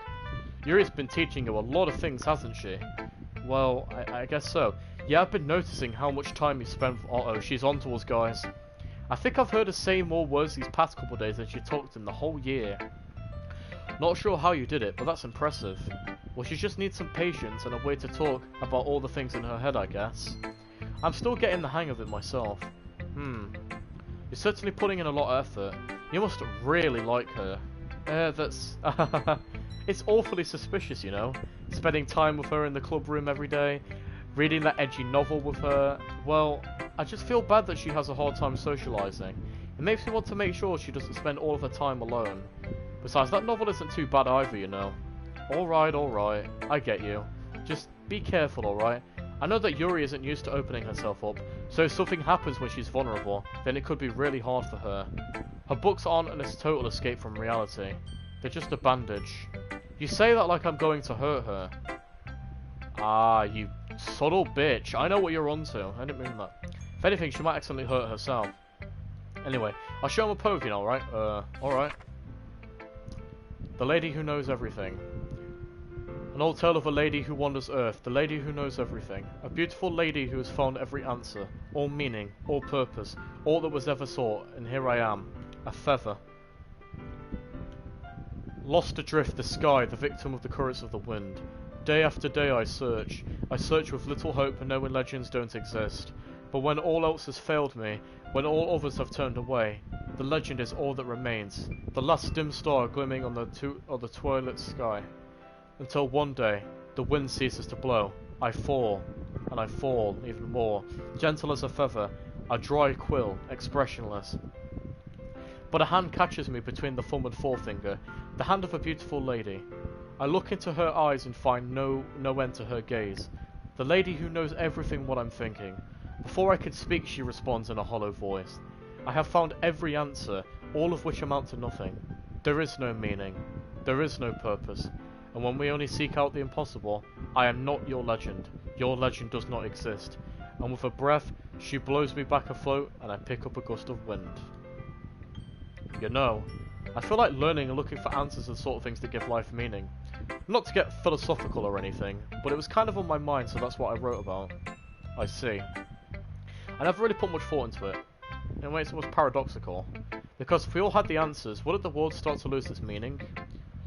Yuri's been teaching you a lot of things, hasn't she? Well, I guess so. Yeah, I've been noticing how much time you spend with... Uh-oh, she's on to us, guys. I think I've heard her say more words these past couple of days than she talked in the whole year. Not sure how you did it, but that's impressive. Well, she just needs some patience and a way to talk about all the things in her head, I guess. I'm still getting the hang of it myself. You're certainly putting in a lot of effort. You must really like her. That's... It's awfully suspicious, you know? Spending time with her in the club room every day, reading that edgy novel with her. Well, I just feel bad that she has a hard time socialising. It makes me want to make sure she doesn't spend all of her time alone. Besides, that novel isn't too bad either, you know? Alright, I get you. Just be careful, alright? I know that Yuri isn't used to opening herself up, so if something happens when she's vulnerable, then it could be really hard for her. Her books aren't a total escape from reality. They're just a bandage. You say that like I'm going to hurt her. Ah, you subtle bitch. I know what you're onto. I didn't mean that. If anything, she might accidentally hurt herself. Anyway, I'll show him a poem, you know, alright? Alright. The Lady Who Knows Everything. An old tale of a lady who wanders earth, the lady who knows everything. A beautiful lady who has found every answer, all meaning, all purpose, all that was ever sought, and here I am, a feather. Lost adrift the sky, the victim of the currents of the wind. Day after day I search with little hope and knowing legends don't exist. But when all else has failed me, when all others have turned away, the legend is all that remains, the last dim star glimmering on the twilight sky. Until one day, the wind ceases to blow, I fall, and I fall even more, gentle as a feather, a dry quill, expressionless. But a hand catches me between the thumb and forefinger, the hand of a beautiful lady. I look into her eyes and find no end to her gaze. The lady who knows everything what I'm thinking. Before I can speak, she responds in a hollow voice. I have found every answer, all of which amount to nothing. There is no meaning. There is no purpose. And when we only seek out the impossible, I am not your legend. Your legend does not exist. And with a breath, she blows me back afloat, and I pick up a gust of wind. You know, I feel like learning and looking for answers are the sort of things that give life meaning. Not to get philosophical or anything, but it was kind of on my mind, so that's what I wrote about. I see. I never really put much thought into it. In a way, it's almost paradoxical. Because if we all had the answers, wouldn't the world start to lose its meaning?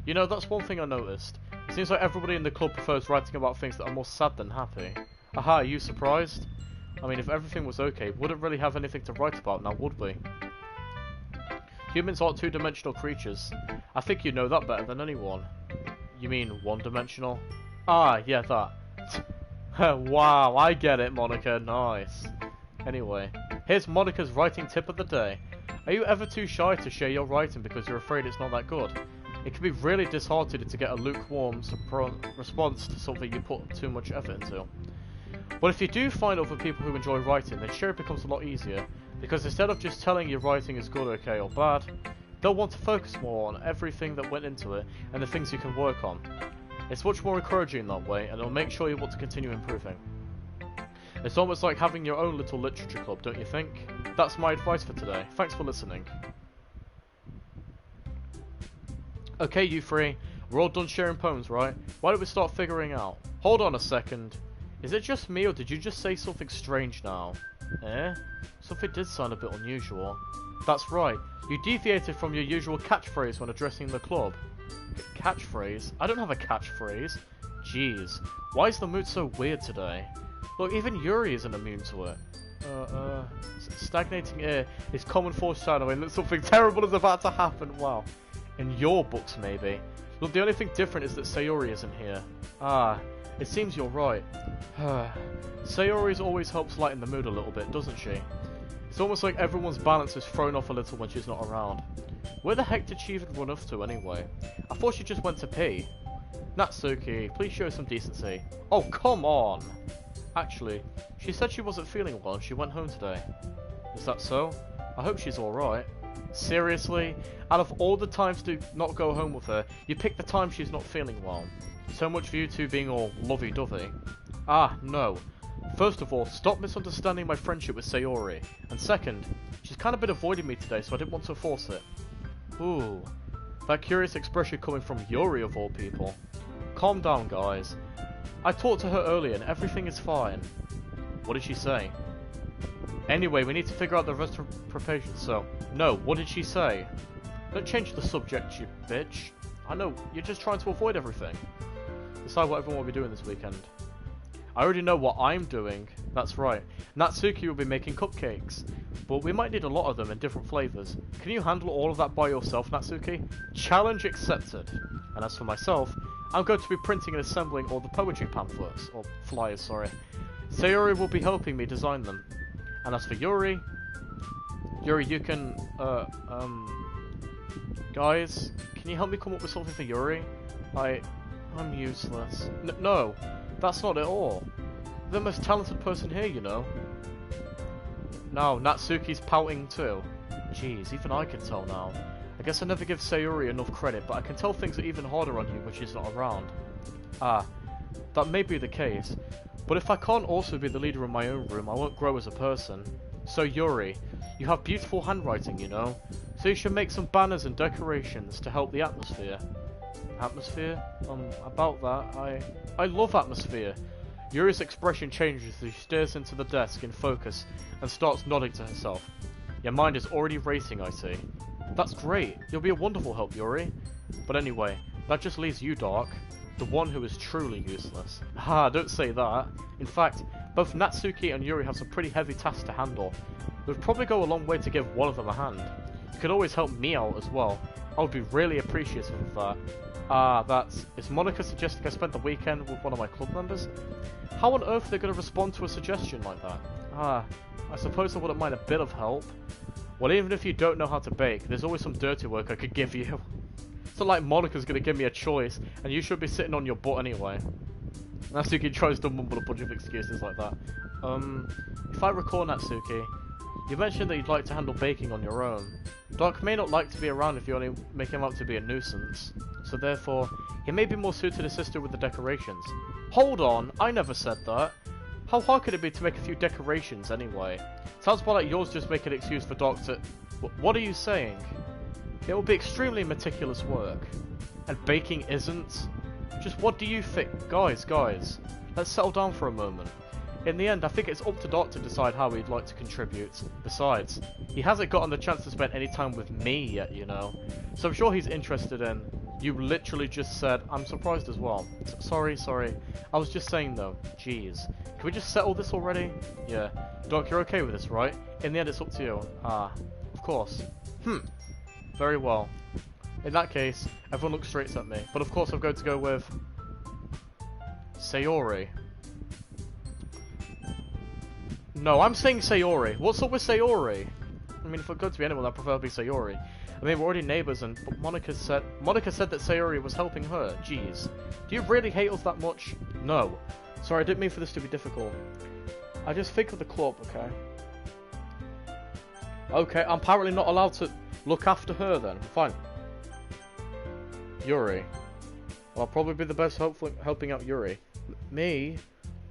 You know, that's one thing I noticed. It seems like everybody in the club prefers writing about things that are more sad than happy. Aha, are you surprised? I mean, if everything was okay, wouldn't really have anything to write about now, would we? Humans aren't two-dimensional creatures. I think you know that better than anyone. You mean one-dimensional? Ah, yeah, that. Wow, I get it, Monica. Nice. Anyway, here's Monica's writing tip of the day. Are you ever too shy to share your writing because you're afraid it's not that good? It can be really disheartening to get a lukewarm response to something you put too much effort into. But if you do find other people who enjoy writing, then sure it becomes a lot easier, because instead of just telling your writing is good, okay, or bad, they'll want to focus more on everything that went into it and the things you can work on. It's much more encouraging that way, and it'll make sure you want to continue improving. It's almost like having your own little literature club, don't you think? That's my advice for today. Thanks for listening. Okay, you three, we're all done sharing poems, right? Why don't we start figuring out? Hold on a second. Is it just me, or did you just say something strange now? Eh? Something did sound a bit unusual. That's right, you deviated from your usual catchphrase when addressing the club. Catchphrase? I don't have a catchphrase. Jeez, why is the mood so weird today? Look, even Yuri isn't immune to it. Stagnating air is common foreshadowing that something terrible is about to happen. Wow. In your books, maybe. Look, the only thing different is that Sayori isn't here. Ah, it seems you're right. Sayori always helps lighten the mood a little bit, doesn't she? It's almost like everyone's balance is thrown off a little when she's not around. Where the heck did she even run off to anyway? I thought she just went to pee. Natsuki, please show some decency. Oh, come on! Actually, she said she wasn't feeling well and she went home today. Is that so? I hope she's alright. Seriously? Out of all the times to not go home with her, you pick the time she's not feeling well. So much for you two being all lovey-dovey. Ah, no. First of all, stop misunderstanding my friendship with Sayori. And second, she's kind of been avoiding me today, so I didn't want to force it. Ooh, that curious expression coming from Yuri of all people. Calm down, guys. I talked to her earlier and everything is fine. What did she say? Anyway, we need to figure out the rest of her preparation, so... No, what did she say? Don't change the subject, you bitch. I know, you're just trying to avoid everything. Decide what everyone will be doing this weekend. I already know what I'm doing. That's right. Natsuki will be making cupcakes. But we might need a lot of them in different flavours. Can you handle all of that by yourself, Natsuki? Challenge accepted. And as for myself, I'm going to be printing and assembling all the poetry pamphlets. Or flyers, sorry. Sayori will be helping me design them. And as for Yuri... Yuri, you can... Guys, can you help me come up with something for Yuri? I'm useless. No, that's not at all. You're the most talented person here, you know. Now, Natsuki's pouting too. Jeez, even I can tell now. I guess I never give Sayori enough credit, but I can tell things are even harder on you when she's not around. Ah, that may be the case. But if I can't also be the leader in my own room, I won't grow as a person. So Yuri, you have beautiful handwriting, you know. So you should make some banners and decorations to help the atmosphere. Atmosphere? About that, I love atmosphere. Yuri's expression changes as she stares into the desk in focus and starts nodding to herself. Your mind is already racing, I see. That's great. You'll be a wonderful help, Yuri. But anyway, that just leaves you, Dark. The one who is truly useless. Ha, don't say that. In fact, both Natsuki and Yuri have some pretty heavy tasks to handle. It would probably go a long way to give one of them a hand. You could always help me out as well. I would be really appreciative of that. Is Monica suggesting I spend the weekend with one of my club members? How on earth are they going to respond to a suggestion like that? I suppose I wouldn't mind a bit of help. Well, even if you don't know how to bake, there's always some dirty work I could give you. It's not like Monica's going to give me a choice, and you should be sitting on your butt anyway. Natsuki tries to mumble a bunch of excuses like that. If I recall, Natsuki, you mentioned that you'd like to handle baking on your own. Doc may not like to be around if you only make him out to be a nuisance, so therefore, he may be more suited to assist you with the decorations. Hold on, I never said that. How hard could it be to make a few decorations anyway? Sounds more like yours just make an excuse for Doc to... What are you saying? It will be extremely meticulous work. And baking isn't? Just what do you think? Guys, let's settle down for a moment. In the end, I think it's up to Doc to decide how he'd like to contribute. Besides, he hasn't gotten the chance to spend any time with me yet, you know. So I'm sure he's interested in... You literally just said, I'm surprised as well. Sorry. I was just saying though, jeez. Can we just settle this already? Yeah. Doc, you're okay with this, right? In the end, it's up to you. Of course. Very well. In that case, everyone looks straight at me. But of course I'm going to go with... Sayori. No, I'm saying Sayori. What's up with Sayori? I mean, if it could be anyone, I'd prefer to be Sayori. I mean, we're already neighbours, and but Monica said that Sayori was helping her. Jeez. Do you really hate us that much? No. Sorry, I didn't mean for this to be difficult. I just think of the club, okay? Okay, I'm apparently not allowed to look after her then. Fine. Yuri. Well, I'll probably be the best helping out Yuri. Me?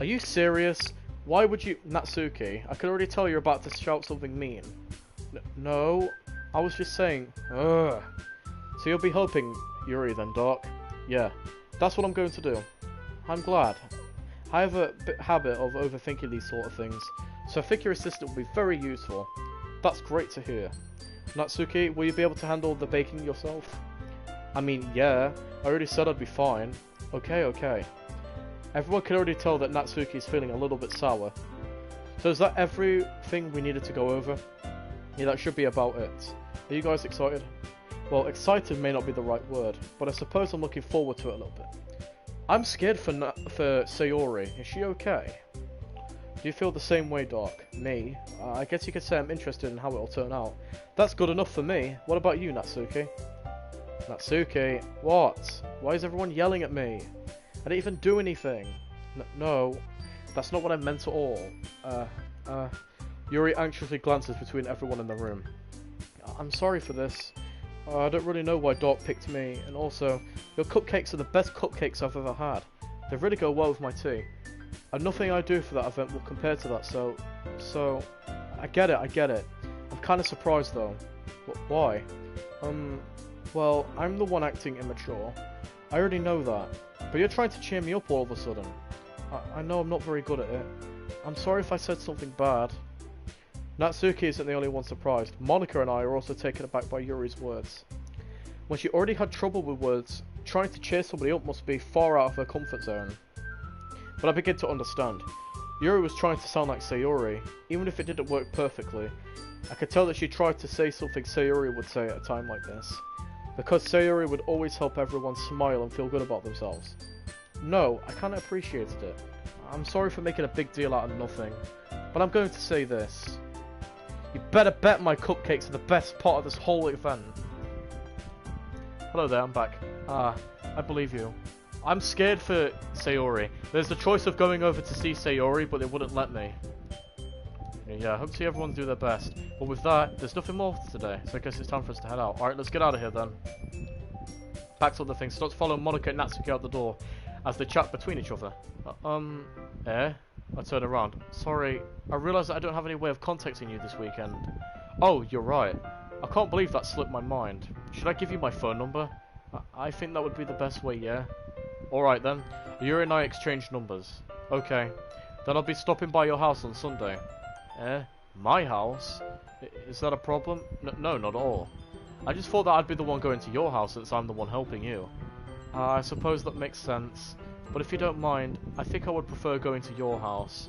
Are you serious? Why would you... Natsuki, I could already tell you're about to shout something mean. No, I was just saying... Ugh. So you'll be helping Yuri then, Doc? Yeah, that's what I'm going to do. I'm glad. I have a habit of overthinking these sort of things, so I think your assistant will be very useful. That's great to hear. Natsuki, will you be able to handle the baking yourself? I mean, yeah, I already said I'd be fine. Okay. Everyone can already tell that Natsuki is feeling a little bit sour. So is that everything we needed to go over? Yeah, that should be about it. Are you guys excited? Well, excited may not be the right word, but I suppose I'm looking forward to it a little bit. I'm scared for Sayori. Is she okay? Do you feel the same way, Doc? Me? I guess you could say I'm interested in how it'll turn out. That's good enough for me. What about you, Natsuki? Natsuki? What? Why is everyone yelling at me? I didn't even do anything. No, that's not what I meant at all. Yuri anxiously glances between everyone in the room. I'm sorry for this. I don't really know why Doc picked me, and also, your cupcakes are the best cupcakes I've ever had. They really go well with my tea. And nothing I do for that event will compare to that, so... I get it. I'm kind of surprised though. Why? Well, I'm the one acting immature. I already know that. But you're trying to cheer me up all of a sudden. I know I'm not very good at it. I'm sorry if I said something bad. Natsuki isn't the only one surprised. Monica and I are also taken aback by Yuri's words. When she already had trouble with words, trying to cheer somebody up must be far out of her comfort zone. But I begin to understand. Yuri was trying to sound like Sayori, even if it didn't work perfectly. I could tell that she tried to say something Sayori would say at a time like this. Because Sayori would always help everyone smile and feel good about themselves. No, I kind of appreciated it. I'm sorry for making a big deal out of nothing, but I'm going to say this. You better bet my cupcakes are the best part of this whole event. Hello there, I'm back. I believe you. I'm scared for Sayori. There's the choice of going over to see Sayori, but they wouldn't let me. Yeah, I hope to see everyone do their best. But with that, there's nothing more today, so I guess it's time for us to head out. Alright, let's get out of here then. Back to other things. Starts following Monica and Natsuki out the door as they chat between each other. I turn around. Sorry, I realise that I don't have any way of contacting you this weekend. Oh, you're right. I can't believe that slipped my mind. Should I give you my phone number? I think that would be the best way, yeah? Alright then. Yuri and I exchange numbers. Okay. Then I'll be stopping by your house on Sunday. My house? Is that a problem? No, not at all. I just thought that I'd be the one going to your house since I'm the one helping you. I suppose that makes sense. But if you don't mind, I think I would prefer going to your house.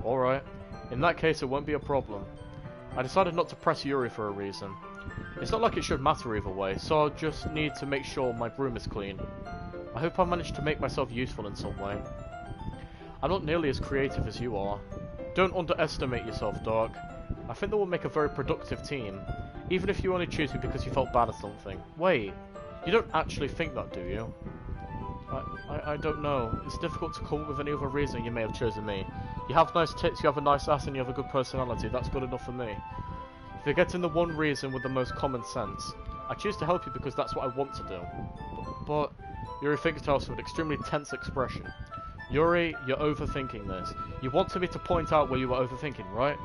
Alright. In that case, it won't be a problem. I decided not to press Yuri for a reason. It's not like it should matter either way, so I'll just need to make sure my room is clean. I hope I managed to make myself useful in some way. I'm not nearly as creative as you are. Don't underestimate yourself, Doc. I think that will make a very productive team, even if you only choose me because you felt bad at something. Wait, you don't actually think that, do you? I don't know. It's difficult to come up with any other reason you may have chosen me. You have nice tits, you have a nice ass, and you have a good personality. That's good enough for me. If you're getting the one reason with the most common sense, I choose to help you because that's what I want to do. But Yuri thinks to us with an extremely tense expression. Yuri, you're overthinking this. You wanted me to point out where you were overthinking, right?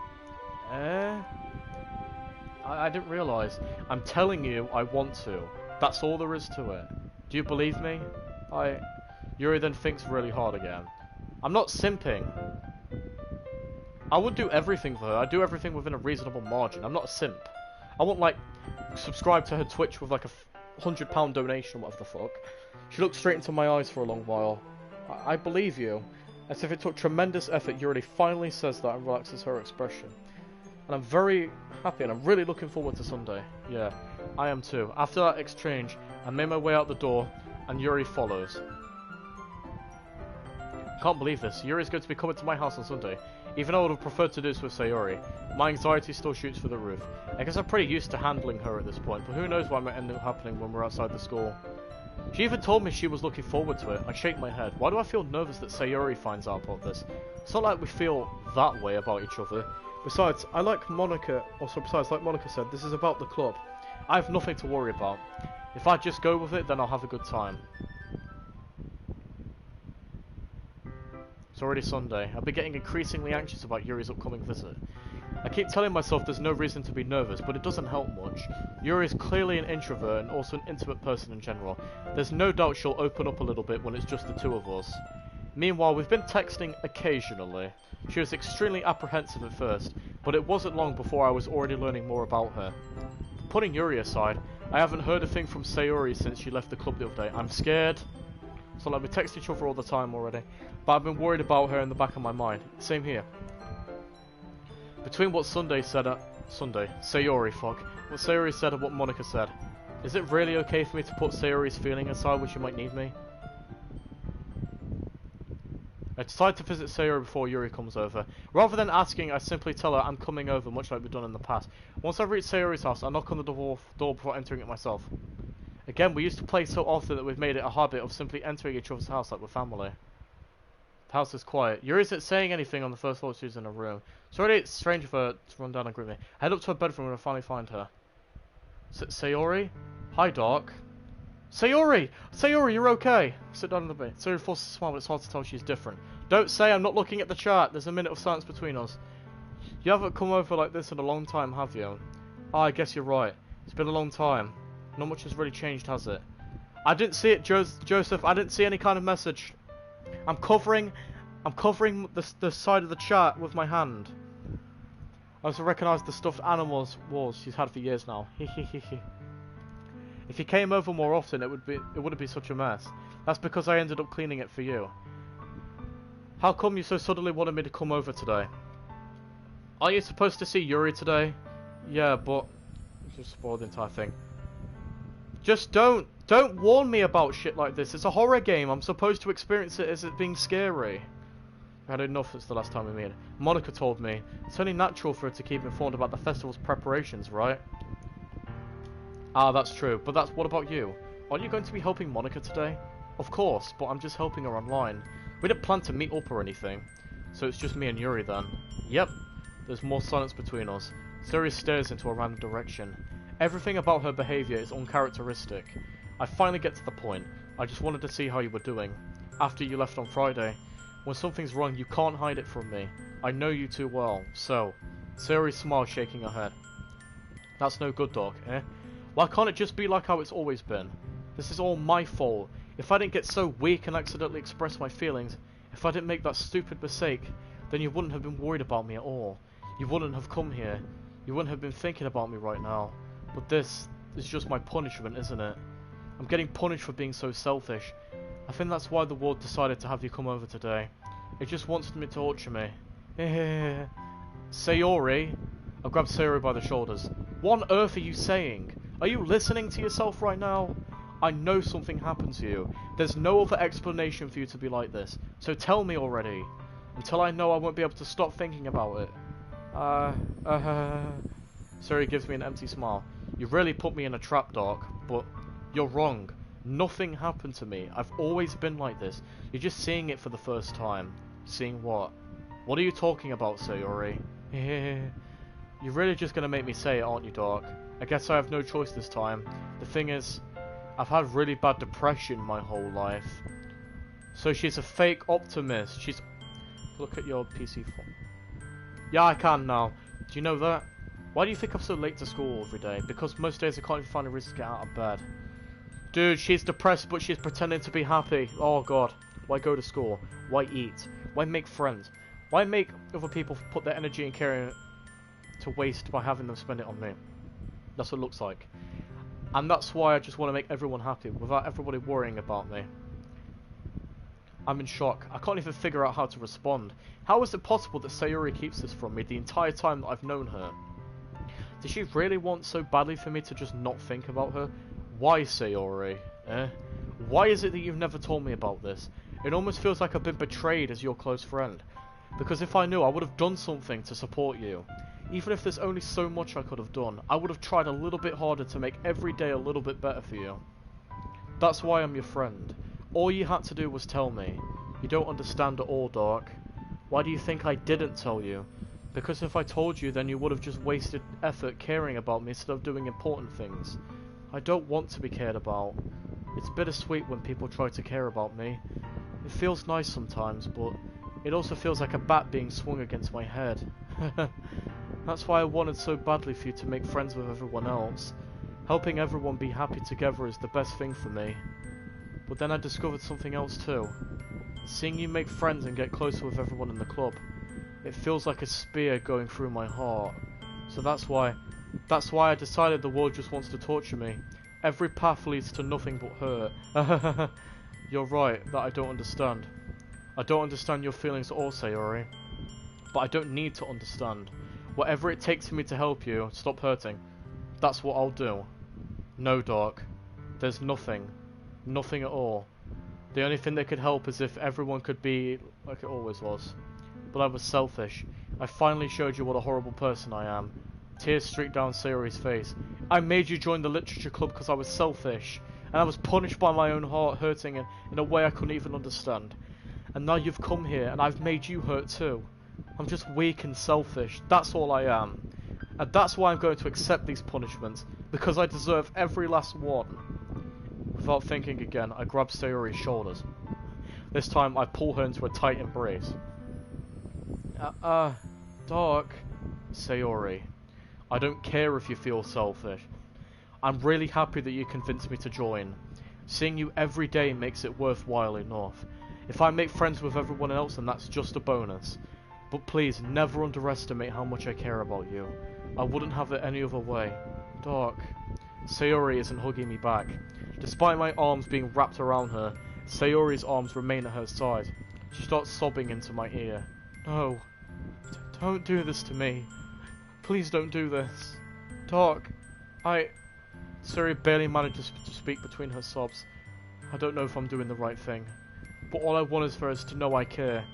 I didn't realise. I'm telling you I want to. That's all there is to it. Do you believe me? Yuri then thinks really hard again. I'm not simping. I would do everything for her. I'd do everything within a reasonable margin. I'm not a simp. I won't, like, subscribe to her Twitch with, like, a £100 donation or whatever the fuck. She looked straight into my eyes for a long while. I believe you. As if it took tremendous effort, Yuri finally says that and relaxes her expression. And I'm very happy, and I'm really looking forward to Sunday. Yeah. I am too. After that exchange, I made my way out the door, and Yuri follows. Can't believe this. Yuri's going to be coming to my house on Sunday. Even though I would have preferred to do this with Sayori, my anxiety still shoots through the roof. I guess I'm pretty used to handling her at this point, but who knows what might end up happening when we're outside the school. She even told me she was looking forward to it. I shake my head. Why do I feel nervous that Sayori finds out about this? It's not like we feel that way about each other. Besides, I like Monica, like Monica said, this is about the club. I have nothing to worry about. If I just go with it, then I'll have a good time. It's already Sunday. I've been getting increasingly anxious about Yuri's upcoming visit. I keep telling myself there's no reason to be nervous, but it doesn't help much. Yuri is clearly an introvert and also an intimate person in general. There's no doubt she'll open up a little bit when it's just the two of us. Meanwhile, we've been texting occasionally. She was extremely apprehensive at first, but it wasn't long before I was already learning more about her. Putting Yuri aside, I haven't heard a thing from Sayori since she left the club the other day. I'm scared. So like, we text each other all the time already, but I've been worried about her in the back of my mind. Same here. Between what Sayori said and what Monica said, is it really okay for me to put Sayori's feeling aside when she might need me? I decide to visit Sayori before Yuri comes over. Rather than asking, I simply tell her I'm coming over, much like we've done in the past. Once I've reached Sayori's house, I knock on the door before entering it myself. Again, we used to play so often that we've made it a habit of simply entering each other's house like we're family. The house is quiet. Yuri isn't saying anything on the first floor. She's in her room. It's already strange of her to run down and greet me. I head up to her bedroom and I finally find her. Sayori? Hi, Doc. Sayori! Sayori, you're okay. Sit down on the bed. Sayori forces a smile, but it's hard to tell she's different. Don't say I'm not looking at the chart. There's a minute of silence between us. You haven't come over like this in a long time, have you? Oh, I guess you're right. It's been a long time. Not much has really changed, has it? I didn't see it, Joseph. I didn't see any kind of message. I'm covering the side of the chart with my hand. I also recognise the stuffed animals walls she's had for years now. If you came over more often, it wouldn't be such a mess. That's because I ended up cleaning it for you. How come you so suddenly wanted me to come over today? Aren't you supposed to see Yuri today? Yeah, but just spoiled the entire thing. Just don't warn me about shit like this. It's a horror game. I'm supposed to experience it as it being scary. I had enough since the last time we met. Monica told me it's only natural for her to keep informed about the festival's preparations, right? Ah, that's true. But what about you? Aren't you going to be helping Monica today? Of course, but I'm just helping her online. We didn't plan to meet up or anything. So it's just me and Yuri then. Yep. There's more silence between us. Sayori stares into a random direction. Everything about her behaviour is uncharacteristic. I finally get to the point. I just wanted to see how you were doing. After you left on Friday. When something's wrong, you can't hide it from me. I know you too well. So, Sayori smiles, shaking her head. That's no good, Doc, eh? Why can't it just be like how it's always been? This is all my fault. If I didn't get so weak and accidentally express my feelings, if I didn't make that stupid mistake, then you wouldn't have been worried about me at all. You wouldn't have come here. You wouldn't have been thinking about me right now. But this is just my punishment, isn't it? I'm getting punished for being so selfish. I think that's why the ward decided to have you come over today. It just wants me to torture me. Sayori? I grabbed Sayori by the shoulders. What on earth are you saying? Are you listening to yourself right now? I know something happened to you. There's no other explanation for you to be like this. So tell me already. Until I know, I won't be able to stop thinking about it. Sayori gives me an empty smile. You really put me in a trap, Doc, but you're wrong. Nothing happened to me. I've always been like this. You're just seeing it for the first time. Seeing what? What are you talking about, Sayori? You're really just gonna make me say it, aren't you, Doc? I guess I have no choice this time. The thing is, I've had really bad depression my whole life. So she's a fake optimist. She's... Look at your PC phone. Yeah, I can now. Do you know that? Why do you think I'm so late to school every day? Because most days I can't even find a reason to get out of bed. Dude, she's depressed, but she's pretending to be happy. Oh god. Why go to school? Why eat? Why make friends? Why make other people put their energy and care to waste by having them spend it on me? That's what it looks like. And that's why I just want to make everyone happy, without everybody worrying about me. I'm in shock. I can't even figure out how to respond. How is it possible that Sayori keeps this from me the entire time that I've known her? Does she really want so badly for me to just not think about her? Why, Sayori? Why is it that you've never told me about this? It almost feels like I've been betrayed as your close friend. Because if I knew, I would have done something to support you. Even if there's only so much I could have done, I would have tried a little bit harder to make every day a little bit better for you. That's why I'm your friend. All you had to do was tell me. You don't understand at all, Dark. Why do you think I didn't tell you? Because if I told you, then you would have just wasted effort caring about me instead of doing important things. I don't want to be cared about. It's bittersweet when people try to care about me. It feels nice sometimes, but it also feels like a bat being swung against my head. That's why I wanted so badly for you to make friends with everyone else. Helping everyone be happy together is the best thing for me. But then I discovered something else too. Seeing you make friends and get closer with everyone in the club. It feels like a spear going through my heart. So that's why I decided the world just wants to torture me. Every path leads to nothing but hurt. You're right, that I don't understand. I don't understand your feelings at all, Sayori. But I don't need to understand. Whatever it takes for me to help you, stop hurting. That's what I'll do. No, Dark. There's nothing. Nothing at all. The only thing that could help is if everyone could be like it always was. But I was selfish. I finally showed you what a horrible person I am. Tears streaked down Sayori's face. I made you join the literature club because I was selfish. And I was punished by my own heart hurting in a way I couldn't even understand. And now you've come here and I've made you hurt too. I'm just weak and selfish. That's all I am. And that's why I'm going to accept these punishments. Because I deserve every last one. Without thinking again, I grab Sayori's shoulders. This time I pull her into a tight embrace. Dark. Sayori. I don't care if you feel selfish. I'm really happy that you convinced me to join. Seeing you every day makes it worthwhile enough. If I make friends with everyone else, then that's just a bonus. But please, never underestimate how much I care about you. I wouldn't have it any other way. Dark. Sayori isn't hugging me back. Despite my arms being wrapped around her, Sayori's arms remain at her side. She starts sobbing into my ear. No. Don't do this to me. Please don't do this. Dark. Sayori barely manages to speak between her sobs. I don't know if I'm doing the right thing. But all I want is for us to know I care.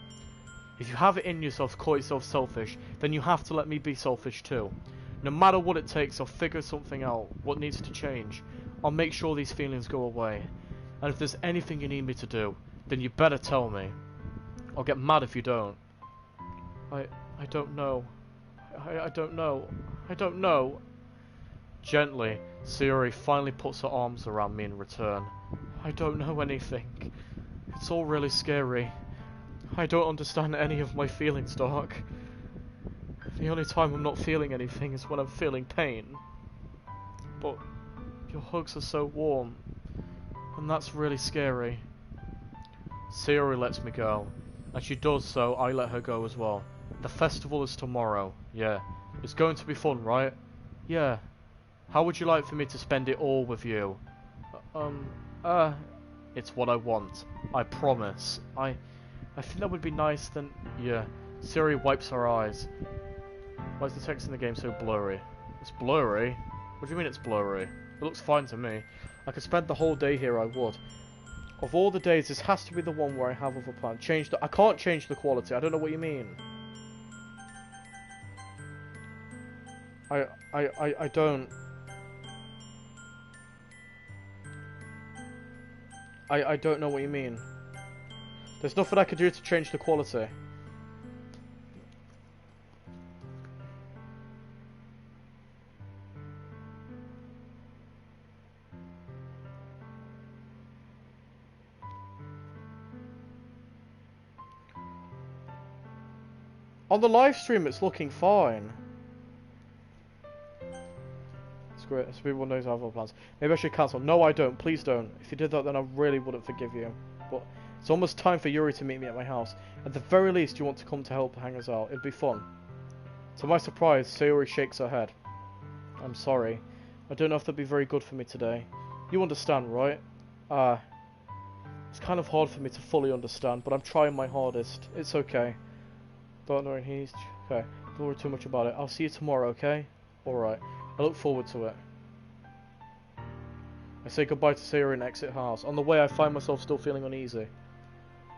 If you have it in yourself to call yourself selfish, then you have to let me be selfish too. No matter what it takes, I'll figure something out, what needs to change. I'll make sure these feelings go away. And if there's anything you need me to do, then you better tell me. I'll get mad if you don't. I don't know. I don't know. I don't know. Gently, Sayori finally puts her arms around me in return. I don't know anything. It's all really scary. I don't understand any of my feelings, Dark. The only time I'm not feeling anything is when I'm feeling pain. But your hugs are so warm, and that's really scary. Sayori lets me go. As she does so, I let her go as well. The festival is tomorrow. Yeah. It's going to be fun, right? Yeah. How would you like for me to spend it all with you? It's what I want. I promise. I think that would be nice then. Yeah. Sayori wipes her eyes. Why is the text in the game so blurry? It's blurry? What do you mean it's blurry? It looks fine to me. I could spend the whole day here, I would. Of all the days, this has to be the one where I have other plans. I can't change the quality. I don't know what you mean. I don't. I don't know what you mean. There's nothing I could do to change the quality. On the live stream, it's looking fine. Screw it. So people knows I have other plans. Maybe I should cancel. No, I don't. Please don't. If you did that, then I really wouldn't forgive you. But it's almost time for Yuri to meet me at my house. At the very least, you want to come to help hang us out. It'd be fun. To my surprise, Sayori shakes her head. I'm sorry. I don't know if that'd be very good for me today. You understand, right? It's kind of hard for me to fully understand, but I'm trying my hardest. It's okay. Don't know he's... Okay. Don't worry too much about it. I'll see you tomorrow, okay? Alright, I look forward to it. I say goodbye to Sayori and exit house. On the way, I find myself still feeling uneasy.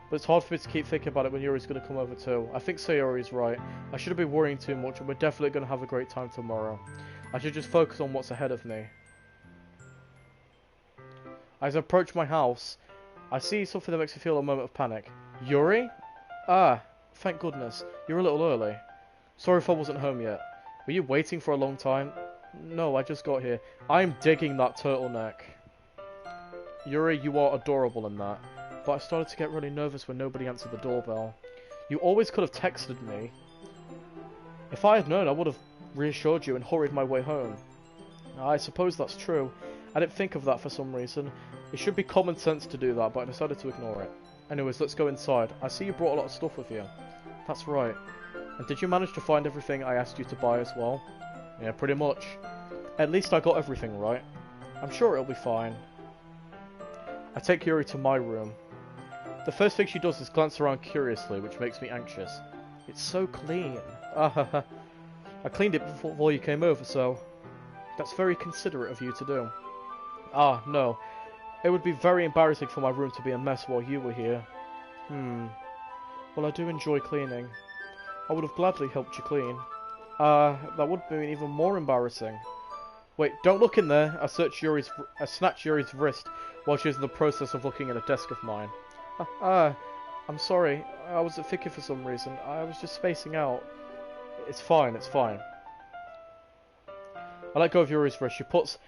But it's hard for me to keep thinking about it when Yuri's going to come over too. I think Sayori's right. I shouldn't be worrying too much, and we're definitely going to have a great time tomorrow. I should just focus on what's ahead of me. As I approach my house, I see something that makes me feel a moment of panic. Yuri? Ah, thank goodness. You're a little early. Sorry if I wasn't home yet. Were you waiting for a long time? No, I just got here. I'm digging that turtleneck. Yuri, you are adorable in that. But I started to get really nervous when nobody answered the doorbell. You always could have texted me. If I had known, I would have reassured you and hurried my way home. I suppose that's true. I didn't think of that for some reason. It should be common sense to do that, but I decided to ignore it. Anyways, let's go inside. I see you brought a lot of stuff with you. That's right. And did you manage to find everything I asked you to buy as well? Yeah, pretty much. At least I got everything right. I'm sure it'll be fine. I take Yuri to my room. The first thing she does is glance around curiously, which makes me anxious. It's so clean. I cleaned it before you came over, so... That's very considerate of you to do. Ah, no. It would be very embarrassing for my room to be a mess while you were here. Well, I do enjoy cleaning. I would have gladly helped you clean. That would be even more embarrassing. Wait, don't look in there. I snatch Yuri's wrist while she's in the process of looking at a desk of mine. I'm sorry. I wasn't thinking for some reason. I was just spacing out. It's fine, it's fine. I let go of Yuri's wrist. She puts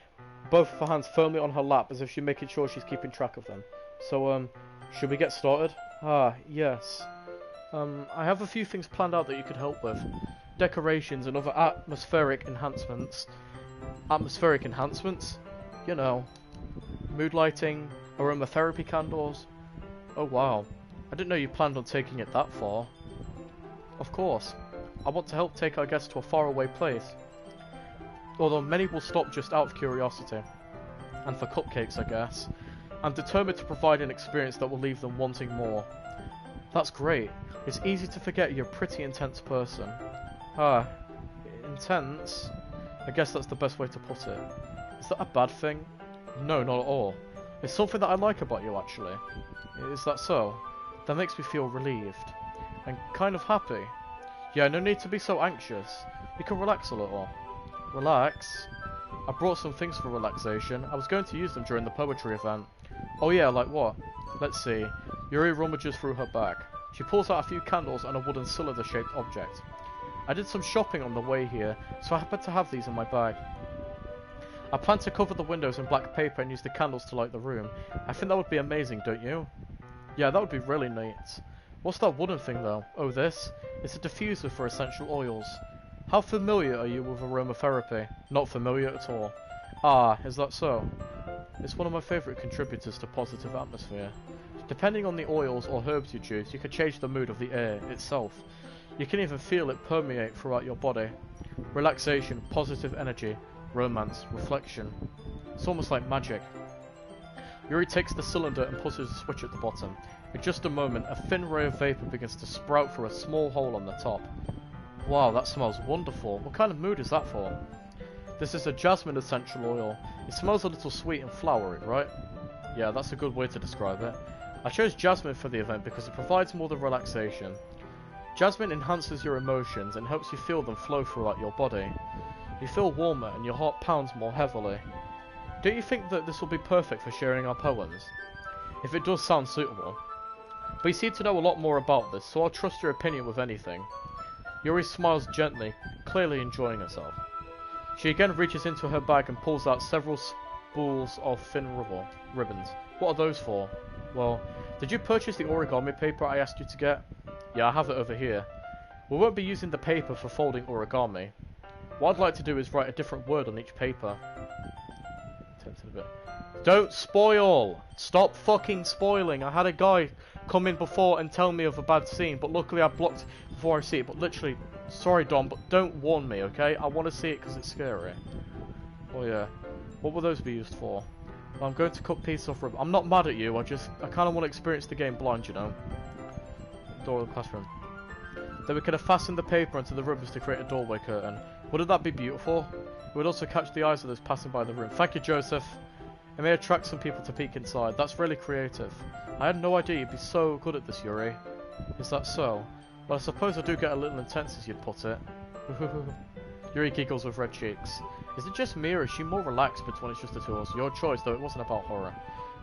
both of her hands firmly on her lap as if she's making sure she's keeping track of them. So, should we get started? Yes. I have a few things planned out that you could help with. Decorations and other atmospheric enhancements. Atmospheric enhancements? You know. Mood lighting, aromatherapy candles. Oh wow. I didn't know you planned on taking it that far. Of course. I want to help take our guests to a faraway place. Although many will stop just out of curiosity. And for cupcakes, I guess. I'm determined to provide an experience that will leave them wanting more. That's great. It's easy to forget you're a pretty intense person. Intense? I guess that's the best way to put it. Is that a bad thing? No, not at all. It's something that I like about you, actually. Is that so? That makes me feel relieved. And kind of happy. Yeah, no need to be so anxious. You can relax a little. Relax? I brought some things for relaxation. I was going to use them during the poetry event. Oh yeah, like what? Let's see. Yuri rummages through her bag. She pulls out a few candles and a wooden cylinder-shaped object. I did some shopping on the way here, so I happen to have these in my bag. I plan to cover the windows in black paper and use the candles to light the room. I think that would be amazing, don't you? Yeah, that would be really neat. What's that wooden thing though? Oh, this? It's a diffuser for essential oils. How familiar are you with aromatherapy? Not familiar at all. Ah, is that so? It's one of my favourite contributors to positive atmosphere. Depending on the oils or herbs you choose, you can change the mood of the air itself. You can even feel it permeate throughout your body. Relaxation, positive energy, romance, reflection. It's almost like magic. Yuri takes the cylinder and pushes a switch at the bottom. In just a moment, a thin ray of vapour begins to sprout through a small hole on the top. Wow, that smells wonderful. What kind of mood is that for? This is a jasmine essential oil. It smells a little sweet and flowery, right? Yeah, that's a good way to describe it. I chose jasmine for the event because it provides more than relaxation. Jasmine enhances your emotions and helps you feel them flow throughout your body. You feel warmer and your heart pounds more heavily. Don't you think that this will be perfect for sharing our poems? If it does sound suitable. But you seem to know a lot more about this, so I'll trust your opinion with anything. Yuri smiles gently, clearly enjoying herself. She again reaches into her bag and pulls out several spools of thin ribbons. What are those for? Well, did you purchase the origami paper I asked you to get? Yeah, I have it over here. We won't be using the paper for folding origami. What I'd like to do is write a different word on each paper. Don't spoil! Stop fucking spoiling! I had a guy come in before and tell me of a bad scene, but luckily I blocked before I see it. But literally, sorry Dom, but don't warn me, okay? I want to see it because it's scary. Oh yeah. What will those be used for? Well, I'm going to cut pieces off ribbon. I'm not mad at you, I kind of want to experience the game blind, you know? Door of the classroom. Then we could have fastened the paper onto the ribbons to create a doorway curtain. Wouldn't that be beautiful? It would also catch the eyes of those passing by the room. Thank you, Joseph. It may attract some people to peek inside. That's really creative. I had no idea you'd be so good at this, Yuri. Is that so? Well, I suppose I do get a little intense, as you'd put it. Yuri giggles with red cheeks. Is it just me, or is she more relaxed when it's just the two of us? Your choice, though it wasn't about horror.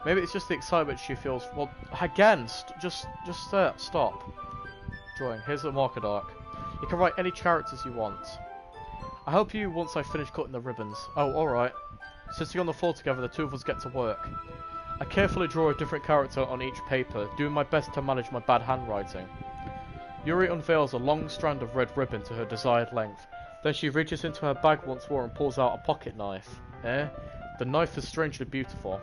Maybe it's just the excitement she feels. Well, again, just stop. Drawing. Here's the marker arc. You can write any characters you want. I'll help you once I finish cutting the ribbons. Oh, alright. Sitting on the floor together, the two of us get to work. I carefully draw a different character on each paper, doing my best to manage my bad handwriting. Yuri unveils a long strand of red ribbon to her desired length. Then she reaches into her bag once more and pulls out a pocket knife. The knife is strangely beautiful.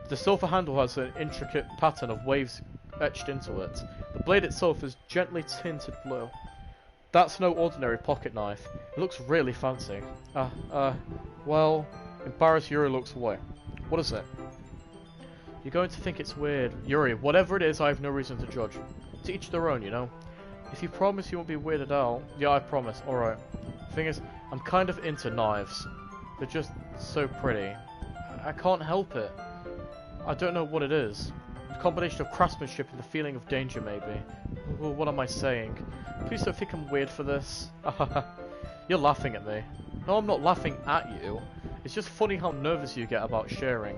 The silver handle has an intricate pattern of waves etched into it. The blade itself is gently tinted blue. That's no ordinary pocket knife. It looks really fancy. Well... Embarrassed, Yuri looks away. What is it? You're going to think it's weird. Yuri, whatever it is, I have no reason to judge. To each their own, you know? If you promise you won't be weirded out... Yeah, I promise. Alright. The thing is, I'm kind of into knives. They're just so pretty. I can't help it. I don't know what it is. A combination of craftsmanship and the feeling of danger, maybe. What am I saying? Please don't think I'm weird for this. You're laughing at me. No, I'm not laughing at you. It's just funny how nervous you get about sharing.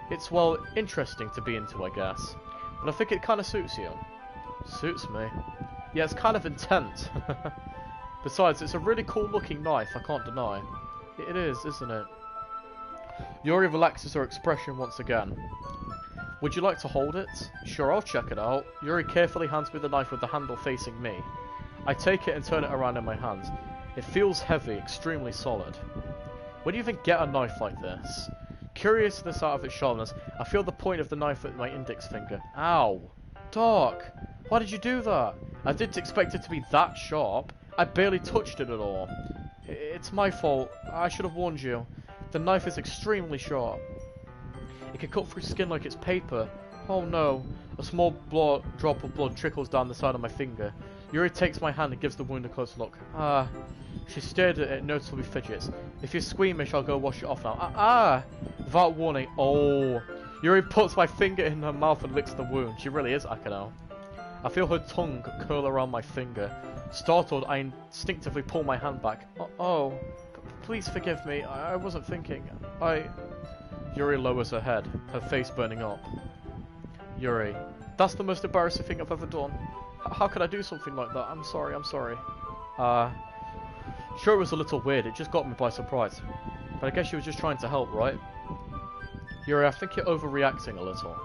It's, well, interesting to be into, I guess. But I think it kind of suits you. Suits me? Yeah, it's kind of intense. Besides, it's a really cool looking knife, I can't deny. It is, isn't it? Yuri relaxes her expression once again. Would you like to hold it? Sure, I'll check it out. Yuri carefully hands me the knife with the handle facing me. I take it and turn it around in my hands. It feels heavy, extremely solid. Where do you even get a knife like this? Curiousness out of its sharpness, I feel the point of the knife at my index finger. Ow! Doc! Why did you do that? I didn't expect it to be that sharp. I barely touched it at all. It's my fault. I should have warned you. The knife is extremely sharp. It can cut through skin like it's paper. Oh no. A small drop of blood trickles down the side of my finger. Yuri takes my hand and gives the wound a close look. She stared at it, noticeably fidgets. If you're squeamish, I'll go wash it off now. Without warning. Oh. Yuri puts my finger in her mouth and licks the wound. She really is Akano. I feel her tongue curl around my finger. Startled, I instinctively pull my hand back. Oh. Please forgive me. I wasn't thinking. Yuri lowers her head, her face burning up. Yuri, that's the most embarrassing thing I've ever done. How could I do something like that? I'm sorry. Sure, it was a little weird. It just got me by surprise. But I guess you were just trying to help, right? Yuri, I think you're overreacting a little.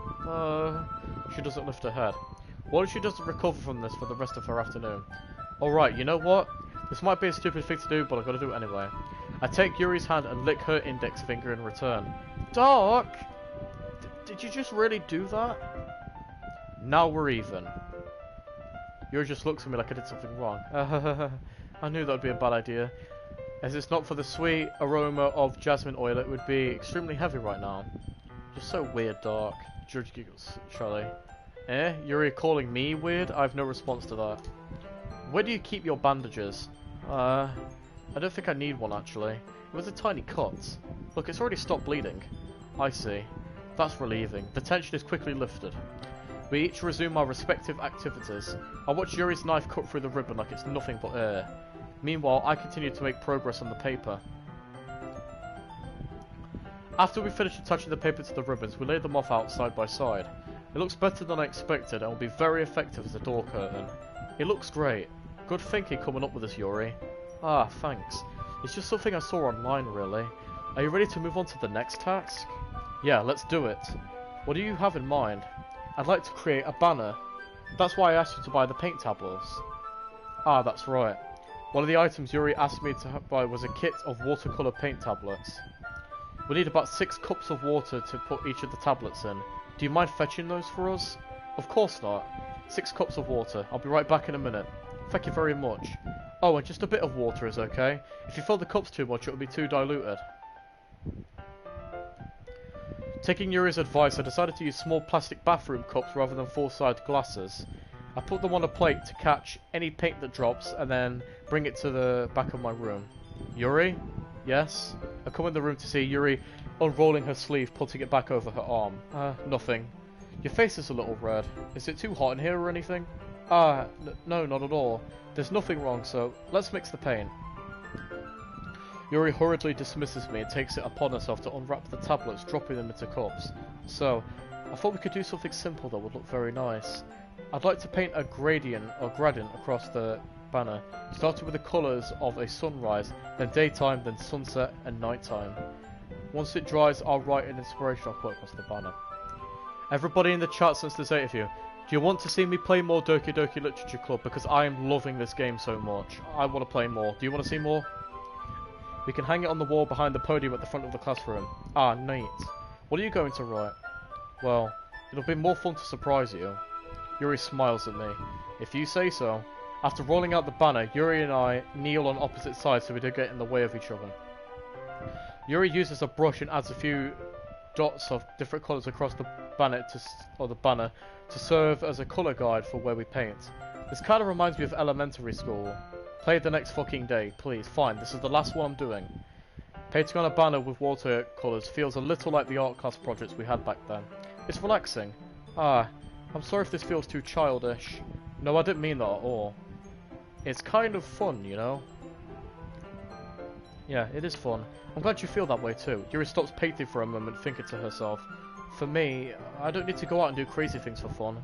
She doesn't lift her head. What if she doesn't recover from this for the rest of her afternoon? Alright, you know what? This might be a stupid thing to do, but I've got to do it anyway. I take Yuri's hand and lick her index finger in return. Doc! Did you just really do that? Now we're even. Yuri just looks at me like I did something wrong. I knew that would be a bad idea. As it's not for the sweet aroma of jasmine oil, it would be extremely heavy right now. Just so weird, Doc. George giggles, Charlie. Yuri calling me weird? I have no response to that. Where do you keep your bandages? I don't think I need one, actually. It was a tiny cut. Look, it's already stopped bleeding. I see. That's relieving. The tension is quickly lifted. We each resume our respective activities. I watch Yuri's knife cut through the ribbon like it's nothing but air. Meanwhile, I continue to make progress on the paper. After we finish attaching the paper to the ribbons, we lay them off out side by side. It looks better than I expected and will be very effective as a door curtain. It looks great. Good thinking coming up with this, Yuri. Thanks. It's just something I saw online, really. Are you ready to move on to the next task? Yeah, let's do it. What do you have in mind? I'd like to create a banner. That's why I asked you to buy the paint tablets. That's right. One of the items Yuri asked me to buy was a kit of watercolour paint tablets. We need about 6 cups of water to put each of the tablets in. Do you mind fetching those for us? Of course not. 6 cups of water. I'll be right back in a minute. Thank you very much. Oh, and just a bit of water is okay. If you fill the cups too much, it will be too diluted. Taking Yuri's advice, I decided to use small plastic bathroom cups rather than full-sized glasses. I put them on a plate to catch any paint that drops and then bring it to the back of my room. Yuri? Yes? I come in the room to see Yuri unrolling her sleeve, putting it back over her arm. Nothing. Your face is a little red. Is it too hot in here or anything? No, not at all. There's nothing wrong, so let's mix the paint. Yuri hurriedly dismisses me and takes it upon herself to unwrap the tablets, dropping them into cups. So, I thought we could do something simple that would look very nice. I'd like to paint a gradient across the banner, starting with the colours of a sunrise, then daytime, then sunset and nighttime. Once it dries, I'll write an inspirational quote across the banner. Everybody in the chat, since there's 8 of you, do you want to see me play more Doki Doki Literature Club? Because I am loving this game so much. I want to play more. Do you want to see more? We can hang it on the wall behind the podium at the front of the classroom. Ah, neat. What are you going to write? Well, it'll be more fun to surprise you. Yuri smiles at me. If you say so. After rolling out the banner, Yuri and I kneel on opposite sides so we don't get in the way of each other. Yuri uses a brush and adds a few dots of different colours across the banner to serve as a colour guide for where we paint. This kind of reminds me of elementary school. Play the next fucking day, please. Fine, this is the last one I'm doing. Painting on a banner with watercolours feels a little like the art class projects we had back then. It's relaxing. I'm sorry if this feels too childish. No, I didn't mean that at all. It's kind of fun, you know? Yeah, it is fun. I'm glad you feel that way too. Yuri stops painting for a moment, thinking to herself. For me, I don't need to go out and do crazy things for fun.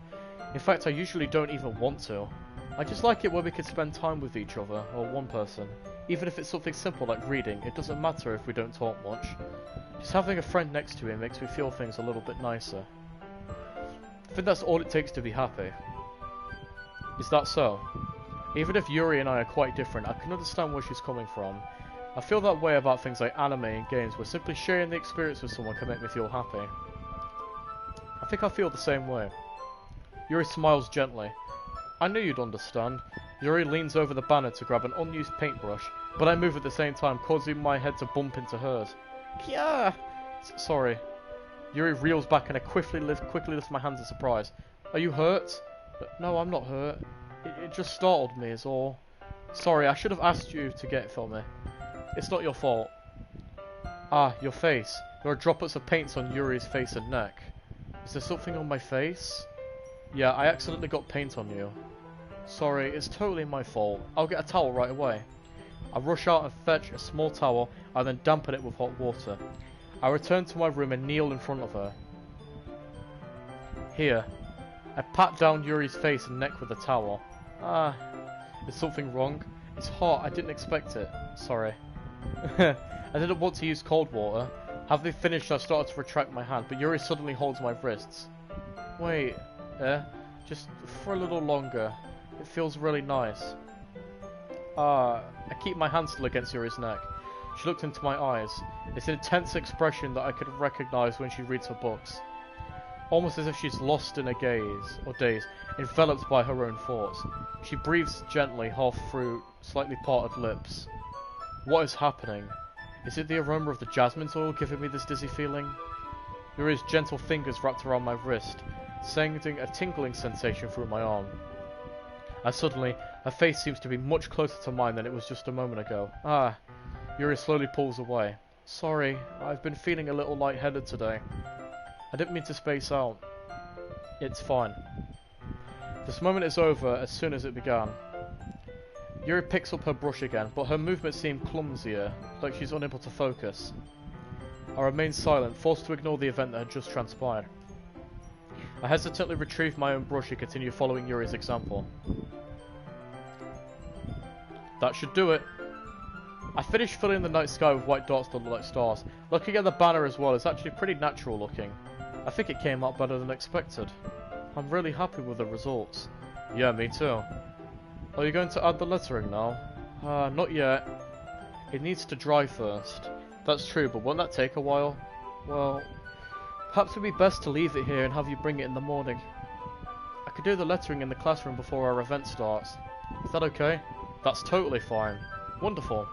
In fact, I usually don't even want to. I just like it when we can spend time with each other, or one person. Even if it's something simple like reading, it doesn't matter if we don't talk much. Just having a friend next to me makes me feel things a little bit nicer. I think that's all it takes to be happy. Is that so? Even if Yuri and I are quite different, I can understand where she's coming from. I feel that way about things like anime and games, where simply sharing the experience with someone can make me feel happy. I think I feel the same way. Yuri smiles gently. I knew you'd understand. Yuri leans over the banner to grab an unused paintbrush, but I move at the same time, causing my head to bump into hers. Yeah. Sorry. Yuri reels back and I quickly lifts my hands in surprise. Are you hurt? No, I'm not hurt. It just startled me is all. Sorry, I should have asked you to get it for me. It's not your fault. Ah, your face. There are droplets of paint on Yuri's face and neck. Is there something on my face? Yeah, I accidentally got paint on you. Sorry, it's totally my fault. I'll get a towel right away. I rush out and fetch a small towel and then dampen it with hot water. I return to my room and kneel in front of her. Here. I pat down Yuri's face and neck with the towel. Is something wrong? It's hot, I didn't expect it. Sorry. I didn't want to use cold water. Having finished, I started to retract my hand, but Yuri suddenly holds my wrists. Wait, just for a little longer. It feels really nice. I keep my hand still against Yuri's neck. She looked into my eyes. It's an intense expression that I could recognize when she reads her books. Almost as if she's lost in a daze, enveloped by her own thoughts. She breathes gently, half through slightly parted lips. What is happening? Is it the aroma of the jasmine oil giving me this dizzy feeling? Yuri's gentle fingers wrapped around my wrist, sending a tingling sensation through my arm. And suddenly, her face seems to be much closer to mine than it was just a moment ago. Yuri slowly pulls away. Sorry, I've been feeling a little lightheaded today. I didn't mean to space out. It's fine. This moment is over as soon as it began. Yuri picks up her brush again, but her movements seem clumsier, like she's unable to focus. I remain silent, forced to ignore the event that had just transpired. I hesitantly retrieve my own brush and continue following Yuri's example. That should do it. I finished filling the night sky with white dots that look like stars. Looking at the banner as well, it's actually pretty natural looking. I think it came out better than expected. I'm really happy with the results. Yeah, me too. Are you going to add the lettering now? Not yet. It needs to dry first. That's true, but won't that take a while? Well, perhaps it would be best to leave it here and have you bring it in the morning. I could do the lettering in the classroom before our event starts. Is that okay? That's totally fine. Wonderful.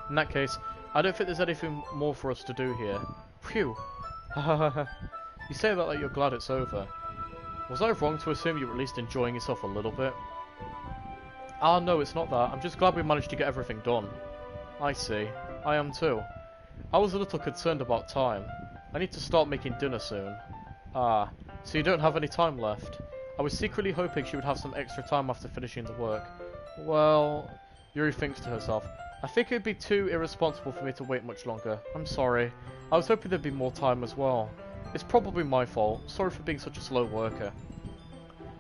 In that case, I don't think there's anything more for us to do here. Phew. You say that like you're glad it's over. Was I wrong to assume you were at least enjoying yourself a little bit? Ah, no, it's not that. I'm just glad we managed to get everything done. I see. I am too. I was a little concerned about time. I need to start making dinner soon. Ah, so you don't have any time left. I was secretly hoping she would have some extra time after finishing the work. Well, Yuri thinks to herself, I think it would be too irresponsible for me to wait much longer. I'm sorry. I was hoping there'd be more time as well. It's probably my fault. Sorry for being such a slow worker.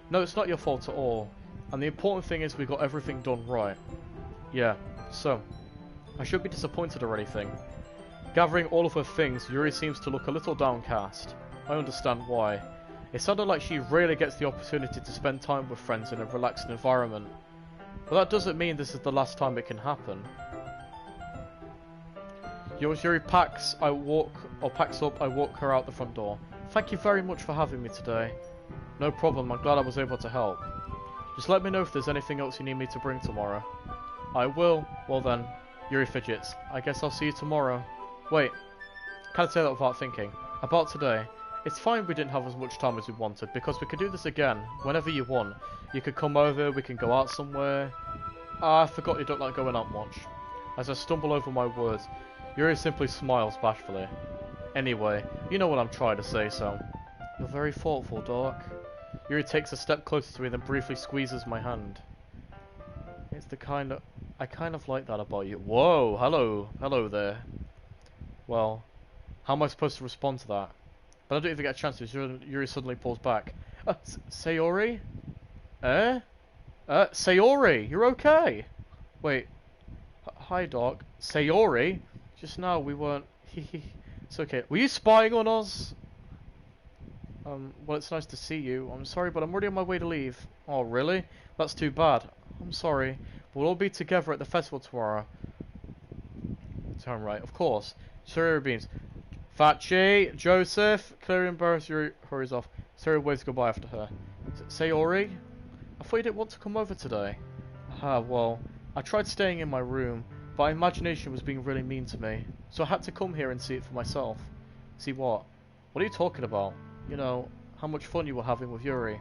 No, it's not your fault at all. And the important thing is we got everything done right. Yeah, so, I shouldn't be disappointed or anything. Gathering all of her things, Yuri seems to look a little downcast. I understand why. It sounded like she really gets the opportunity to spend time with friends in a relaxed environment. But that doesn't mean this is the last time it can happen. Yuri packs up, I walk her out the front door. Thank you very much for having me today. No problem, I'm glad I was able to help. Just let me know if there's anything else you need me to bring tomorrow. I will. Well then, Yuri fidgets. I guess I'll see you tomorrow. Wait, can't say that without thinking. About today. It's fine we didn't have as much time as we wanted, because we could do this again, whenever you want. You could come over, we can go out somewhere. Ah, I forgot you don't like going out much. As I stumble over my words, Yuri simply smiles bashfully. Anyway, you know what I'm trying to say, so... You're very thoughtful, Doc. Yuri takes a step closer to me, then briefly squeezes my hand. It's the kind of... I kind of like that about you. Whoa, hello. Hello there. Well, how am I supposed to respond to that? But I don't even get a chance to. Yuri suddenly pulls back. Sayori? Sayori, you're okay? Wait. Hi, Doc. Sayori? Just now we weren't... It's okay. Were you spying on us? Well, it's nice to see you. I'm sorry, but I'm already on my way to leave. Oh, really? That's too bad. I'm sorry. We'll all be together at the festival tomorrow. Turn right, of course. Sayori beams. Fachi, Joseph, clearly embarrassed, Yuri hurries off. Sayori waves goodbye after her. Sayori? I thought you didn't want to come over today. Ah, well, I tried staying in my room, but my imagination was being really mean to me. So I had to come here and see it for myself. See what? What are you talking about? You know, how much fun you were having with Yuri.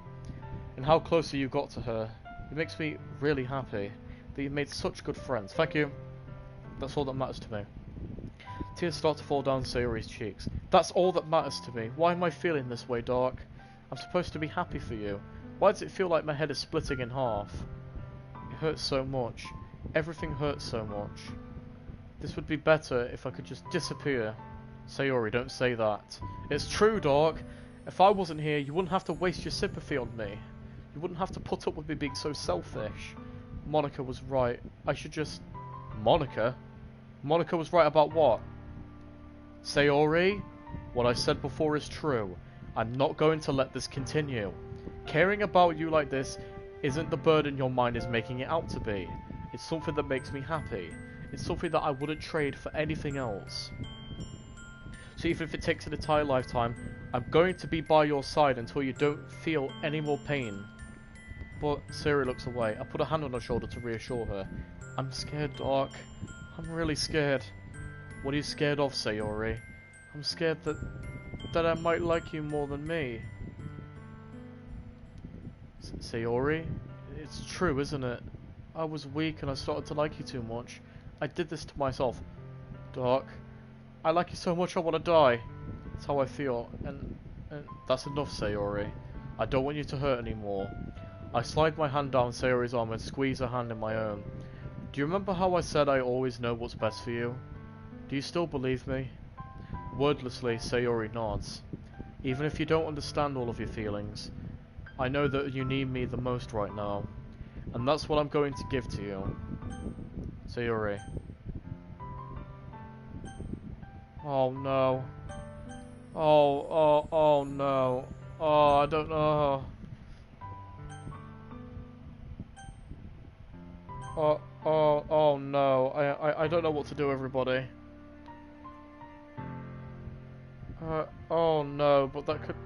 And how closer you got to her. It makes me really happy that you've made such good friends. Thank you. That's all that matters to me. Tears start to fall down Sayori's cheeks. That's all that matters to me. Why am I feeling this way, Doc? I'm supposed to be happy for you. Why does it feel like my head is splitting in half? It hurts so much. Everything hurts so much. This would be better if I could just disappear. Sayori, don't say that. It's true, Doc. If I wasn't here, you wouldn't have to waste your sympathy on me. You wouldn't have to put up with me being so selfish. Monica was right. I should just... Monica? Monica was right about what? Sayori, what I said before is true. I'm not going to let this continue. Caring about you like this isn't the burden your mind is making it out to be. It's something that makes me happy. It's something that I wouldn't trade for anything else. So even if it takes an entire lifetime, I'm going to be by your side until you don't feel any more pain. But Sayori looks away. I put a hand on her shoulder to reassure her. I'm scared, Doc. I'm really scared. What are you scared of, Sayori? I'm scared that I might like you more than me. Sayori? It's true, isn't it? I was weak and I started to like you too much. I did this to myself. Doc, I like you so much I want to die. That's how I feel. And that's enough, Sayori. I don't want you to hurt anymore. I slide my hand down Sayori's arm and squeeze her hand in my own. Do you remember how I said I always know what's best for you? Do you still believe me? Wordlessly, Sayori nods. Even if you don't understand all of your feelings, I know that you need me the most right now. And that's what I'm going to give to you. Sayori. Oh no. Oh no. Oh, I don't know. Oh no. I don't know what to do, everybody. Oh no, but that could...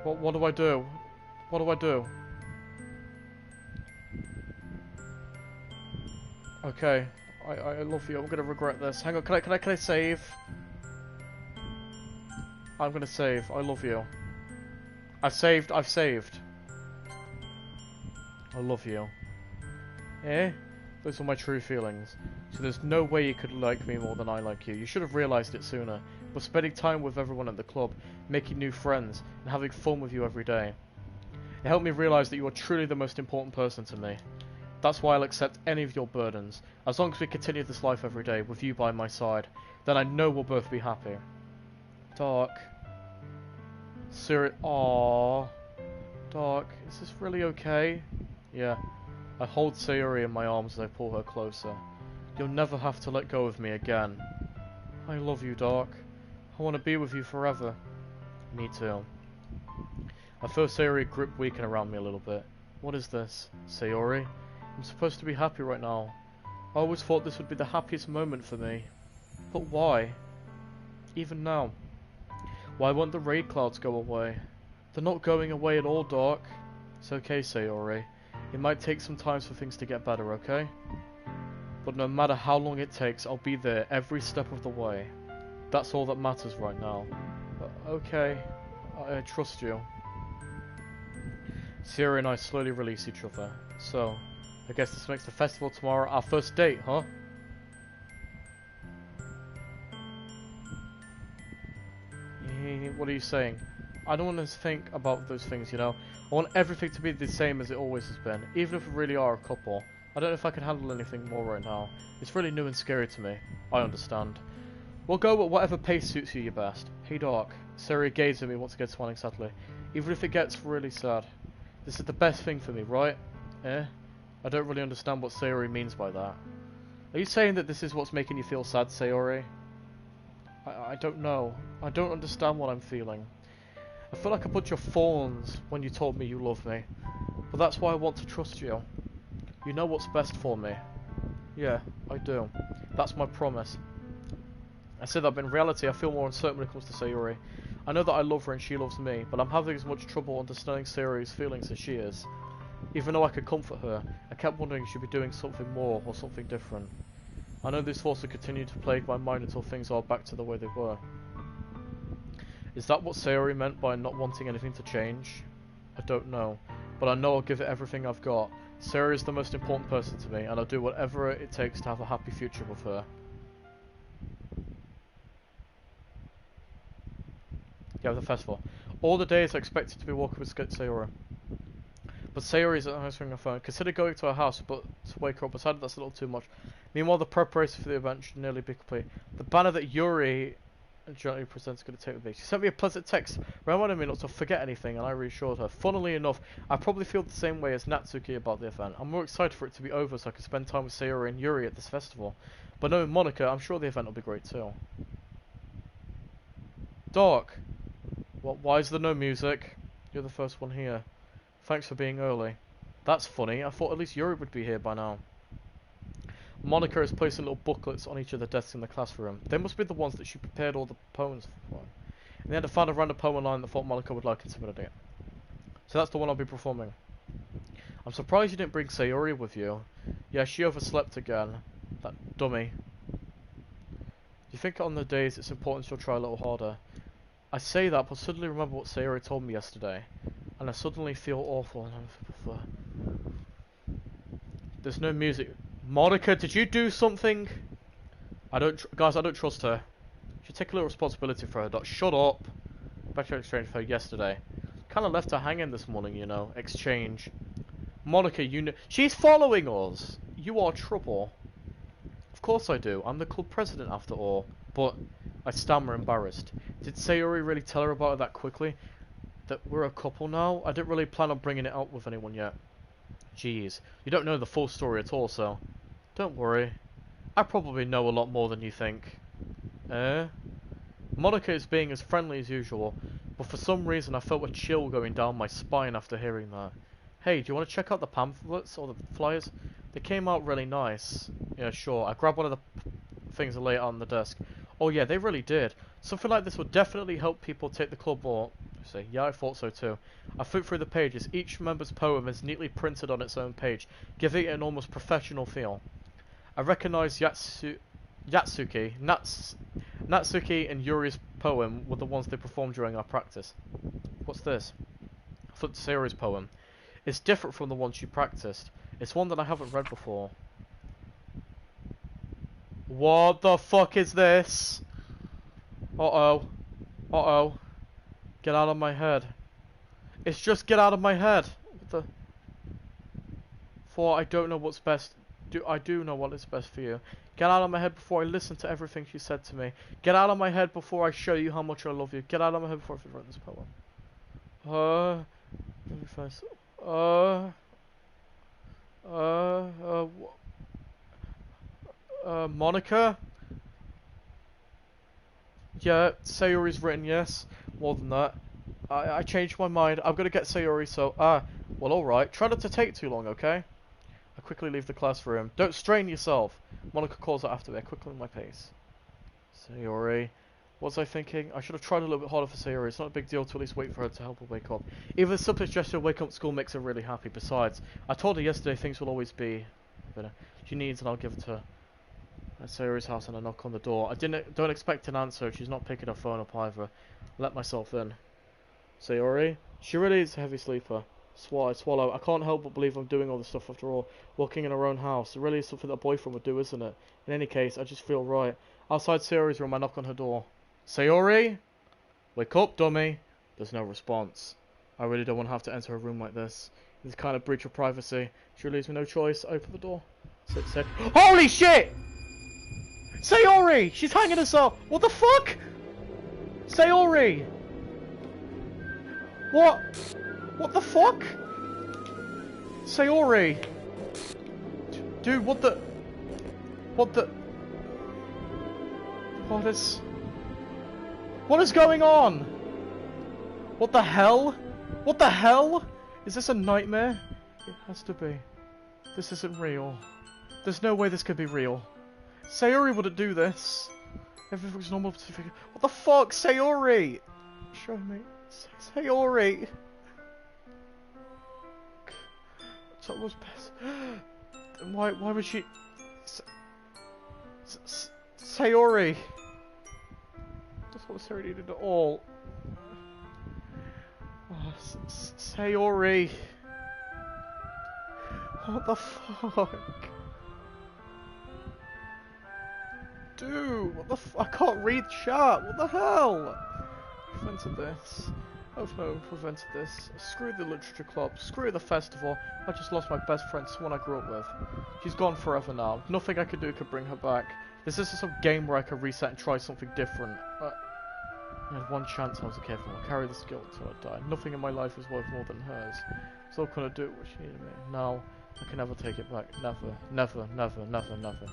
What do I do? What do I do? Okay. I love you. I'm gonna regret this. Hang on, can I save? I'm gonna save. I love you. I've saved. I love you. Eh? Those are my true feelings. So there's no way you could like me more than I like you. You should have realised it sooner. But spending time with everyone at the club, making new friends, and having fun with you every day. It helped me realise that you are truly the most important person to me. That's why I'll accept any of your burdens. As long as we continue this life every day, with you by my side, then I know we'll both be happy. Dark. Aww. Dark, is this really okay? Yeah. I hold Sayori in my arms as I pull her closer. You'll never have to let go of me again. I love you, Dark. I want to be with you forever. Me too. I feel Sayori grip weaken around me a little bit. What is this? Sayori? I'm supposed to be happy right now. I always thought this would be the happiest moment for me. But why? Even now. Why won't the raid clouds go away? They're not going away at all, Dark. It's okay, Sayori. It might take some time for things to get better, okay? But no matter how long it takes, I'll be there every step of the way. That's all that matters right now. Okay, I trust you. Sayori and I slowly release each other. So, I guess this makes the festival tomorrow our first date, huh? What are you saying? I don't want to think about those things, you know. I want everything to be the same as it always has been, even if we really are a couple. I don't know if I can handle anything more right now. It's really new and scary to me. I understand. We'll go at whatever pace suits you best. Hey Dark. Sayori gazes at me once again, smiling sadly. Even if it gets really sad. This is the best thing for me, right? Eh? I don't really understand what Sayori means by that. Are you saying that this is what's making you feel sad, Sayori? I don't know. I don't understand what I'm feeling. I feel like a bunch of fawns when you told me you love me. But that's why I want to trust you. You know what's best for me. Yeah, I do. That's my promise. I said that, but in reality I feel more uncertain when it comes to Sayori. I know that I love her and she loves me, but I'm having as much trouble understanding Sayori's feelings as she is. Even though I could comfort her, I kept wondering if she'd be doing something more or something different. I know these thoughts will continue to plague my mind until things are back to the way they were. Is that what Sayori meant by not wanting anything to change? I don't know, but I know I'll give it everything I've got. Sayori is the most important person to me, and I'll do whatever it takes to have a happy future with her. Yeah, the festival. All the days are expected to be walking with Sayori. But Sayori is answering her phone. Consider going to her house, but to wake her up. Decided that's a little too much. Meanwhile, the preparations for the event should nearly be complete. The banner that Yuri gently presents going to take with me. She sent me a pleasant text reminding me not to forget anything, and I reassured her. Funnily enough, I probably feel the same way as Natsuki about the event. I'm more excited for it to be over so I can spend time with Sayori and Yuri at this festival. But knowing Monica, I'm sure the event will be great too. Dark. What? Why is there no music? You're the first one here. Thanks for being early. That's funny. I thought at least Yuri would be here by now. Monica is placing little booklets on each of the desks in the classroom. They must be the ones that she prepared all the poems for. In the end, I found a random poem online that thought Monica would like and submitted it. So that's the one I'll be performing. I'm surprised you didn't bring Sayori with you. Yeah, she overslept again. That dummy. Do you think on the days it's important she'll try a little harder? I say that, but suddenly remember what Sayori told me yesterday. And I suddenly feel awful. There's no music. Monica, did you do something? Guys, I don't trust her. She should take a little responsibility for her. Shut up. Better exchange for her yesterday. Kind of left her hanging this morning, you know. Exchange. Monica, you know. She's following us. You are trouble. Of course I do. I'm the club president after all. But I stammer, embarrassed. Did Sayori really tell her about it that quickly? That we're a couple now? I didn't really plan on bringing it out with anyone yet. Jeez, you don't know the full story at all, so... Don't worry. I probably know a lot more than you think. Eh? Monica is being as friendly as usual, but for some reason I felt a chill going down my spine after hearing that. Hey, do you want to check out the pamphlets or the flyers? They came out really nice. Yeah, sure. I grabbed one of the things and lay it on the desk. Oh yeah, they really did. Something like this would definitely help people take the club more... Yeah, I thought so too. I flipped through the pages. Each member's poem is neatly printed on its own page, giving it an almost professional feel. I recognized Natsuki and Yuri's poem were the ones they performed during our practice. What's this? I thought Sayori's poem. It's different from the one she practiced. It's one that I haven't read before. What the fuck is this? Uh-oh. Uh-oh. Get out of my head. It's just get out of my head. What the... For I don't know what's best. I do know what is best for you. Get out of my head before I listen to everything she said to me. Get out of my head before I show you how much I love you. Get out of my head before I write this poem. First. Monica? Yeah, Sayori's written, yes. More than that. I changed my mind. I'm gonna get Sayori, so... well, alright. Try not to take too long, okay? I quickly leave the classroom. Don't strain yourself! Monica calls out after me. I quickly my pace. Sayori. What was I thinking? I should have tried a little bit harder for Sayori. It's not a big deal to at least wait for her to help her wake up. Even the simplest gesture to wake up at school makes her really happy. Besides, I told her yesterday things will always be better. She needs and I'll give it to her. At Sayori's house and I knock on the door. Don't expect an answer. She's not picking her phone up either. Let myself in. Sayori? She really is a heavy sleeper. Swallow. I can't help but believe I'm doing all this stuff after all. Working in her own house. It really is something that a boyfriend would do, isn't it? In any case, I just feel right. Outside Sayori's room, I knock on her door. Sayori? Wake up, dummy. There's no response. I really don't want to have to enter her room like this. It's a kind of breach of privacy. She leaves me no choice. I open the door. Said, holy shit! Sayori! She's hanging herself! What the fuck? Sayori! What? What the fuck? Sayori! Dude, what the... What the... What is going on? What the hell? What the hell? Is this a nightmare? It has to be. This isn't real. There's no way this could be real. Sayori wouldn't do this. Everything's normal. What the fuck? Sayori! Show me. Sayori! That was best. Why would she... Sayori! That's what Sayori needed at all. Oh, Sayori! What the fuck? Dude, what the I can't read chat, what the hell? Prevented this. I've known prevented this. Screw the literature club, screw the festival. I just lost my best friend, someone I grew up with. She's gone forever now. Nothing I could do could bring her back. This isn't some game where I could reset and try something different. I had one chance I was a kid, and I'll carry this guilt until I die. Nothing in my life is worth more than hers. So I couldn't do what she needed me. No, I can never take it back. Never, never, never, never, never.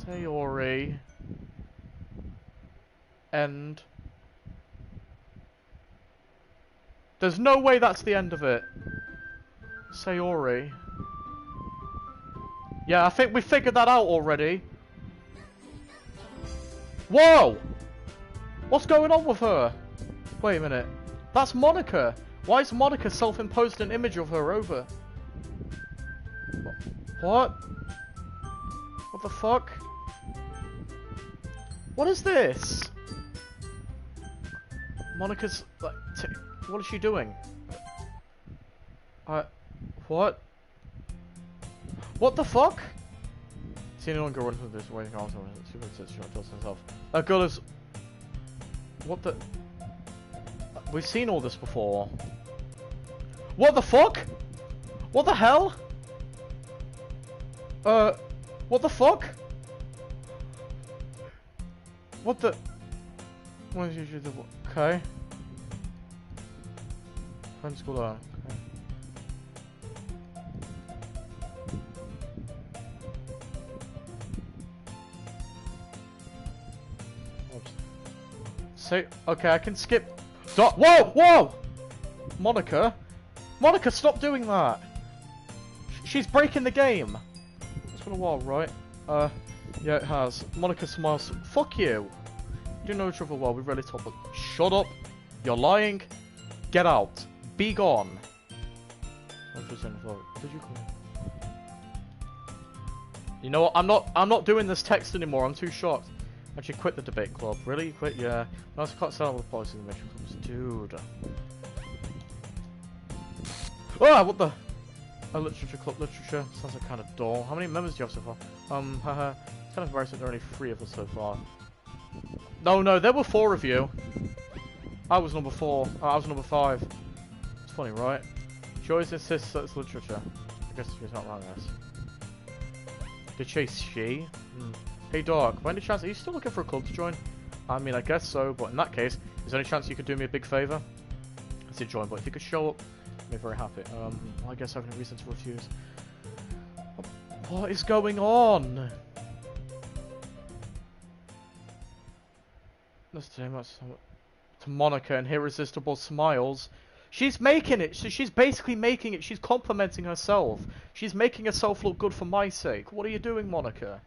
Sayori. End. There's no way that's the end of it. Sayori. Yeah, I think we figured that out already. Whoa! What's going on with her? Wait a minute. That's Monica. Why is Monica self-imposed an image of her over? What? What the fuck? What is this? Monica's like, what is she doing? What? What the fuck? See no longer run from this way. She tells herself. A girl is. What the? We've seen all this before. What the fuck? What the hell? What the fuck? What the? What is usually the? Okay. Friend school on. Okay. Oops. Say, okay, I can skip. Whoa, whoa! Monica, Monica, stop doing that. She's breaking the game. It's been a while, right? Yeah, it has. Monica smiles. Fuck you. You know each other well. We really talk. Shut up. You're lying. Get out. Be gone. Did you call? You know what? I'm not doing this text anymore. I'm too shocked. Actually, quit the debate club. Really? Quit? Yeah. No, I can't sell all the policies in the mission clubs. Dude. Ah, what the? Oh, literature club, literature. Sounds like kind of dull. How many members do you have so far? Haha. It's kind of embarrassing there are only 3 of us so far. No, there were 4 of you. I was number 4. I was number 5. It's funny, right? She always insists that it's literature. I guess she's not wrong, I guess. Did she? Hey, dog. By any chance, are you still looking for a club to join? I mean, I guess so, but in that case, is there any chance you could do me a big favour? I said join, but if you could show up, I'd be very happy. Well, I guess I have no reason to refuse. What is going on? Let's do to Monica and Irresistible Smiles. She's making it. So she's basically making it. She's complimenting herself. She's making herself look good for my sake. What are you doing, Monica?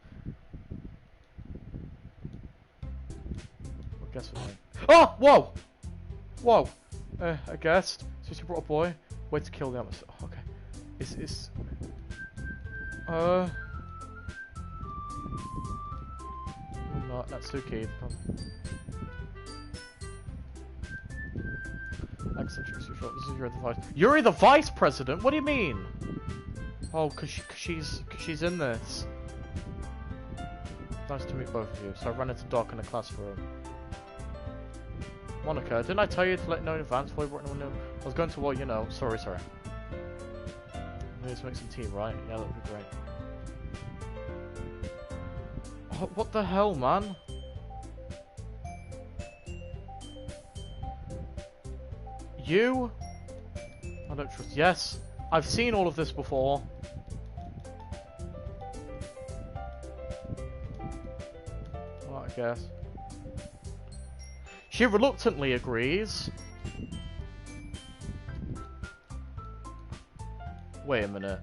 I guess we're oh! Whoa! Whoa! I guessed. So she brought a boy. Way to kill them. Oh, okay. It's... No, Natsuki. Eccentric, this is Yuri the Vice. Yuri the Vice President? What do you mean? Oh, cause she's in this. Nice to meet both of you. So I ran into Doc in the classroom. Monica, didn't I tell you to let know in advance before you brought anyone new? I was going to what you know. Sorry. We need to make some tea, right? Yeah, that would be great. Oh, what the hell, man? You? I don't trust. Yes, I've seen all of this before. Well, I guess. She reluctantly agrees. Wait a minute.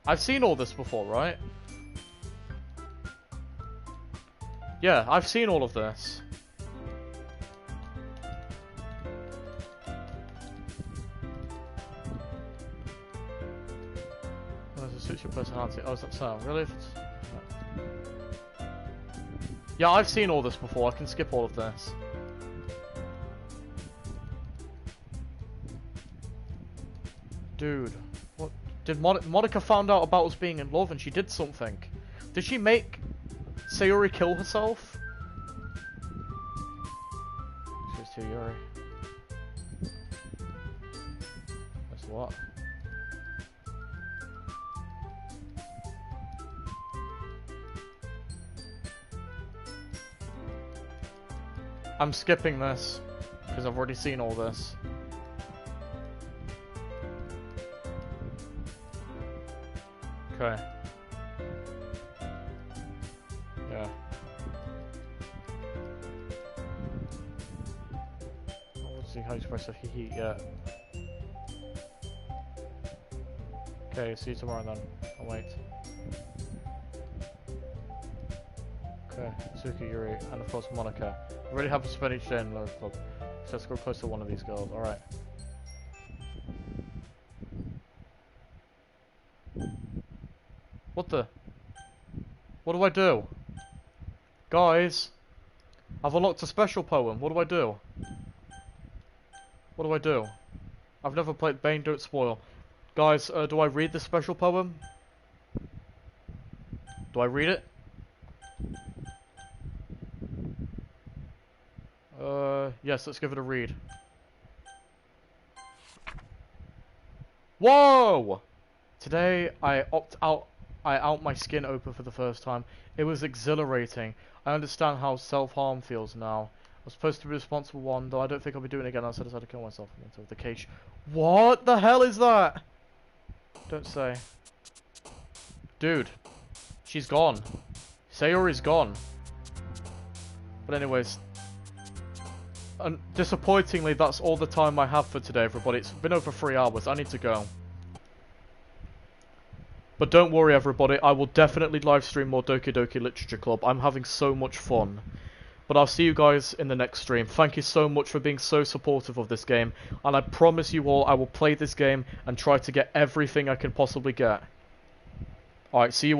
I've seen all this before, right? Yeah, I've seen all of this. Suits your personality. Oh, is that so? Really? Yeah, I've seen all this before. I can skip all of this. Dude, what? Did Monica found out about us being in love and she did something? Did she make Sayuri kill herself? She's to Yuri. That's what? I'm skipping this, because I've already seen all this. Okay. Yeah. I want to see how you express a heat yet. Okay, see you tomorrow then. I'll wait. Okay, Tsuki, Yuri, and of course Monica. Really happy to spend each day in the club. So let's go close to one of these girls. Alright. What the? What do I do? Guys! I've unlocked a special poem. What do I do? What do I do? I've never played Bane, Don't Spoil. Guys, do I read this special poem? Do I read it? Yes, let's give it a read. Whoa! Today, I out my skin open for the first time. It was exhilarating. I understand how self-harm feels now. I was supposed to be a responsible one, though I don't think I'll be doing it again unless I decide to kill myself into the cage. What the hell is that? Don't say. Dude. She's gone. Sayori's gone. But anyways... And disappointingly, that's all the time I have for today, everybody. It's been over 3 hours. I need to go. But don't worry, everybody. I will definitely live stream more Doki Doki Literature Club. I'm having so much fun. But I'll see you guys in the next stream. Thank you so much for being so supportive of this game. And I promise you all, I will play this game and try to get everything I can possibly get. Alright, see you all.